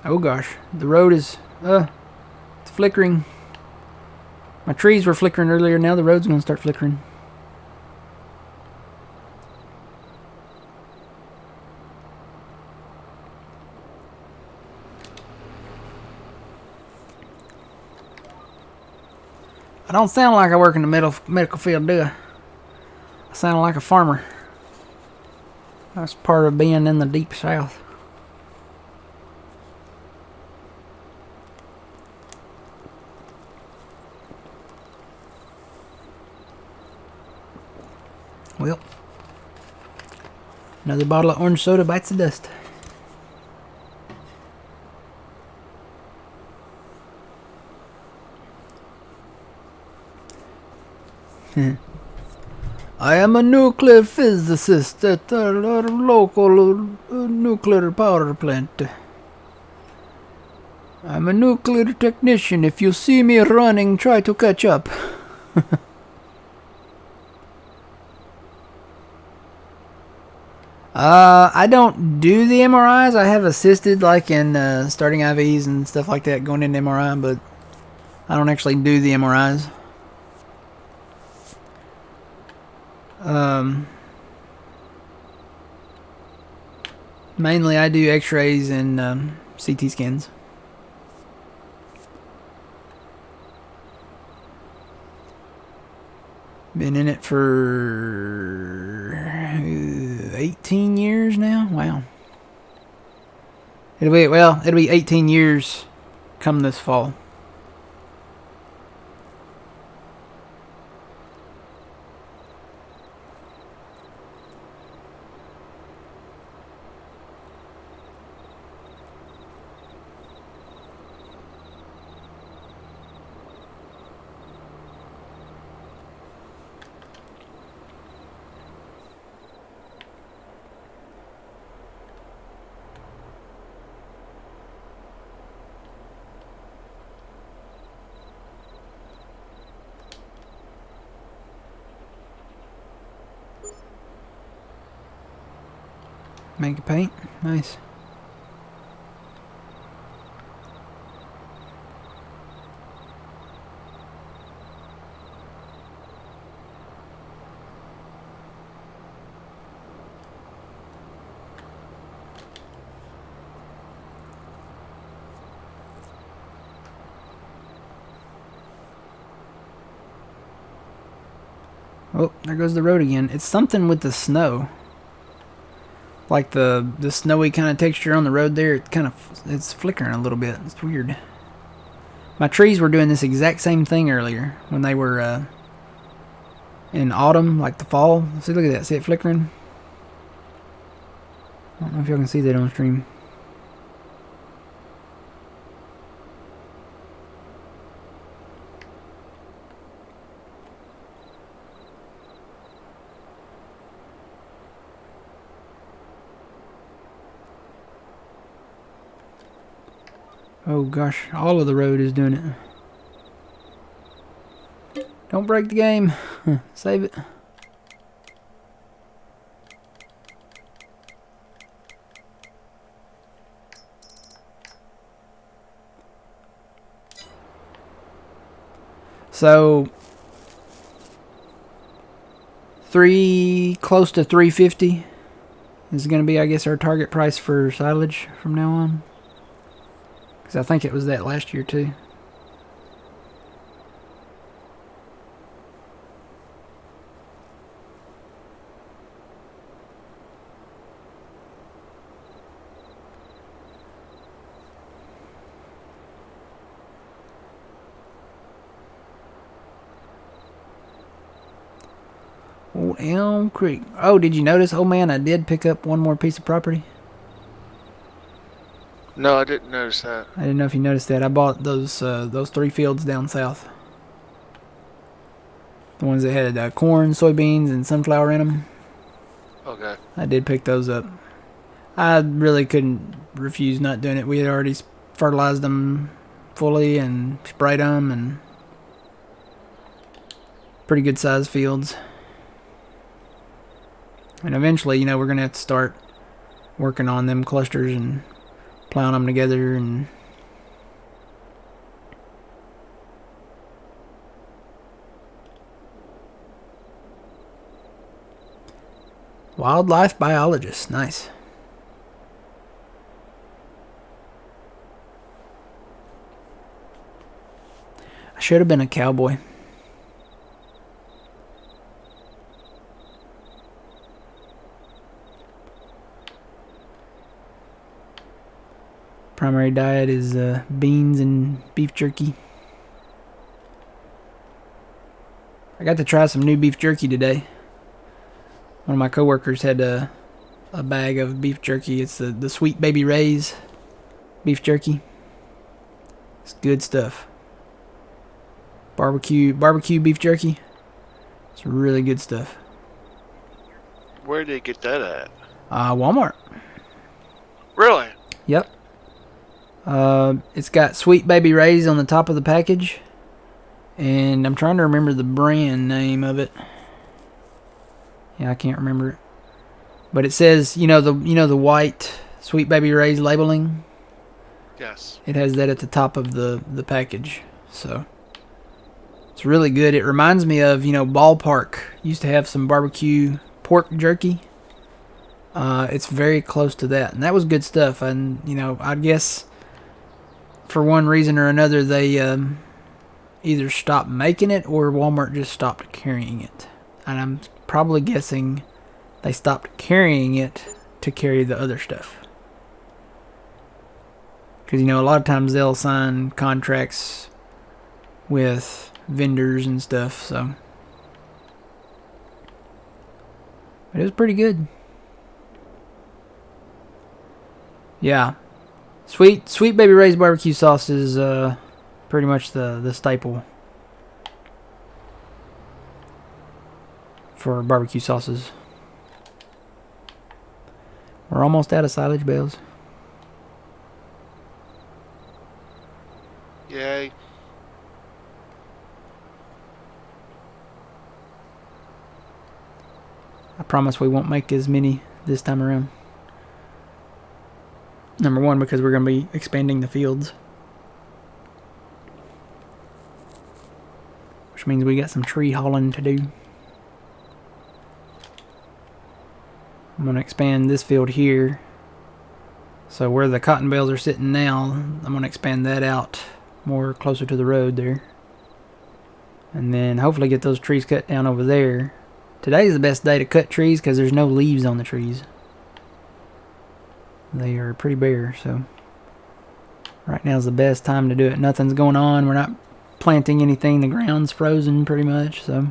Oh gosh, the road is it's flickering. My trees were flickering earlier. Now the road's gonna start flickering. I don't sound like I work in the medical field, do I? I sound like a farmer. That's part of being in the deep south. Well, another bottle of orange soda bites the dust. I am a nuclear physicist at a local nuclear power plant. I'm a nuclear technician. If you see me running, try to catch up. I don't do the MRIs. I have assisted, like in starting IVs and stuff like that, going into MRI, but I don't actually do the MRIs. Mainly I do X-rays and CT scans. Been in it for 18 years now. Wow. It'll be 18 years come this fall. Make a paint. Nice. Oh, there goes the road again. It's something with the snow. Like the snowy kind of texture on the road there, it's flickering a little bit. It's weird. My trees were doing this exact same thing earlier when they were in autumn, like the fall. See, look at that. See it flickering? I don't know if y'all can see that on stream. Oh gosh, all of the road is doing it. Don't break the game. Save it. So close to 350 is going to be, I guess, our target price for silage from now on. Because I think it was that last year too. Old Elm Creek. Oh, did you notice? Oh man, I did pick up one more piece of property. No, I didn't notice that. I didn't know if you noticed that. I bought those 3 fields down south. The ones that had corn, soybeans, and sunflower in them. Okay. I did pick those up. I really couldn't refuse not doing it. We had already fertilized them fully and sprayed them, and pretty good sized fields. And eventually, you know, we're going to have to start working on them clusters and plowing them together. And wildlife biologist. Nice. I should have been a cowboy. Primary diet is beans and beef jerky. I got to try some new beef jerky today. One of my coworkers had a bag of beef jerky. It's the Sweet Baby Ray's beef jerky. It's good stuff. Barbecue beef jerky. It's really good stuff. Where did they get that at? Walmart. Really? Yep. It's got Sweet Baby Ray's on the top of the package, and I'm trying to remember the brand name of it. Yeah, I can't remember it, but it says, you know the white Sweet Baby Ray's labeling. Yes. It has that at the top of the package, so it's really good. It reminds me of, Ballpark used to have some barbecue pork jerky. It's very close to that, and that was good stuff. And I guess for one reason or another, they either stopped making it or Walmart just stopped carrying it. And I'm probably guessing they stopped carrying it to carry the other stuff. Because, a lot of times they'll sign contracts with vendors and stuff, so. But it was pretty good. Yeah. Sweet Baby Ray's barbecue sauce is pretty much the staple for barbecue sauces. We're almost out of silage bales. Yay. I promise we won't make as many this time around. Number one, because we're going to be expanding the fields, which means we got some tree hauling to do. I'm going to expand this field here. So where the cotton bales are sitting now, I'm going to expand that out more closer to the road there. And then hopefully get those trees cut down over there. Today's the best day to cut trees because there's no leaves on the trees. They are pretty bare, so right now is the best time to do it. Nothing's going on. We're not planting anything. The ground's frozen pretty much, so.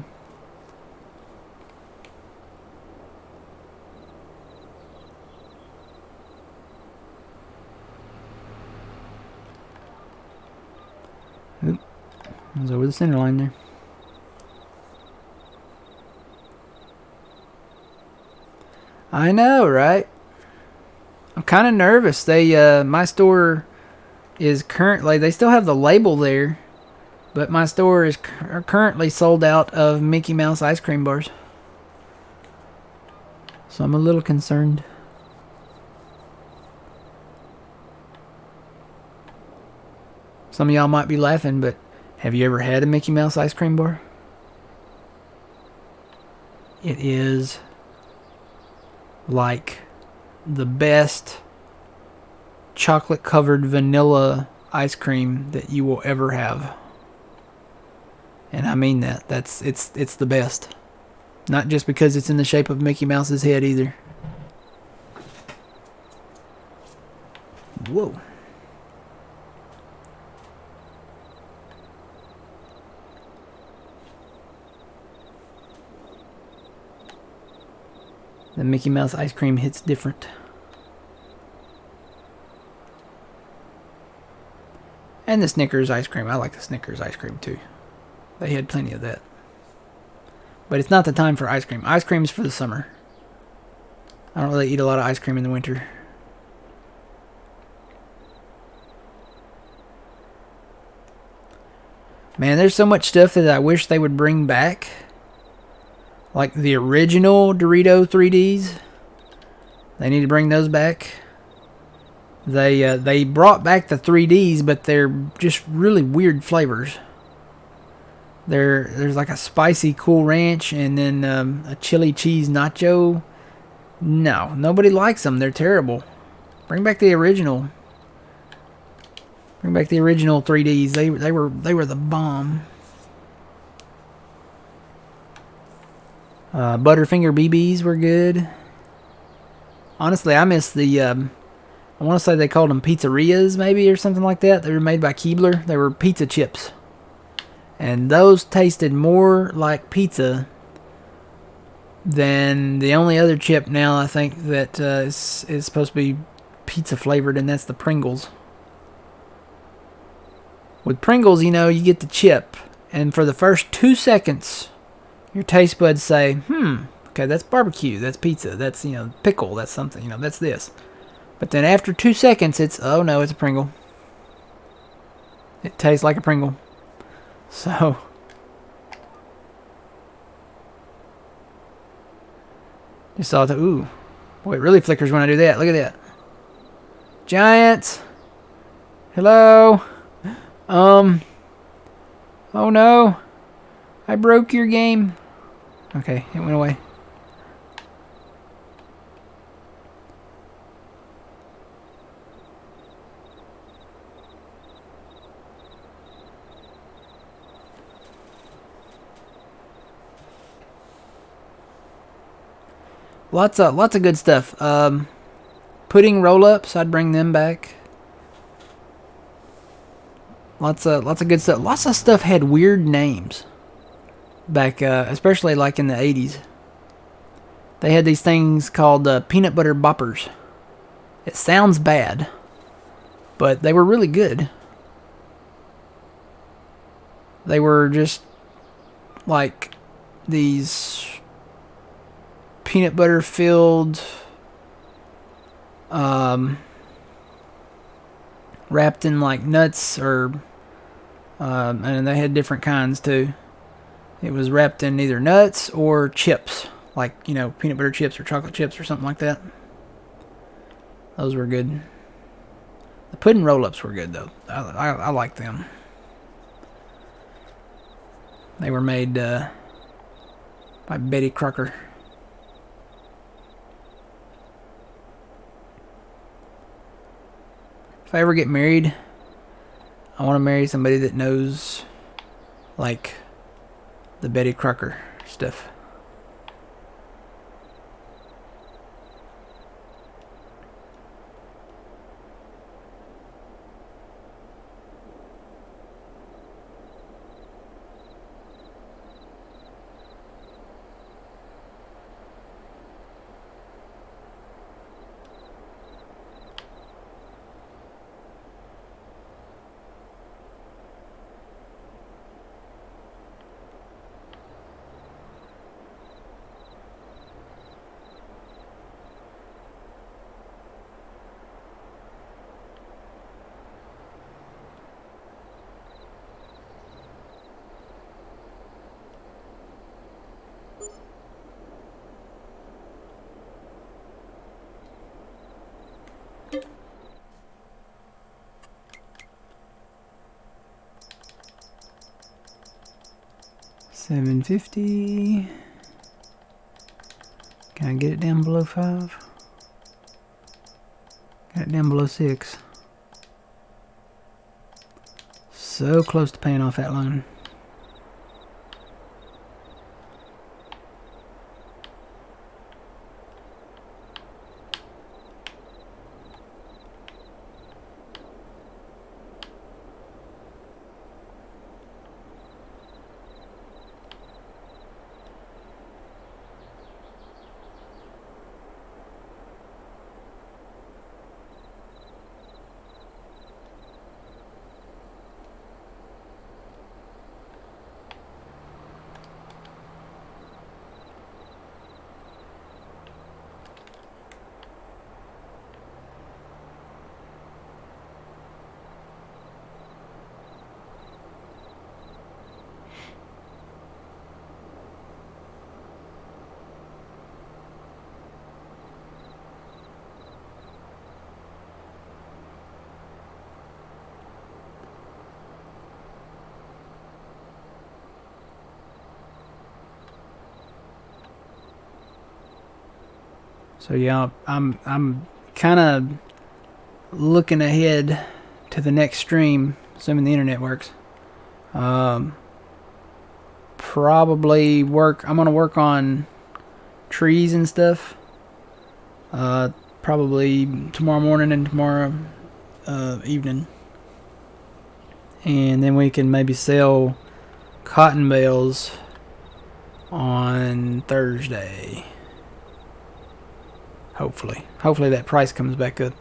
Oop, I was over the center line there. I know, right? I'm kind of nervous. My store is currently, they still have the label there, but my store is currently sold out of Mickey Mouse ice cream bars. So I'm a little concerned. Some of y'all might be laughing, but have you ever had a Mickey Mouse ice cream bar? It is like the best chocolate covered vanilla ice cream that you will ever have. And I mean that. It's the best. Not just because it's in the shape of Mickey Mouse's head either. Whoa. The Mickey Mouse ice cream hits different. And the Snickers ice cream. I like the Snickers ice cream too. They had plenty of that. But it's not the time for ice cream. Ice cream's for the summer. I don't really eat a lot of ice cream in the winter. Man, there's so much stuff that I wish they would bring back. Like the original Dorito 3Ds. They need to bring those back. They brought back the 3Ds, but they're just really weird flavors. There's like a spicy Cool Ranch and then a chili cheese nacho. No, nobody likes them. They're terrible. Bring back the original. Bring back the original 3Ds. They were the bomb. Butterfinger BBs were good. Honestly, I miss the. I want to say they called them pizzerias, maybe, or something like that. They were made by Keebler. They were pizza chips, and those tasted more like pizza than the only other chip now I think that is supposed to be pizza flavored, and that's the Pringles. With Pringles, you know, you get the chip, and for the first 2 seconds, your taste buds say, okay, that's barbecue, that's pizza, that's, you know, pickle, that's something, you know, that's this. But then after 2 seconds, it's, oh no, it's a Pringle. It tastes like a Pringle. So, you saw the, ooh, boy, it really flickers when I do that. Look at that. Giants. Hello. Oh no. I broke your game. Okay, it went away. Lots of good stuff. Pudding roll-ups, I'd bring them back. Lots of good stuff. Lots of stuff had weird names back, especially like in the 80s. They had these things called peanut butter boppers. It sounds bad, but they were really good. They were just like these peanut butter filled, wrapped in like nuts or, and they had different kinds too. It was wrapped in either nuts or chips, like, you know, peanut butter chips or chocolate chips or something like that. Those were good. The pudding roll-ups were good though. I liked them. They were made by Betty Crocker. If I ever get married, I want to marry somebody that knows, like, the Betty Crocker stuff. 750. Can I get it down below 5? Got it down below 6. So close to paying off that loan. So yeah, I'm kind of looking ahead to the next stream, assuming the internet works. Probably work. I'm gonna work on trees and stuff. Probably tomorrow morning and tomorrow evening, and then we can maybe sell cotton bales on Thursday. Hopefully that price comes back up.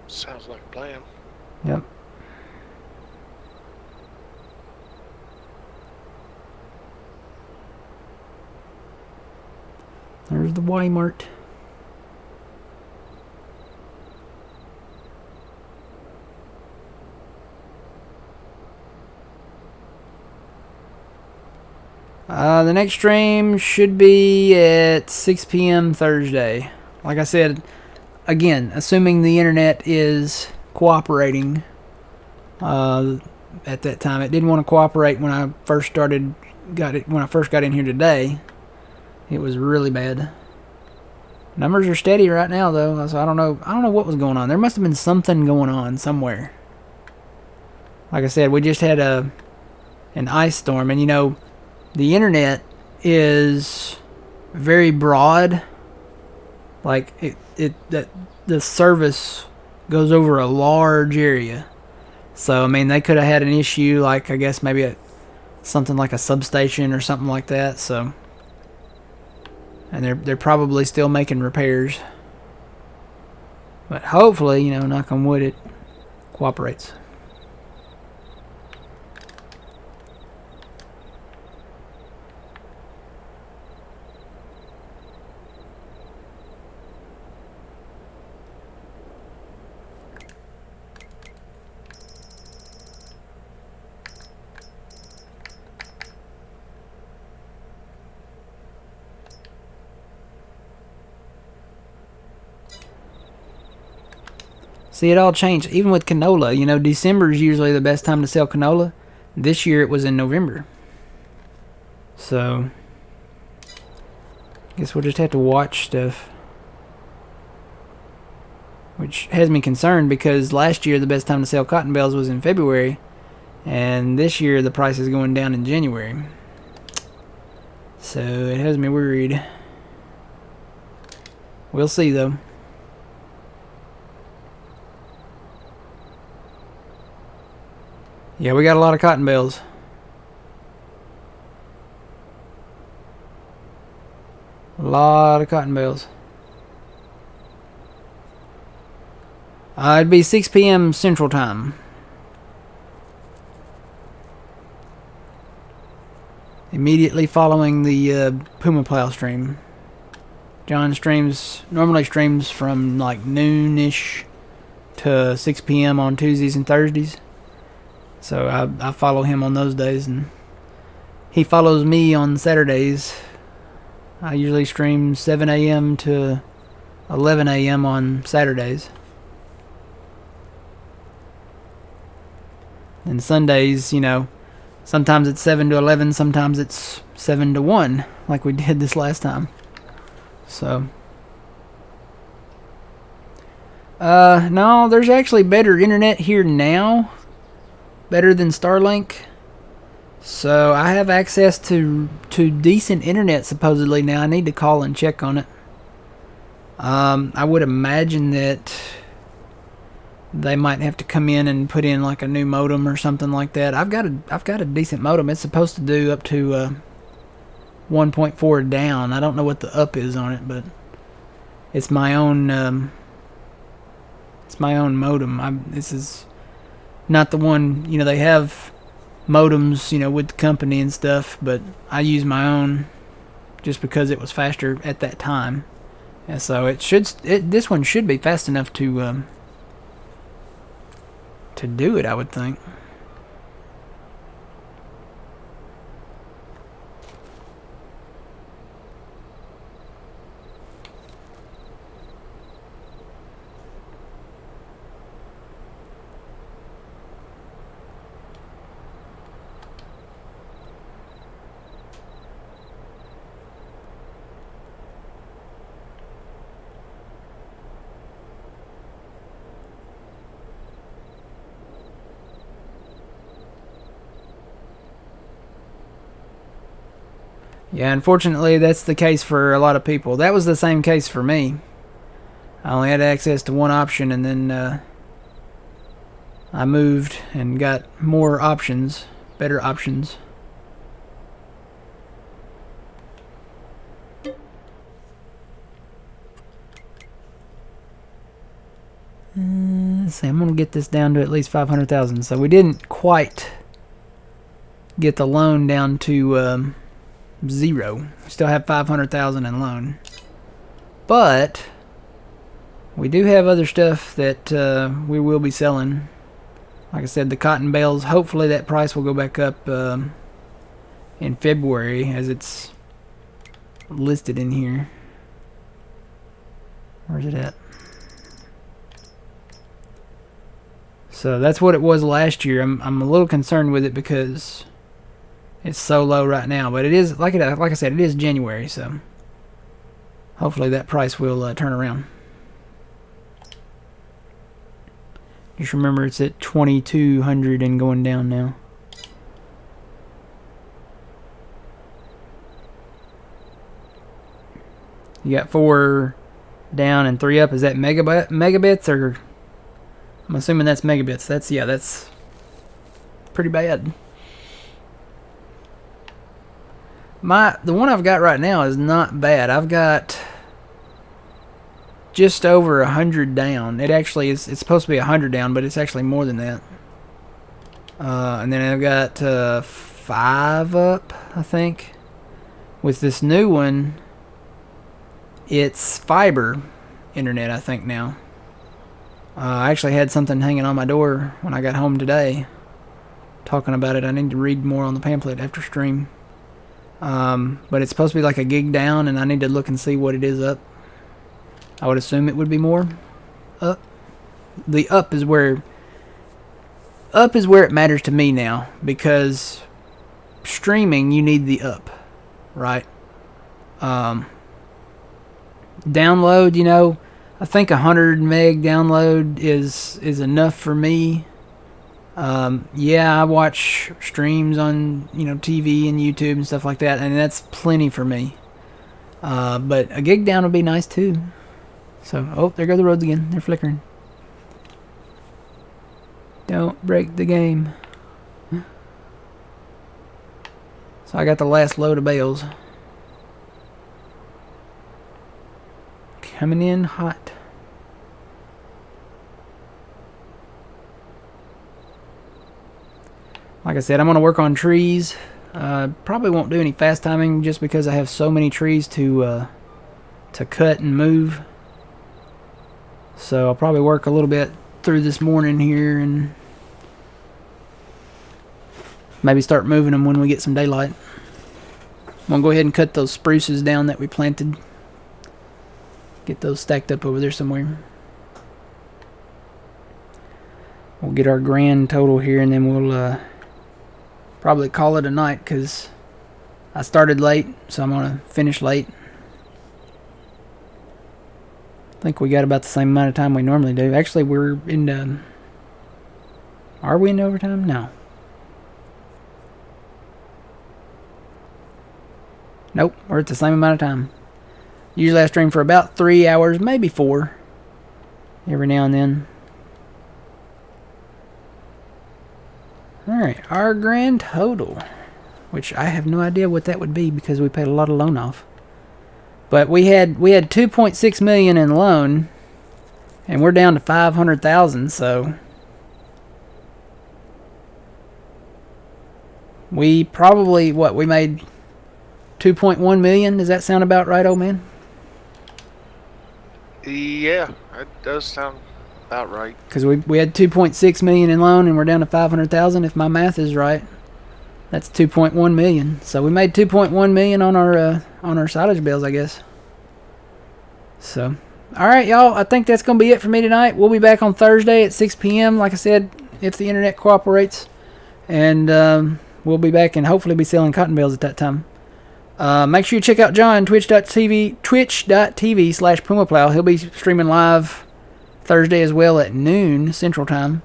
Sounds like a plan. Yep. There's the Walmart. The next stream should be at 6 p.m. Thursday. Like I said, again, assuming the internet is cooperating. At that time, it didn't want to cooperate when I first got in here today. It was really bad. Numbers are steady right now, though, so I don't know what was going on. There must have been something going on somewhere. Like I said, we just had an ice storm, and you know, the internet is very broad. Like the service goes over a large area. So I mean, they could have had an issue, like I guess maybe something like a substation or something like that. So, and they're probably still making repairs. But hopefully, you know, knock on wood, it cooperates. See, it all changed. Even with canola, you know, December is usually the best time to sell canola. This year it was in November. So, I guess we'll just have to watch stuff. Which has me concerned because last year the best time to sell cotton bales was in February. And this year the price is going down in January. So, it has me worried. We'll see, though. Yeah, we got a lot of cotton bales. A lot of cotton bales. It'd be 6 p.m. Central Time. Immediately following the Puma Plow stream. John normally streams from like noon-ish to 6 p.m. on Tuesdays and Thursdays. So I follow him on those days, and he follows me on Saturdays. I usually stream 7 a.m. to 11 a.m. on Saturdays. And Sundays, you know, sometimes it's 7 to 11, sometimes it's 7 to 1, like we did this last time. So, no, there's actually better internet here now, better than Starlink. So I have access to decent internet supposedly now. I need to call and check on it. I would imagine that they might have to come in and put in like a new modem or something like that. I've got a decent modem. It's supposed to do up to 1.4 down. I don't know what the up is on it, but it's my own modem. This is not the one, you know, they have modems, you know, with the company and stuff, but I use my own just because it was faster at that time. And so this one should be fast enough to do it, I would think. Yeah, unfortunately, that's the case for a lot of people. That was the same case for me. I only had access to one option, and then I moved and got more options, better options. Let's see, I'm going to get this down to at least 500,000. So we didn't quite get the loan down to 0. We still have 500,000 in loan, but we do have other stuff that we will be selling. Like I said, the cotton bales, hopefully that price will go back up in February, as it's listed in here. Where's it at? So that's what it was last year. I'm a little concerned with it because it's so low right now, but it is, like I said, it is January, so hopefully that price will turn around. Just remember, it's at 2,200 and going down now. You got 4 down and 3 up. Is that megabits, or I'm assuming that's megabits? That's pretty bad. The one I've got right now is not bad. I've got just over 100 down. It actually is. It's supposed to be 100 down, but it's actually more than that. And then I've got 5 up, I think. With this new one, it's fiber internet, I think now. I actually had something hanging on my door when I got home today, talking about it. I need to read more on the pamphlet after stream. But it's supposed to be like a gig down, and I need to look and see what it is up. I would assume it would be more up. The up is where it matters to me now, because streaming, you need the up, right? Download, you know, I think 100 meg download is enough for me. Yeah, I watch streams on, you know, TV and YouTube and stuff like that, and that's plenty for me. But a gig down would be nice too. So, oh, there go the roads again. They're flickering. Don't break the game. So I got the last load of bales. Coming in hot. Like I said, I'm going to work on trees. Probably won't do any fast timing just because I have so many trees to cut and move. So I'll probably work a little bit through this morning here and maybe start moving them when we get some daylight. I'm going to go ahead and cut those spruces down that we planted. Get those stacked up over there somewhere. we'll get our grand total here, and then we'll probably call it a night because I started late, so I'm going to finish late. I think we got about the same amount of time we normally do. Actually, we're in are we in overtime? No. Nope, we're at the same amount of time. Usually I stream for about 3 hours, maybe 4. Every now and then. Alright, our grand total. Which I have no idea what that would be because we paid a lot of loan off. But we had 2.6 million in loan. And we're down to 500,000, so we probably, we made 2.1 million. Does that sound about right, old man? Yeah, that does sound about right. Because we had 2.6 million in loan and we're down to 500,000. If my math is right, that's 2.1 million. So we made 2.1 million on our silage bills, I guess. So, all right, y'all. I think that's gonna be it for me tonight. We'll be back on Thursday at 6 p.m. Like I said, if the internet cooperates, and we'll be back and hopefully be selling cotton bales at that time. Make sure you check out John, twitch.tv/PumaPlow. He'll be streaming live Thursday as well at noon Central Time.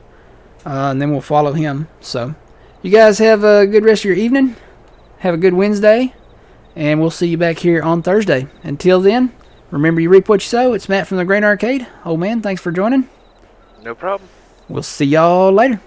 And then we'll follow him. So, you guys have a good rest of your evening. Have a good Wednesday. And we'll see you back here on Thursday. Until then, remember you reap what you sow. It's Matt from the Grain Arcade. Old man, thanks for joining. No problem. We'll see y'all later.